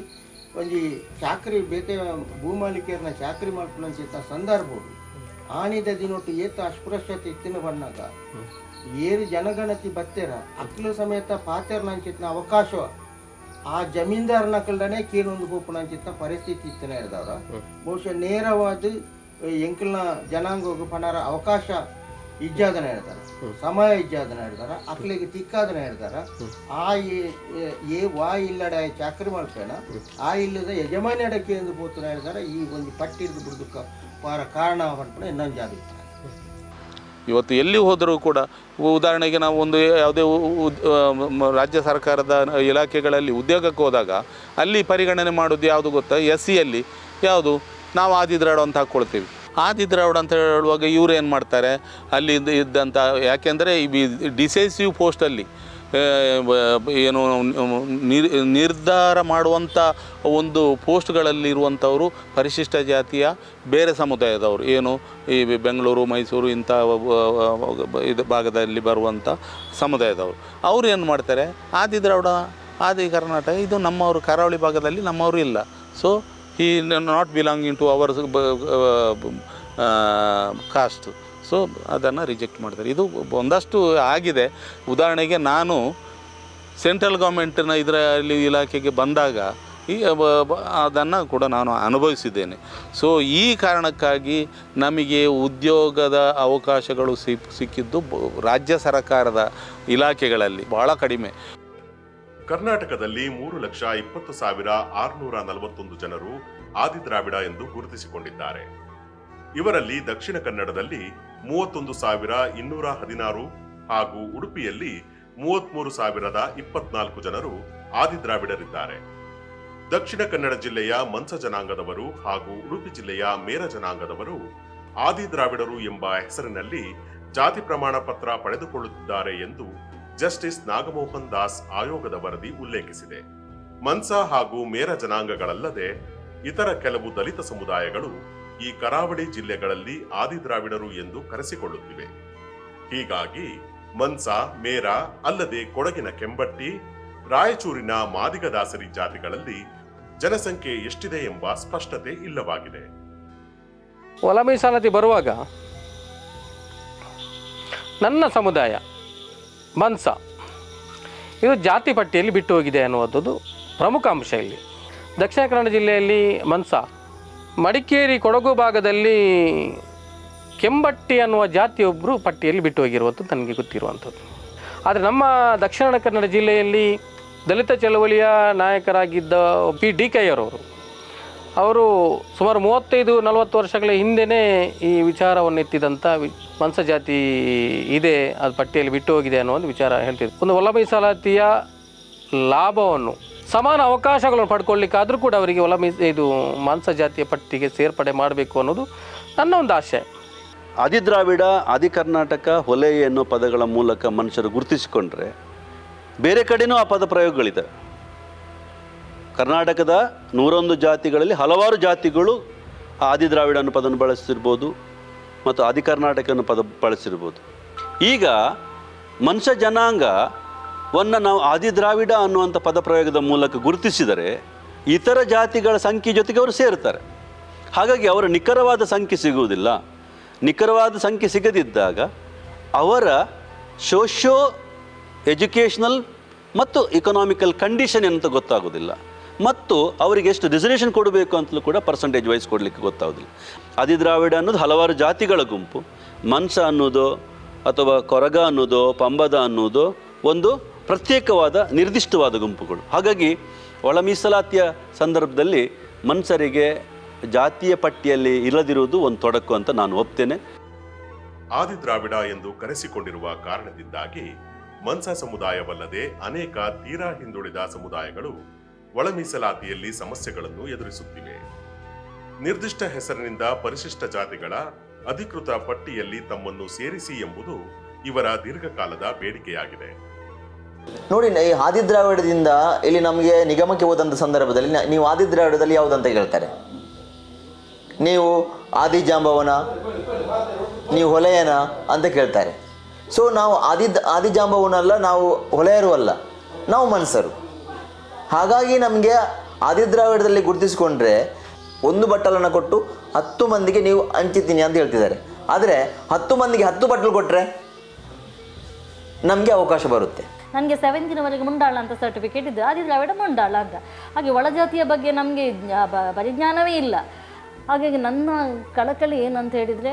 U: ಒಂಜಿ ಚಾಕ್ರಿ ಬೇತೆ ಭೂಮಾಲಿಕೆಯರ್ನ ಚಾಕ್ರಿ ಮಾಡ್ಕೊಳ್ಳೋ ಸಂದರ್ಭ ಆನಿದ ದಿನೊಟ್ಟು ಏತ ಅಸ್ಪೃಶ್ಯತೆ ಇತ್ತಿನ ಬಣ್ಣಾಗ ಏರು ಜನಗಣತಿ ಬತ್ತೇರ ಅಕ್ಲು ಸಮೇತ ಪಾತೆರ್ನಂಚಿತ್ನ ಅವಕಾಶ ಆ ಜಮೀನ್ದಾರನ ಕಲ್ಡನೆ ಕೀರೊಂದು ಗೋಪುನಂಚಿತ್ನ ಪರಿಸ್ಥಿತಿ ಇತ್ತಿನ ಹಿಡ್ದವ್ರ ಬಹುಶಃ ನೇರವಾದ ಎಂಕಲ್ನ ಜನಾಂಗ ಪನರ ಅವಕಾಶ ಇಜ್ಜಾದನ ಹೇಳ್ತಾರೆ, ಸಮಯ ಇಜ್ಜಾದನ ಹೇಳ್ತಾರ, ಅಕ್ಲಿಗೆ ತಿಕ್ಕಾದನ ಹೇಳ್ತಾರ. ಆ ಏ ವಾ ಇಲ್ಲಡ ಚಾಕ್ರಿ ಮಾಡ್ಬೇಡ ಆ ಇಲ್ಲದ ಯಜಮಾನಿ ಅಡಕ್ಕೆ ಎಂದು ಪೋತನ ಹೇಳ್ತಾರೆ. ಈ ಒಂದು ಪಟ್ಟಿದ್ದು ಬಿಡುದಕ್ಕೆ ಪಾರ ಕಾರಣ ಮಾಡ್ಕೊಂಡು ಇನ್ನೊಂದು ಜಾತಿ.
K: ಇವತ್ತು ಎಲ್ಲಿ ಹೋದರೂ ಕೂಡ ಉದಾಹರಣೆಗೆ ನಾವು ಒಂದು ಯಾವುದೇ ರಾಜ್ಯ ಸರ್ಕಾರದ ಇಲಾಖೆಗಳಲ್ಲಿ ಉದ್ಯೋಗಕ್ಕೆ ಹೋದಾಗ ಅಲ್ಲಿ ಪರಿಗಣನೆ ಮಾಡೋದು ಯಾವುದು ಗೊತ್ತಾ, SCಯಲ್ಲಿ ಯಾವುದು ನಾವು ಆದಿದ್ರಾಡು ಅಂತ ಹಾಕ್ಕೊಳ್ತೀವಿ. ಆದಿದ್ರಾವಿಡ ಅಂತ ಹೇಳುವಾಗ ಇವರು ಏನು ಮಾಡ್ತಾರೆ, ಅಲ್ಲಿ ಇದ್ದಂಥ ಯಾಕೆಂದರೆ ಈ ಡಿಸೈಸಿವ್ ಪೋಸ್ಟಲ್ಲಿ ಏನು ನಿರ್ಧಾರ ಮಾಡುವಂಥ ಒಂದು ಪೋಸ್ಟ್ಗಳಲ್ಲಿರುವಂಥವರು ಪರಿಶಿಷ್ಟ ಜಾತಿಯ ಬೇರೆ ಸಮುದಾಯದವರು, ಏನು ಈ ಬೆಂಗಳೂರು ಮೈಸೂರು ಇಂಥ ಇದು ಭಾಗದಲ್ಲಿ ಬರುವಂಥ ಸಮುದಾಯದವರು. ಅವರು ಏನು ಮಾಡ್ತಾರೆ, ಆದಿದ್ರಾವಿಡ ಆದಿ ಕರ್ನಾಟಕ ಇದು ನಮ್ಮವರು ಕರಾವಳಿ ಭಾಗದಲ್ಲಿ ನಮ್ಮವರು ಇಲ್ಲ, so he not belonging to our cost, so ಅದನ್ನು ರಿಜೆಕ್ಟ್ ಮಾಡ್ತಾರೆ. ಇದು ಒಂದಷ್ಟು ಆಗಿದೆ. ಉದಾಹರಣೆಗೆ ನಾನು ಸೆಂಟ್ರಲ್ ಗೌರ್ಮೆಂಟಿನ ಇದರಲ್ಲಿ ಇಲಾಖೆಗೆ ಬಂದಾಗ ಅದನ್ನು ಕೂಡ ನಾನು ಅನುಭವಿಸಿದ್ದೇನೆ. ಸೊ ಈ ಕಾರಣಕ್ಕಾಗಿ ನಮಗೆ ಉದ್ಯೋಗದ ಅವಕಾಶಗಳು ಸಿಕ್ಕಿದ್ದು ರಾಜ್ಯ ಸರ್ಕಾರದ ಇಲಾಖೆಗಳಲ್ಲಿ ಬಹಳ ಕಡಿಮೆ.
B: ಕರ್ನಾಟಕದಲ್ಲಿ 3,20,641 ಜನರು ಆದಿದ್ರಾವಿಡ ಎಂದು ಗುರುತಿಸಿಕೊಂಡಿದ್ದಾರೆ. ಇವರಲ್ಲಿ ದಕ್ಷಿಣ ಕನ್ನಡದಲ್ಲಿ 31,216 ಹಾಗೂ ಉಡುಪಿಯಲ್ಲಿ 33,024 ಜನರು ಆದಿದ್ರಾವಿಡರಿದ್ದಾರೆ. ದಕ್ಷಿಣ ಕನ್ನಡ ಜಿಲ್ಲೆಯ ಮನ್ಸ ಜನಾಂಗದವರು ಹಾಗೂ ಉಡುಪಿ ಜಿಲ್ಲೆಯ ಮೇರ ಜನಾಂಗದವರು ಆದಿದ್ರಾವಿಡರು ಎಂಬ ಹೆಸರಿನಲ್ಲಿ ಜಾತಿ ಪ್ರಮಾಣ ಪತ್ರ ಪಡೆದುಕೊಳ್ಳುತ್ತಿದ್ದಾರೆ ಎಂದು ಜಸ್ಟಿಸ್ ನಾಗಮೋಹನ್ ದಾಸ್ ಆಯೋಗದ ವರದಿ ಉಲ್ಲೇಖಿಸಿದೆ. ಮನ್ಸ ಹಾಗೂ ಮೇರ ಜನಾಂಗಗಳಲ್ಲದೆ ಇತರ ಕೆಲವು ದಲಿತ ಸಮುದಾಯಗಳು ಈ ಕರಾವಳಿ ಜಿಲ್ಲೆಗಳಲ್ಲಿ ಆದಿದ್ರಾವಿಡರು ಎಂದು ಕರೆಸಿಕೊಳ್ಳುತ್ತಿವೆ. ಹೀಗಾಗಿ ಮನ್ಸ, ಮೇರ ಅಲ್ಲದೆ ಕೊಡಗಿನ ಕೆಂಬಟ್ಟಿ, ರಾಯಚೂರಿನ ಮಾದಿಗದಾಸರಿ ಜಾತಿಗಳಲ್ಲಿ ಜನಸಂಖ್ಯೆ ಎಷ್ಟಿದೆ ಎಂಬ ಸ್ಪಷ್ಟತೆ ಇಲ್ಲವಾಗಿದೆ.
H: ಒಳ ಮೀಸಲಾತಿ ಬರುವಾಗ ನನ್ನ ಸಮುದಾಯ ಮನ್ಸ ಇದು ಜಾತಿ ಪಟ್ಟಿಯಲ್ಲಿ ಬಿಟ್ಟು ಹೋಗಿದೆ ಅನ್ನುವಂಥದ್ದು ಪ್ರಮುಖ ಅಂಶ. ಇಲ್ಲಿ ದಕ್ಷಿಣ ಕನ್ನಡ ಜಿಲ್ಲೆಯಲ್ಲಿ ಮನ್ಸ ಮಡಿಕೇರಿ ಕೊಡಗು ಭಾಗದಲ್ಲಿ ಕೆಂಬಟ್ಟಿ ಅನ್ನುವ ಜಾತಿಯೊಬ್ಬರು ಪಟ್ಟಿಯಲ್ಲಿ ಬಿಟ್ಟು ಹೋಗಿರುವಂಥದ್ದು ನನಗೆ ಗೊತ್ತಿರುವಂಥದ್ದು. ಆದರೆ ನಮ್ಮ ದಕ್ಷಿಣ ಕನ್ನಡ ಜಿಲ್ಲೆಯಲ್ಲಿ ದಲಿತ ಚಳವಳಿಯ ನಾಯಕರಾಗಿದ್ದ ಡಿ ಕೆ ಅವರು ಸುಮಾರು 35-40 ವರ್ಷಗಳ ಹಿಂದೆಯೇ ಈ ವಿಚಾರವನ್ನು ಎತ್ತಿದಂಥ ಮನ್ಸ ಜಾತಿ ಇದೆ, ಅದು ಪಟ್ಟಿಯಲ್ಲಿ ಬಿಟ್ಟು ಹೋಗಿದೆ ಅನ್ನೋ ಒಂದು ವಿಚಾರ ಹೇಳ್ತಿದ್ರು. ಒಂದು ಒಳ ಮೀಸಲಾತಿಯ ಲಾಭವನ್ನು, ಸಮಾನ ಅವಕಾಶಗಳನ್ನು ಪಡ್ಕೊಳ್ಳಿಕ್ಕಾದರೂ ಕೂಡ ಅವರಿಗೆ ಇದು ಮಾಂಸ ಜಾತಿಯ ಪಟ್ಟಿಗೆ ಸೇರ್ಪಡೆ ಮಾಡಬೇಕು ಅನ್ನೋದು ನನ್ನ ಒಂದು ಆಶೆ.
Q: ಆದಿದ್ರಾವಿಡ, ಆದಿಕರ್ನಾಟಕ, ಹೊಲೆ ಎನ್ನೋ ಪದಗಳ ಮೂಲಕ ಮನುಷ್ಯರು ಗುರುತಿಸಿಕೊಂಡ್ರೆ ಬೇರೆ ಕಡೆನೂ ಆ ಪದ ಪ್ರಯೋಗಗಳಿದೆ. ಕರ್ನಾಟಕದ 101 ಜಾತಿಗಳಲ್ಲಿ ಹಲವಾರು ಜಾತಿಗಳು ಆದಿದ್ರಾವಿಡ ಅನ್ನೋ ಪದವನ್ನು ಬಳಸ್ತಿರ್ಬೋದು ಮತ್ತು ಆದಿಕರ್ನಾಟಕ ಅನ್ನೋ ಪದ ಬಳಸಿರ್ಬೋದು. ಈಗ ಮನುಷ್ಯ ಜನಾಂಗವನ್ನು ನಾವು ಆದಿದ್ರಾವಿಡ ಅನ್ನುವಂಥ ಪದ ಪ್ರಯೋಗದ ಮೂಲಕ ಗುರುತಿಸಿದರೆ ಇತರ ಜಾತಿಗಳ ಸಂಖ್ಯೆ ಜೊತೆಗೆ ಅವರು ಸೇರ್ತಾರೆ. ಹಾಗಾಗಿ ಅವರ ನಿಖರವಾದ ಸಂಖ್ಯೆ ಸಿಗುವುದಿಲ್ಲ. ನಿಖರವಾದ ಸಂಖ್ಯೆ ಸಿಗದಿದ್ದಾಗ ಅವರ ಸೋಷಿಯೋ ಎಜುಕೇಷನಲ್ ಮತ್ತು ಇಕನಾಮಿಕಲ್ ಕಂಡೀಷನ್ ಅಂತ ಗೊತ್ತಾಗೋದಿಲ್ಲ, ಮತ್ತು ಅವರಿಗೆ ಎಷ್ಟು ರಿಸರ್ವೇಷನ್ ಕೊಡಬೇಕು ಅಂತಲೂ ಕೂಡ ಪರ್ಸಂಟೇಜ್ ವೈಸ್ ಕೊಡಲಿಕ್ಕೆ ಗೊತ್ತಾಗೋದಿಲ್ಲ. ಆದಿದ್ರಾವಿಡ ಅನ್ನೋದು ಹಲವಾರು ಜಾತಿಗಳ ಗುಂಪು. ಮನ್ಸ ಅನ್ನೋದು ಅಥವಾ ಕೊರಗ ಅನ್ನೋದು, ಪಂಬದ ಅನ್ನೋದು ಒಂದು ಪ್ರತ್ಯೇಕವಾದ ನಿರ್ದಿಷ್ಟವಾದ ಗುಂಪುಗಳು. ಹಾಗಾಗಿ ಒಳ ಮೀಸಲಾತಿಯ ಸಂದರ್ಭದಲ್ಲಿ ಮನ್ಸರಿಗೆ ಜಾತಿಯ ಪಟ್ಟಿಯಲ್ಲಿ ಇಲ್ಲದಿರುವುದು ಒಂದು ತೊಡಕು ಅಂತ ನಾನು ಒಪ್ತೇನೆ.
B: ಆದಿದ್ರಾವಿಡ ಎಂದು ಕರೆಸಿಕೊಂಡಿರುವ ಕಾರಣದಿಂದಾಗಿ ಮನ್ಸ ಸಮುದಾಯವಲ್ಲದೆ ಅನೇಕ ತೀರಾ ಹಿಂದುಳಿದ ಸಮುದಾಯಗಳು ಒಳ ಮೀಸಲಾತಿಯಲ್ಲಿ ಸಮಸ್ಯೆಗಳನ್ನು ಎದುರಿಸುತ್ತಿವೆ. ನಿರ್ದಿಷ್ಟ ಹೆಸರಿನಿಂದ ಪರಿಶಿಷ್ಟ ಜಾತಿಗಳ ಅಧಿಕೃತ ಪಟ್ಟಿಯಲ್ಲಿ ತಮ್ಮನ್ನು ಸೇರಿಸಿ ಎಂಬುದು ಇವರ ದೀರ್ಘಕಾಲದ ಬೇಡಿಕೆಯಾಗಿದೆ.
E: ನೋಡಿ, ಈ ಆದಿದ್ರಾವಿಡದಿಂದ ಇಲ್ಲಿ ನಮಗೆ ನಿಗಮಕ್ಕೆ ಹೋದಂಥ ಸಂದರ್ಭದಲ್ಲಿ ನೀವು ಆದಿದ್ರಾವಿಡದಲ್ಲಿ ಯಾವುದಂತ ಕೇಳ್ತಾರೆ. ನೀವು ಆದಿಜಾಂಬವನ, ನೀವು ಹೊಲೆಯನ ಅಂತ ಕೇಳ್ತಾರೆ. ಸೊ ನಾವು ಆದಿಜಾಂಬವನಲ್ಲ, ನಾವು ಹೊಲೆಯರು ಅಲ್ಲ, ನಾವು ಮನ್ಸರು. ಹಾಗಾಗಿ ನಮಗೆ ಆದಿದ್ರಾವಿಡದಲ್ಲಿ ಗುರುತಿಸಿಕೊಂಡ್ರೆ 1 ಬಟ್ಟಲನ್ನು ಕೊಟ್ಟು 10 ಮಂದಿಗೆ ನೀವು ಹಂಚಿತೀನಿ ಅಂತ ಹೇಳ್ತಿದ್ದಾರೆ. ಆದರೆ 10 ಮಂದಿಗೆ 10 ಬಟ್ಟಲು ಕೊಟ್ಟರೆ ನಮಗೆ ಅವಕಾಶ ಬರುತ್ತೆ.
D: ನನಗೆ 7th ಮುಂಡಾಳ ಅಂತ ಸರ್ಟಿಫಿಕೇಟ್ ಇದೆ, ಆದಿದ್ರಾವಿಡ ಮುಂಡಾಳ ಅಂತ. ಹಾಗೆ ಒಳಜಾತಿಯ ಬಗ್ಗೆ ನಮಗೆ ಪರಿಜ್ಞಾನವೇ ಇಲ್ಲ. ಹಾಗಾಗಿ ನನ್ನ ಕಳಕಳಿ ಏನಂತ ಹೇಳಿದರೆ,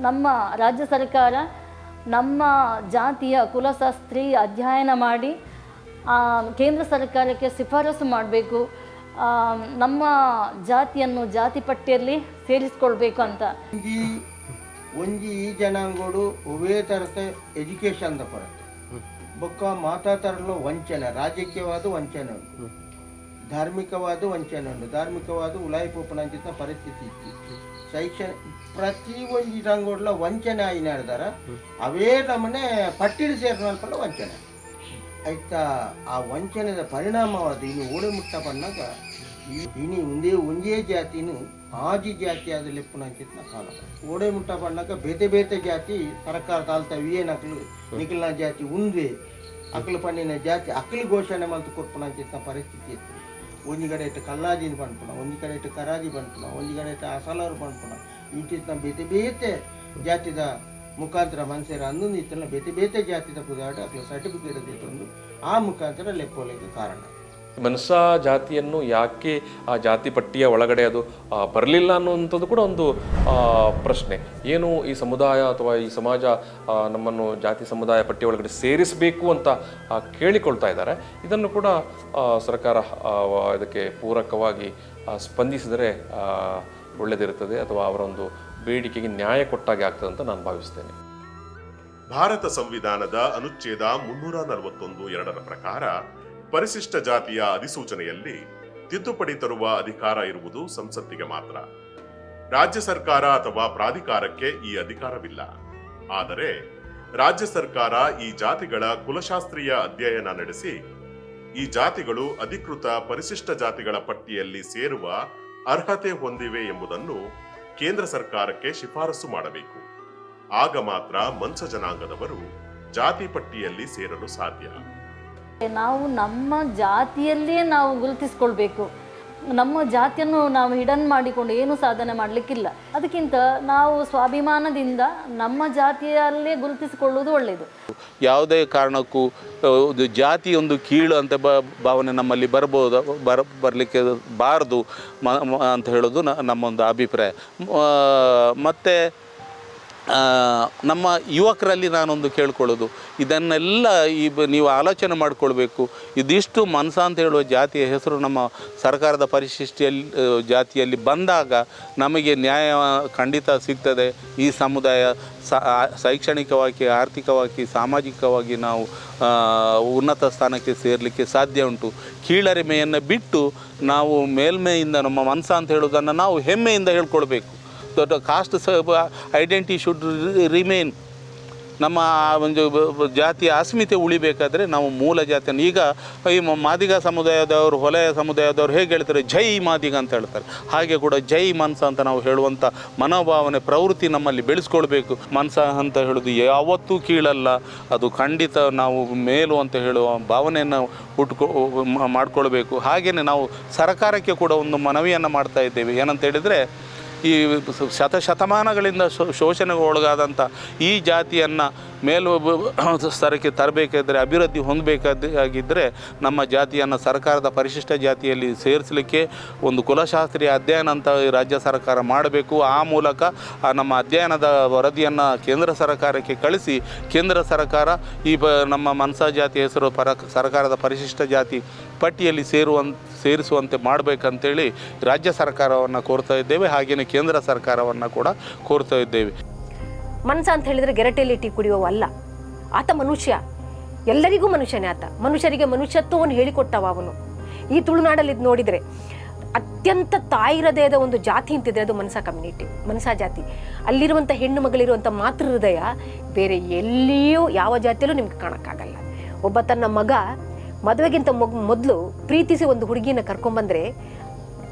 D: ನಮ್ಮ ರಾಜ್ಯ ಸರ್ಕಾರ ನಮ್ಮ ಜಾತಿಯ ಕುಲಶಾಸ್ತ್ರೀ ಅಧ್ಯಯನ ಮಾಡಿ ಕೇಂದ್ರ ಸರ್ಕಾರಕ್ಕೆ ಶಿಫಾರಸು ಮಾಡಬೇಕು, ನಮ್ಮ ಜಾತಿಯನ್ನು ಜಾತಿ ಪಟ್ಟಿಯಲ್ಲಿ ಸೇರಿಸ್ಕೊಳ್ಬೇಕು ಅಂತ.
U: ಒಂಜಿ ಈ ಜನಾಂಗೋಡು ಒವೇ ಥರದ ಎಜುಕೇಷನ್ ಬರುತ್ತೆ. ಬೊಕ್ಕ ಮಾತಾತರಲು ವಂಚನೆ, ರಾಜಕೀಯವಾದ ವಂಚನೆ ಉಂಟು, ಧಾರ್ಮಿಕವಾದ ವಂಚನೆ ಉಂಟು. ಧಾರ್ಮಿಕವಾದ ಉಲಾಯಿ ಪೋಪನಂಚಿನ ಪರಿಸ್ಥಿತಿ ಇತ್ತು. ಶೈಕ್ಷಣ ಪ್ರತಿ ಒಂದು ಜನಾಂಗೋಡ್ಲ ವಂಚನೆ ಆಗಿ ನಡೆದಾರ. ಅವೇ ನಮ್ಮನೆ ಪಟ್ಟಿಲಿ ಸೇರಿನಲ್ಪಲ್ಲ ವಂಚನೆ ಆಯ್ತಾ. ಆ ವಂಚನೆದ ಪರಿಣಾಮವಾದ ಇನ್ನು ಓಡೆ ಮುಟ್ಟ ಬಂದಾಗ ಇನಿ ಒಂದೇ ಜಾತಿನೂ ಆಜಿ ಜಾತಿ ಆದ ಲೆಪ್ಪುನಂಚಿನ ಕಾಲ. ಓಡೆ ಮುಟ್ಟ ಬಂದಾಗ ಬೇತೆ ಜಾತಿ ಸರ್ಕಾರ ತಾಳ್ತಾವೆ ನಕಲು ನಿಖಿಲ್ನ ಜಾತಿ ಉಂದ್ವೆ ಅಕಲು ಪಣ್ಣಿನ ಜಾತಿ ಅಕಲು ಘೋಷಣೆ ಮಲ್ತು ಕೊಡ್ಪುನಂಚಿನ ಪರಿಸ್ಥಿತಿ ಇತ್ತು. ಒಂದು ಕಡೆ ಇಟ್ಟು ಕಲ್ಲಾಜಿನ ಪಂಪುನ, ಒಂದು ಕಡೆ ಇಟ್ಟು ಕರಾಜಿ ಪಂಪುನ, ಒಂದು ಕಡೆ ಇಟ್ಟು ಅಸಲಾರು ಪಂಪುನ. ಇಂಚಿನ ಬೇತೆ ಜಾತಿದ ಮುಖಾಂತರ ಮನುಷ್ಯರ ಅನ್ನೊಂದು ಇತ್ತಲ್ಲ ಬೇತೆ ಜಾತಿದ ಪುದಾಟ ಅಕಲು ಸರ್ಟಿಫಿಕೇಟ್ ತಂದು ಆ ಮುಖಾಂತರ ಲೆಪ್ಪೋಲಿಗೆ ಕಾರಣ.
S: ಮನ್ಸ ಜಾತಿಯನ್ನು ಯಾಕೆ ಆ ಜಾತಿ ಪಟ್ಟಿಯ ಒಳಗಡೆ ಅದು ಬರಲಿಲ್ಲ ಅನ್ನುವಂಥದ್ದು ಕೂಡ ಒಂದು ಪ್ರಶ್ನೆ. ಏನು ಈ ಸಮುದಾಯ ಅಥವಾ ಈ ಸಮಾಜ ನಮ್ಮನ್ನು ಜಾತಿ ಸಮುದಾಯ ಪಟ್ಟಿಯ ಒಳಗಡೆ ಸೇರಿಸಬೇಕು ಅಂತ ಕೇಳಿಕೊಳ್ತಾ ಇದ್ದಾರೆ. ಇದನ್ನು ಕೂಡ ಸರ್ಕಾರ ಇದಕ್ಕೆ ಪೂರಕವಾಗಿ ಸ್ಪಂದಿಸಿದರೆ ಒಳ್ಳೆಯದಿರುತ್ತದೆ, ಅಥವಾ ಅವರ ಒಂದು ಬೇಡಿಕೆಗೆ ನ್ಯಾಯ ಕೊಟ್ಟಾಗೆ ಆಗ್ತದೆ ಅಂತ ನಾನು ಭಾವಿಸ್ತೇನೆ.
B: ಭಾರತ ಸಂವಿಧಾನದ ಅನುಚ್ಛೇದ 341(2) ಪ್ರಕಾರ ಪರಿಶಿಷ್ಟ ಜಾತಿಯ ಅಧಿಸೂಚನೆಯಲ್ಲಿ ತಿದ್ದುಪಡಿ ತರುವ ಅಧಿಕಾರ ಇರುವುದು ಸಂಸತ್ತಿಗೆ ಮಾತ್ರ. ರಾಜ್ಯ ಸರ್ಕಾರ ಅಥವಾ ಪ್ರಾಧಿಕಾರಕ್ಕೆ ಈ ಅಧಿಕಾರವಿಲ್ಲ. ಆದರೆ ರಾಜ್ಯ ಸರ್ಕಾರ ಈ ಜಾತಿಗಳ ಕುಲಶಾಸ್ತ್ರೀಯ ಅಧ್ಯಯನ ನಡೆಸಿ ಈ ಜಾತಿಗಳು ಅಧಿಕೃತ ಪರಿಶಿಷ್ಟ ಜಾತಿಗಳ ಪಟ್ಟಿಯಲ್ಲಿ ಸೇರುವ ಅರ್ಹತೆ ಹೊಂದಿವೆ ಎಂಬುದನ್ನು ಕೇಂದ್ರ ಸರ್ಕಾರಕ್ಕೆ ಶಿಫಾರಸು ಮಾಡಬೇಕು. ಆಗ ಮಾತ್ರ ಮನ್ಸ ಜನಾಂಗದವರು ಜಾತಿ ಪಟ್ಟಿಯಲ್ಲಿ ಸೇರಲು ಸಾಧ್ಯ.
D: ನಾವು ನಮ್ಮ ಜಾತಿಯಲ್ಲೇ ನಾವು ಗುರುತಿಸ್ಕೊಳ್ಬೇಕು. ನಮ್ಮ ಜಾತಿಯನ್ನು ನಾವು ಹಿಡನ್ ಮಾಡಿಕೊಂಡು ಏನು ಸಾಧನೆ ಮಾಡಲಿಕ್ಕಿಲ್ಲ. ಅದಕ್ಕಿಂತ ನಾವು ಸ್ವಾಭಿಮಾನದಿಂದ ನಮ್ಮ ಜಾತಿಯಲ್ಲೇ ಗುರುತಿಸಿಕೊಳ್ಳುವುದು ಒಳ್ಳೆಯದು.
K: ಯಾವುದೇ ಕಾರಣಕ್ಕೂ ಒಂದು ಜಾತಿ ಒಂದು ಕೀಳು ಅಂತ ಭಾವನೆ ನಮ್ಮಲ್ಲಿ ಬರಲಿಕ್ಕೆ ಬಾರದು ಅಂತ ಹೇಳೋದು ನಮ್ಮೊಂದು ಅಭಿಪ್ರಾಯ. ಮತ್ತು ನಮ್ಮ ಯುವಕರಲ್ಲಿ ನಾನೊಂದು ಕೇಳ್ಕೊಳ್ಳೋದು, ಇದನ್ನೆಲ್ಲ ನೀವು ಆಲೋಚನೆ ಮಾಡಿಕೊಳ್ಬೇಕು. ಇದಿಷ್ಟು ಮನ್ಸ ಅಂತ ಹೇಳುವ ಜಾತಿಯ ಹೆಸರು ನಮ್ಮ ಸರ್ಕಾರದ ಪರಿಶಿಷ್ಟಿಯಲ್ಲಿ ಜಾತಿಯಲ್ಲಿ ಬಂದಾಗ ನಮಗೆ ನ್ಯಾಯ ಖಂಡಿತ ಸಿಗ್ತದೆ. ಈ ಸಮುದಾಯ ಶೈಕ್ಷಣಿಕವಾಗಿ, ಆರ್ಥಿಕವಾಗಿ, ಸಾಮಾಜಿಕವಾಗಿ ನಾವು ಉನ್ನತ ಸ್ಥಾನಕ್ಕೆ ಸೇರಲಿಕ್ಕೆ ಸಾಧ್ಯ ಉಂಟು. ಕೀಳರಿಮೆಯನ್ನು ಬಿಟ್ಟು ನಾವು ಮೇಲ್ಮೆಯಿಂದ ನಮ್ಮ ಮನ್ಸ ಅಂತ ಹೇಳೋದನ್ನು ನಾವು ಹೆಮ್ಮೆಯಿಂದ ಹೇಳ್ಕೊಳ್ಬೇಕು. Caste identity should remain. ನಮ್ಮ ಒಂದು ಜಾತಿಯ ಅಸ್ಮಿತೆ ಉಳಿಬೇಕಾದರೆ ನಾವು ಮೂಲ ಜಾತಿಯನ್ನು, ಈಗ ಈ ಮಾದಿಗ ಸಮುದಾಯದವರು, ಹೊಲೆಯ ಸಮುದಾಯದವರು ಹೇಗೆ ಹೇಳ್ತಾರೆ, ಜೈ ಮಾದಿಗ ಅಂತ ಹೇಳ್ತಾರೆ. ಹಾಗೆ ಕೂಡ ಜೈ ಮನ್ಸ ಅಂತ ನಾವು ಹೇಳುವಂಥ ಮನೋಭಾವನೆ, ಪ್ರವೃತ್ತಿ ನಮ್ಮಲ್ಲಿ ಬೆಳೆಸ್ಕೊಳ್ಬೇಕು. ಮನ್ಸ ಅಂತ ಹೇಳೋದು ಯಾವತ್ತೂ ಕೀಳಲ್ಲ, ಅದು ಖಂಡಿತ ನಾವು ಮೇಲು ಅಂತ ಹೇಳುವ ಭಾವನೆಯನ್ನು ಮಾಡ್ಕೊಳ್ಬೇಕು. ಹಾಗೆಯೇ ನಾವು ಸರ್ಕಾರಕ್ಕೆ ಕೂಡ ಒಂದು ಮನವಿಯನ್ನು ಮಾಡ್ತಾ ಇದ್ದೇವೆ. ಏನಂತ ಹೇಳಿದರೆ, ಈ ಶತಮಾನಗಳಿಂದ ಶೋಷಣೆಗೆ ಒಳಗಾದಂಥ ಈ ಜಾತಿಯನ್ನು ಮೇಲು ಸ್ತರಕ್ಕೆ ತರಬೇಕಾದ್ರೆ, ಅಭಿವೃದ್ಧಿ ಹೊಂದಬೇಕಾಗಿದ್ದರೆ ನಮ್ಮ ಜಾತಿಯನ್ನು ಸರ್ಕಾರದ ಪರಿಶಿಷ್ಟ ಜಾತಿಯಲ್ಲಿ ಸೇರಿಸಲಿಕ್ಕೆ ಒಂದು ಕುಲಶಾಸ್ತ್ರೀಯ ಅಧ್ಯಯನ ಅಂತ ರಾಜ್ಯ ಸರ್ಕಾರ ಮಾಡಬೇಕು. ಆ ಮೂಲಕ ನಮ್ಮ ಅಧ್ಯಯನದ ವರದಿಯನ್ನು ಕೇಂದ್ರ ಸರ್ಕಾರಕ್ಕೆ ಕಳಿಸಿ, ಕೇಂದ್ರ ಸರ್ಕಾರ ಈ ನಮ್ಮ ಮನ್ಸ ಜಾತಿ ಹೆಸರು ಸರ್ಕಾರದ ಪರಿಶಿಷ್ಟ ಜಾತಿ ಪಟ್ಟಿಯಲ್ಲಿ ಸೇರಿಸುವಂತೆ ಮಾಡಬೇಕಂತೇಳಿ ರಾಜ್ಯ ಸರ್ಕಾರವನ್ನು ಕೋರ್ತಾ ಇದ್ದೇವೆ. ಹಾಗೆಯೇ ಕೇಂದ್ರ ಸರ್ಕಾರವನ್ನು ಕೂಡ ಕೋರ್ತಾ ಇದ್ದೇವೆ.
P: ಮನ್ಸ ಅಂತ ಹೇಳಿದರೆ ಗೆರಟೆಯಲ್ಲಿ ಟೀ ಕುಡಿಯುವಲ್ಲ, ಆತ ಮನುಷ್ಯ, ಎಲ್ಲರಿಗೂ ಮನುಷ್ಯನೇ ಆತ. ಮನುಷ್ಯರಿಗೆ ಮನುಷ್ಯತ್ವವನ್ನು ಹೇಳಿಕೊಟ್ಟವ ಅವನು. ಈ ತುಳುನಾಡಲ್ಲಿ ನೋಡಿದರೆ ಅತ್ಯಂತ ತಾಯಿ ಹೃದಯದ ಒಂದು ಜಾತಿ ಅಂತಿದ್ರೆ ಅದು ಮನ್ಸ ಕಮ್ಯುನಿಟಿ, ಮನ್ಸ ಜಾತಿ. ಅಲ್ಲಿರುವಂಥ ಹೆಣ್ಣು ಮಗಳಿರುವಂಥ ಮಾತೃ ಹೃದಯ ಬೇರೆ ಎಲ್ಲಿಯೂ ಯಾವ ಜಾತಿಯಲ್ಲೂ ನಿಮ್ಗೆ ಕಾಣೋಕ್ಕಾಗಲ್ಲ. ಒಬ್ಬ ತನ್ನ ಮಗ ಮದುವೆಗಿಂತ ಮೊದಲು ಪ್ರೀತಿಸಿ ಒಂದು ಹುಡುಗಿನ ಕರ್ಕೊಂಡ್ಬಂದರೆ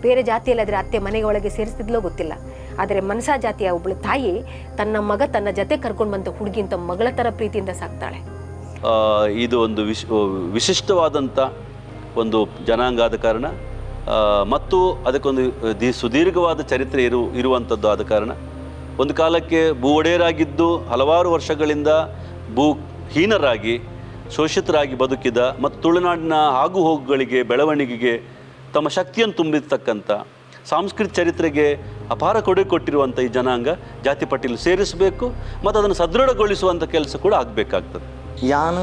P: ಬೇರೆ ಜಾತಿಯಲ್ಲಿ ಅದರ ಅತ್ತೆ ಮನೆಗೆ ಒಳಗೆ ಸೇರಿಸ್ತಿದ್ಲೋ ಗೊತ್ತಿಲ್ಲ. ಆದರೆ ಮನ್ಸ ಜಾತಿಯ ಒಬ್ಬಳು ತಾಯಿ ತನ್ನ ಮಗ ತನ್ನ ಜೊತೆ ಕರ್ಕೊಂಡು ಬಂದ ಹುಡುಗಿಂತ ಮಗಳ ಥರ ಪ್ರೀತಿಯಿಂದ ಸಾಕ್ತಾಳೆ.
Q: ಇದು ಒಂದು ವಿಶಿಷ್ಟವಾದಂಥ ಒಂದು ಜನಾಂಗ ಆದ ಕಾರಣ, ಮತ್ತು ಅದಕ್ಕೊಂದು ಸುದೀರ್ಘವಾದ ಚರಿತ್ರೆ ಇರುವಂಥದ್ದು ಆದ ಕಾರಣ, ಒಂದು ಕಾಲಕ್ಕೆ ಭೂ ಒಡೆಯರಾಗಿದ್ದು ಹಲವಾರು ವರ್ಷಗಳಿಂದ ಭೂಹೀನರಾಗಿ ಶೋಷಿತರಾಗಿ ಬದುಕಿದ ಮತ್ತು ತುಳುನಾಡಿನ ಆಗು ಹೋಗುಗಳಿಗೆ, ಬೆಳವಣಿಗೆಗೆ ತಮ್ಮ ಶಕ್ತಿಯನ್ನು ತುಂಬಿರ್ತಕ್ಕಂಥ ಸಾಂಸ್ಕೃತಿಕ ಚರಿತ್ರೆಗೆ ಅಪಾರ ಕೊಡುಗೆ ಕೊಟ್ಟಿರುವಂಥ ಈ ಜನಾಂಗ ಜಾತಿ ಪಟ್ಟಿಯಲ್ಲಿ ಸೇರಿಸಬೇಕು ಮತ್ತು ಅದನ್ನು ಸದೃಢಗೊಳಿಸುವಂಥ ಕೆಲಸ ಕೂಡ ಆಗಬೇಕಾಗ್ತದೆ.
E: ಯಾನು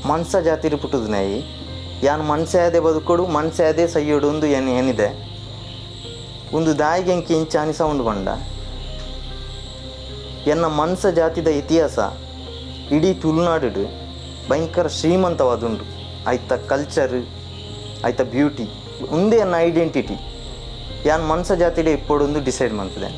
E: ಮನ್ಸ ಜಾತಿರು ಪುಟ್ಟದು ನಾಯಿ, ಯಾನು ಮನ್ಸೆ ಬದುಕೊಡು, ಮನ್ಸೆ ಸೈಯೋಡು ಒಂದು ಏನಿದೆ ಒಂದು ದಾಯಿಗೆ ಎಂಕಿ ಇಂಚಾನಿ ಸೌಂಡ್ ಬಂಡ. ಎನ್ನ ಮನ್ಸ ಜಾತಿದ ಇತಿಹಾಸ ಇಡೀ ತುಳುನಾಡು ಭಯಂಕರ ಶ್ರೀಮಂತವಾದುಂಡು. ಆಯ್ತ ಕಲ್ಚರ್, ಆಯ್ತ ಬ್ಯೂಟಿ, ಒಂದೇ ನನ್ನ ಐಡೆಂಟಿಟಿ ಯಾನ್ ಮನ್ಸ ಜಾತಿಡೆ ಇಪ್ಪೊಡು ಡಿಸೈಡ್ ಮಾಡ್ತದೆ.